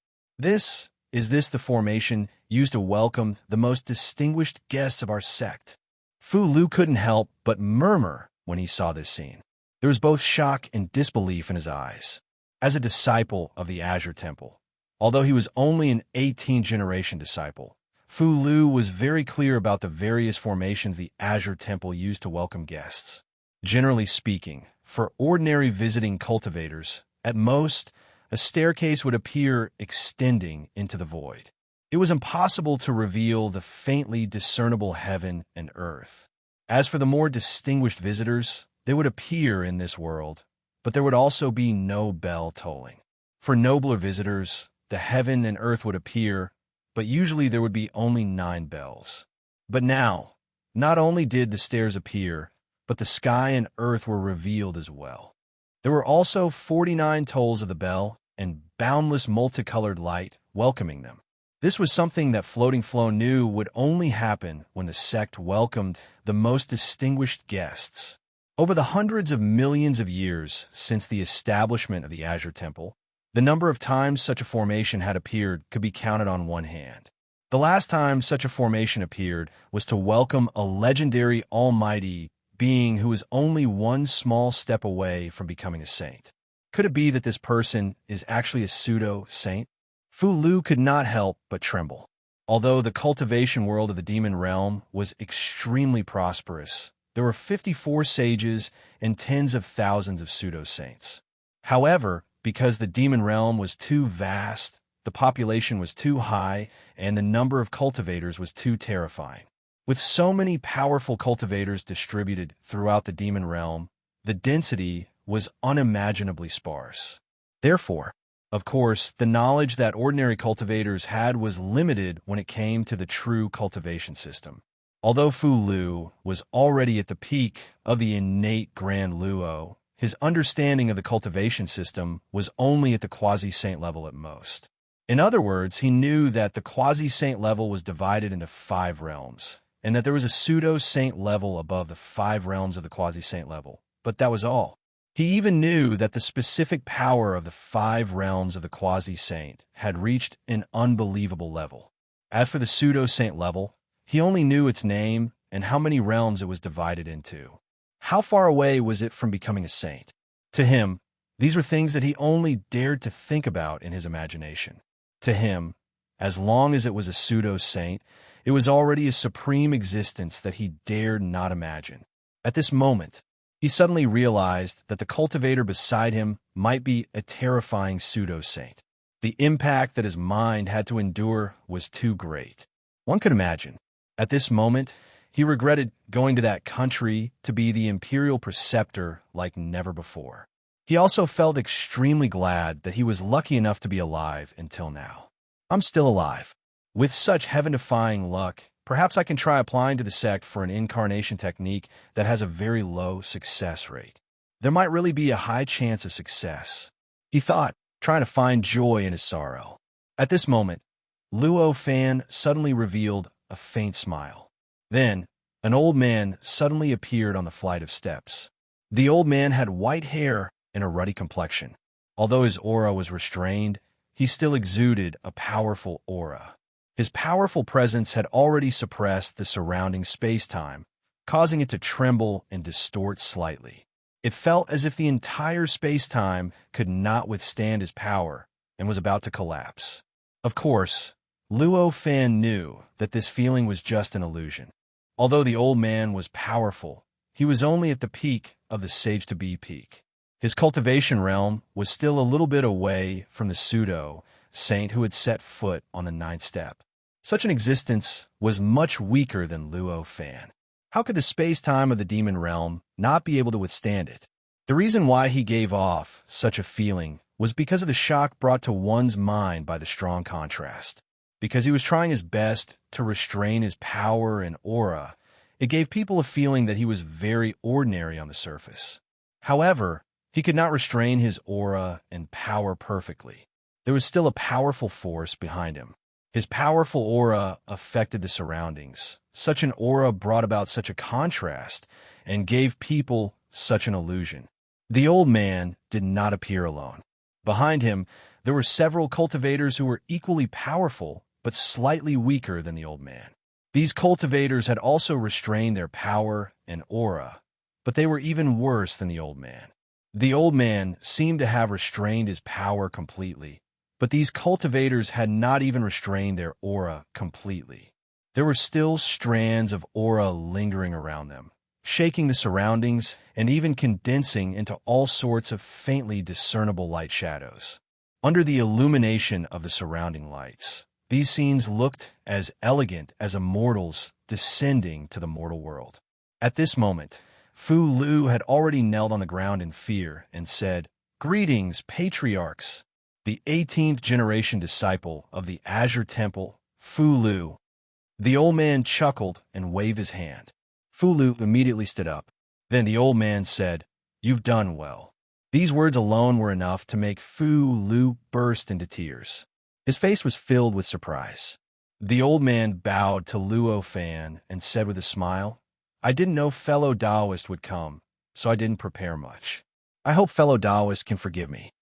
Is this the formation used to welcome the most distinguished guests of our sect? Fu Lu couldn't help but murmur when he saw this scene. There was both shock and disbelief in his eyes. As a disciple of the Azure Temple, although he was only an 18th generation disciple, Fu Lu was very clear about the various formations the Azure Temple used to welcome guests. Generally speaking, for ordinary visiting cultivators, at most, a staircase would appear extending into the void. It was impossible to reveal the faintly discernible heaven and earth. As for the more distinguished visitors, they would appear in this world, but there would also be no bell tolling. For nobler visitors, the heaven and earth would appear, but usually there would be only 9 bells. But now, not only did the stairs appear, but the sky and earth were revealed as well. There were also 49 tolls of the bell and boundless multicolored light welcoming them. This was something that Floating Flow knew would only happen when the sect welcomed the most distinguished guests. Over the hundreds of millions of years since the establishment of the Azure Temple, the number of times such a formation had appeared could be counted on one hand. The last time such a formation appeared was to welcome a legendary almighty being who was only one small step away from becoming a saint. Could it be that this person is actually a pseudo-saint? Fu Lu could not help but tremble. Although the cultivation world of the demon realm was extremely prosperous, there were 54 sages and tens of thousands of pseudo-saints. However, because the demon realm was too vast, the population was too high, and the number of cultivators was too terrifying. With so many powerful cultivators distributed throughout the demon realm, the density was unimaginably sparse. Therefore, of course, the knowledge that ordinary cultivators had was limited when it came to the true cultivation system. Although Fu Lu was already at the peak of the innate Grand Luo, his understanding of the cultivation system was only at the quasi-saint level at most. In other words, he knew that the quasi-saint level was divided into 5 realms, and that there was a pseudo-saint level above the 5 realms of the quasi-saint level. But that was all. He even knew that the specific power of the 5 realms of the quasi-saint had reached an unbelievable level. As for the pseudo-saint level, he only knew its name and how many realms it was divided into. How far away was it from becoming a saint? To him, these were things that he only dared to think about in his imagination. To him, as long as it was a pseudo-saint, it was already a supreme existence that he dared not imagine. At this moment, he suddenly realized that the cultivator beside him might be a terrifying pseudo-saint. The impact that his mind had to endure was too great. One could imagine. At this moment, he regretted going to that country to be the imperial preceptor like never before. He also felt extremely glad that he was lucky enough to be alive until now. I'm still alive. With such heaven-defying luck, perhaps I can try applying to the sect for an incarnation technique that has a very low success rate. There might really be a high chance of success, he thought, trying to find joy in his sorrow. At this moment, Luo Fan suddenly revealed a faint smile. Then, an old man suddenly appeared on the flight of steps. The old man had white hair and a ruddy complexion. Although his aura was restrained, he still exuded a powerful aura. His powerful presence had already suppressed the surrounding space-time, causing it to tremble and distort slightly. It felt as if the entire space-time could not withstand his power and was about to collapse. Of course, Luo Fan knew that this feeling was just an illusion. Although the old man was powerful, he was only at the peak of the Sage-to-Be peak. His cultivation realm was still a little bit away from the pseudo-saint who had set foot on the 9th step. Such an existence was much weaker than Luo Fan. How could the space-time of the demon realm not be able to withstand it? The reason why he gave off such a feeling was because of the shock brought to one's mind by the strong contrast. Because he was trying his best to restrain his power and aura, it gave people a feeling that he was very ordinary on the surface. However, he could not restrain his aura and power perfectly. There was still a powerful force behind him. His powerful aura affected the surroundings. Such an aura brought about such a contrast and gave people such an illusion. The old man did not appear alone. Behind him, there were several cultivators who were equally powerful, but slightly weaker than the old man. These cultivators had also restrained their power and aura, but they were even worse than the old man. The old man seemed to have restrained his power completely, but these cultivators had not even restrained their aura completely. There were still strands of aura lingering around them, shaking the surroundings and even condensing into all sorts of faintly discernible light shadows. Under the illumination of the surrounding lights, these scenes looked as elegant as immortals descending to the mortal world. At this moment, Fu Lu had already knelt on the ground in fear and said, "Greetings, patriarchs." The 18th generation disciple of the Azure Temple, Fu Lu. The old man chuckled and waved his hand. Fu Lu immediately stood up. Then the old man said, "You've done well." These words alone were enough to make Fu Lu burst into tears. His face was filled with surprise. The old man bowed to Luo Fan and said with a smile, "I didn't know fellow Taoist would come, so I didn't prepare much. I hope fellow Taoists can forgive me.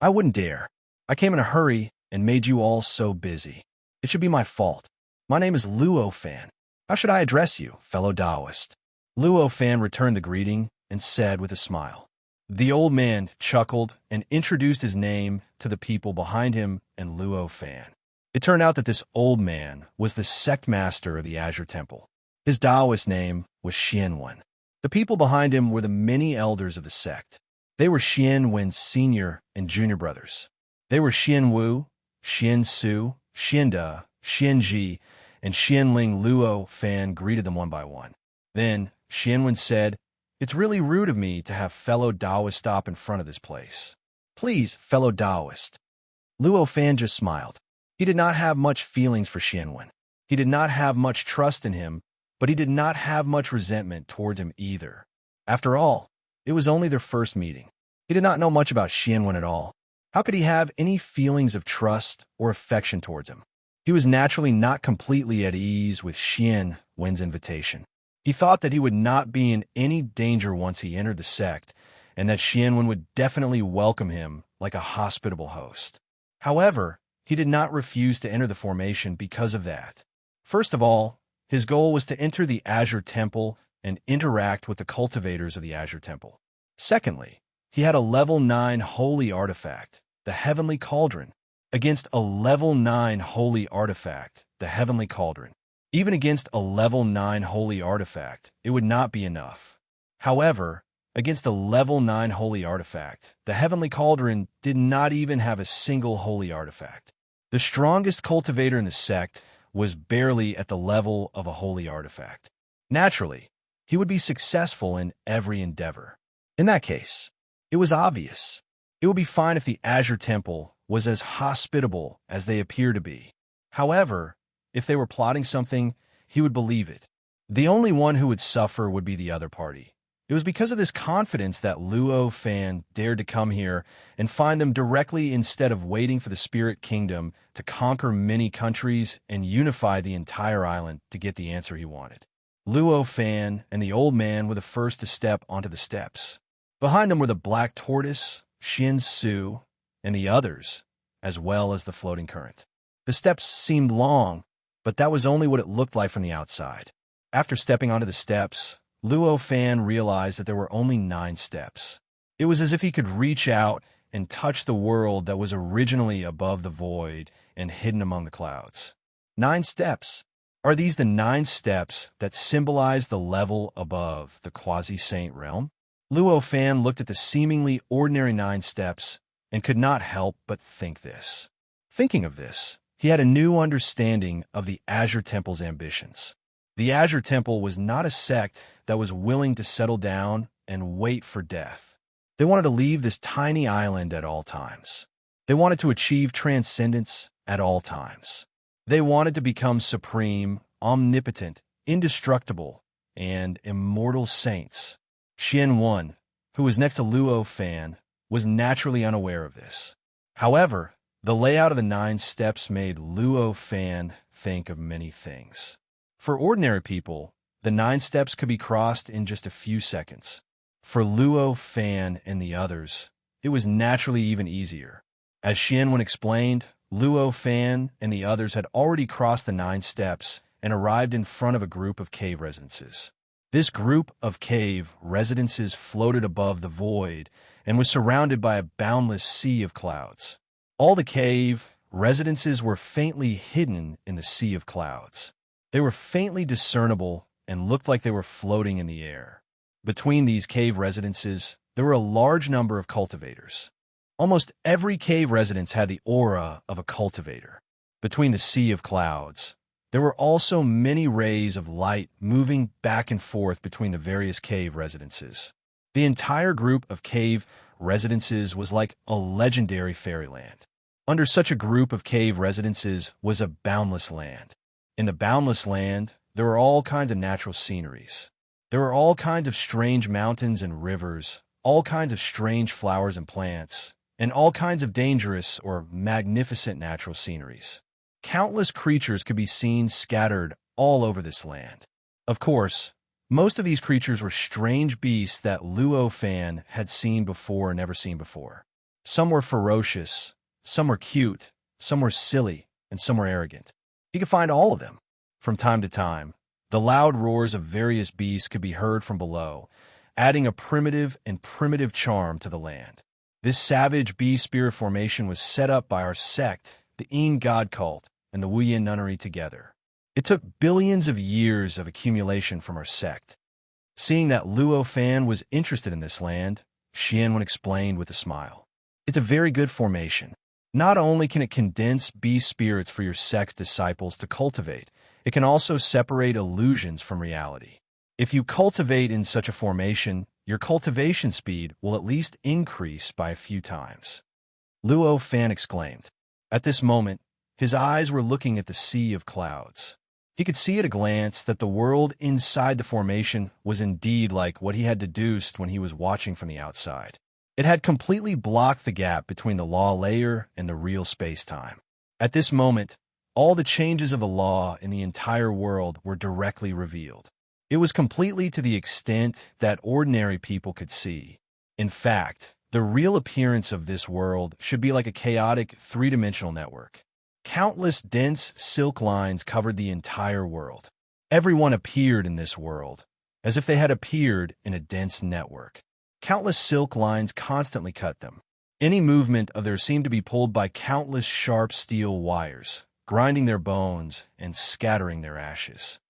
I wouldn't dare. I came in a hurry and made you all so busy. It should be my fault. My name is Luo Fan. How should I address you, fellow Taoist?" Luo Fan returned the greeting and said with a smile. The old man chuckled and introduced his name to the people behind him and Luo Fan. It turned out that this old man was the sect master of the Azure Temple. His Taoist name was Xianwen. The people behind him were the many elders of the sect. They were Xianwen's senior and junior brothers. They were Xianwu, Xiansu, Xianda, Xianji, and Xianling. Luo Fan greeted them one by one. Then Xianwen said, It's really rude of me to have fellow Taoists stop in front of this place. Please, fellow Taoist. Luo Fan just smiled. He did not have much feelings for Xianwen. He did not have much trust in him, but he did not have much resentment towards him either. After all, it was only their first meeting. He did not know much about Xianwen at all. How could he have any feelings of trust or affection towards him? He was naturally not completely at ease with Xianwen's invitation. He thought that he would not be in any danger once he entered the sect, and that Xianwen would definitely welcome him like a hospitable host. However, he did not refuse to enter the formation because of that. First of all, his goal was to enter the Azure Temple and interact with the cultivators of the Azure Temple. Secondly, he had a level 9 holy artifact, the Heavenly Cauldron. Against a level 9 holy artifact, the Heavenly Cauldron. Even against a level 9 holy artifact, it would not be enough. However, against a level 9 holy artifact, the Heavenly Cauldron did not even have a single holy artifact. The strongest cultivator in the sect was barely at the level of a holy artifact. Naturally, he would be successful in every endeavor. In that case, it was obvious. It would be fine if the Azure Temple was as hospitable as they appear to be. However, if they were plotting something, he would believe it. The only one who would suffer would be the other party. It was because of this confidence that Luo Fan dared to come here and find them directly instead of waiting for the Spirit Kingdom to conquer many countries and unify the entire island to get the answer he wanted. Luo Fan and the old man were the first to step onto the steps. Behind them were the Black Tortoise, Xin Su, and the others, as well as the floating current. The steps seemed long, but that was only what it looked like from the outside. After stepping onto the steps, Luo Fan realized that there were only 9 steps. It was as if he could reach out and touch the world that was originally above the void and hidden among the clouds. 9 steps. Are these the 9 steps that symbolize the level above the quasi-saint realm? Luo Fan looked at the seemingly ordinary 9 steps and could not help but think this. Thinking of this, he had a new understanding of the Azure Temple's ambitions. The Azure Temple was not a sect that was willing to settle down and wait for death. They wanted to leave this tiny island at all times. They wanted to achieve transcendence at all times. They wanted to become supreme, omnipotent, indestructible, and immortal saints. Xianwen, who was next to Luo Fan, was naturally unaware of this. However, the layout of the 9 steps made Luo Fan think of many things. For ordinary people, the 9 steps could be crossed in just a few seconds. For Luo Fan and the others, it was naturally even easier. As Xianwen explained, Luo Fan and the others had already crossed the 9 steps and arrived in front of a group of cave residences. This group of cave residences floated above the void and was surrounded by a boundless sea of clouds. All the cave residences were faintly hidden in the sea of clouds. They were faintly discernible and looked like they were floating in the air. Between these cave residences, there were a large number of cultivators. Almost every cave residence had the aura of a cultivator. Between the sea of clouds, there were also many rays of light moving back and forth between the various cave residences. The entire group of cave residences was like a legendary fairyland. Under such a group of cave residences was a boundless land. In the boundless land, there were all kinds of natural sceneries. There were all kinds of strange mountains and rivers, all kinds of strange flowers and plants, and all kinds of dangerous or magnificent natural sceneries. Countless creatures could be seen scattered all over this land. Of course, most of these creatures were strange beasts that Luo Fan had seen before or never seen before. Some were ferocious, some were cute, some were silly, and some were arrogant. He could find all of them. From time to time, the loud roars of various beasts could be heard from below, adding a primitive charm to the land. This savage bee spirit formation was set up by our sect, the Yin God cult, and the Wuyin nunnery together. It took billions of years of accumulation from our sect. Seeing that Luo Fan was interested in this land, Xianwen explained with a smile. It's a very good formation. Not only can it condense bee spirits for your sect's disciples to cultivate, it can also separate illusions from reality. If you cultivate in such a formation, your cultivation speed will at least increase by a few times. Luo Fan exclaimed. At this moment, his eyes were looking at the sea of clouds. He could see at a glance that the world inside the formation was indeed like what he had deduced when he was watching from the outside. It had completely blocked the gap between the law layer and the real space-time. At this moment, all the changes of the law in the entire world were directly revealed. It was completely to the extent that ordinary people could see. In fact, the real appearance of this world should be like a chaotic three-dimensional network. Countless dense silk lines covered the entire world. Everyone appeared in this world, as if they had appeared in a dense network. Countless silk lines constantly cut them. Any movement of theirs seemed to be pulled by countless sharp steel wires, grinding their bones and scattering their ashes.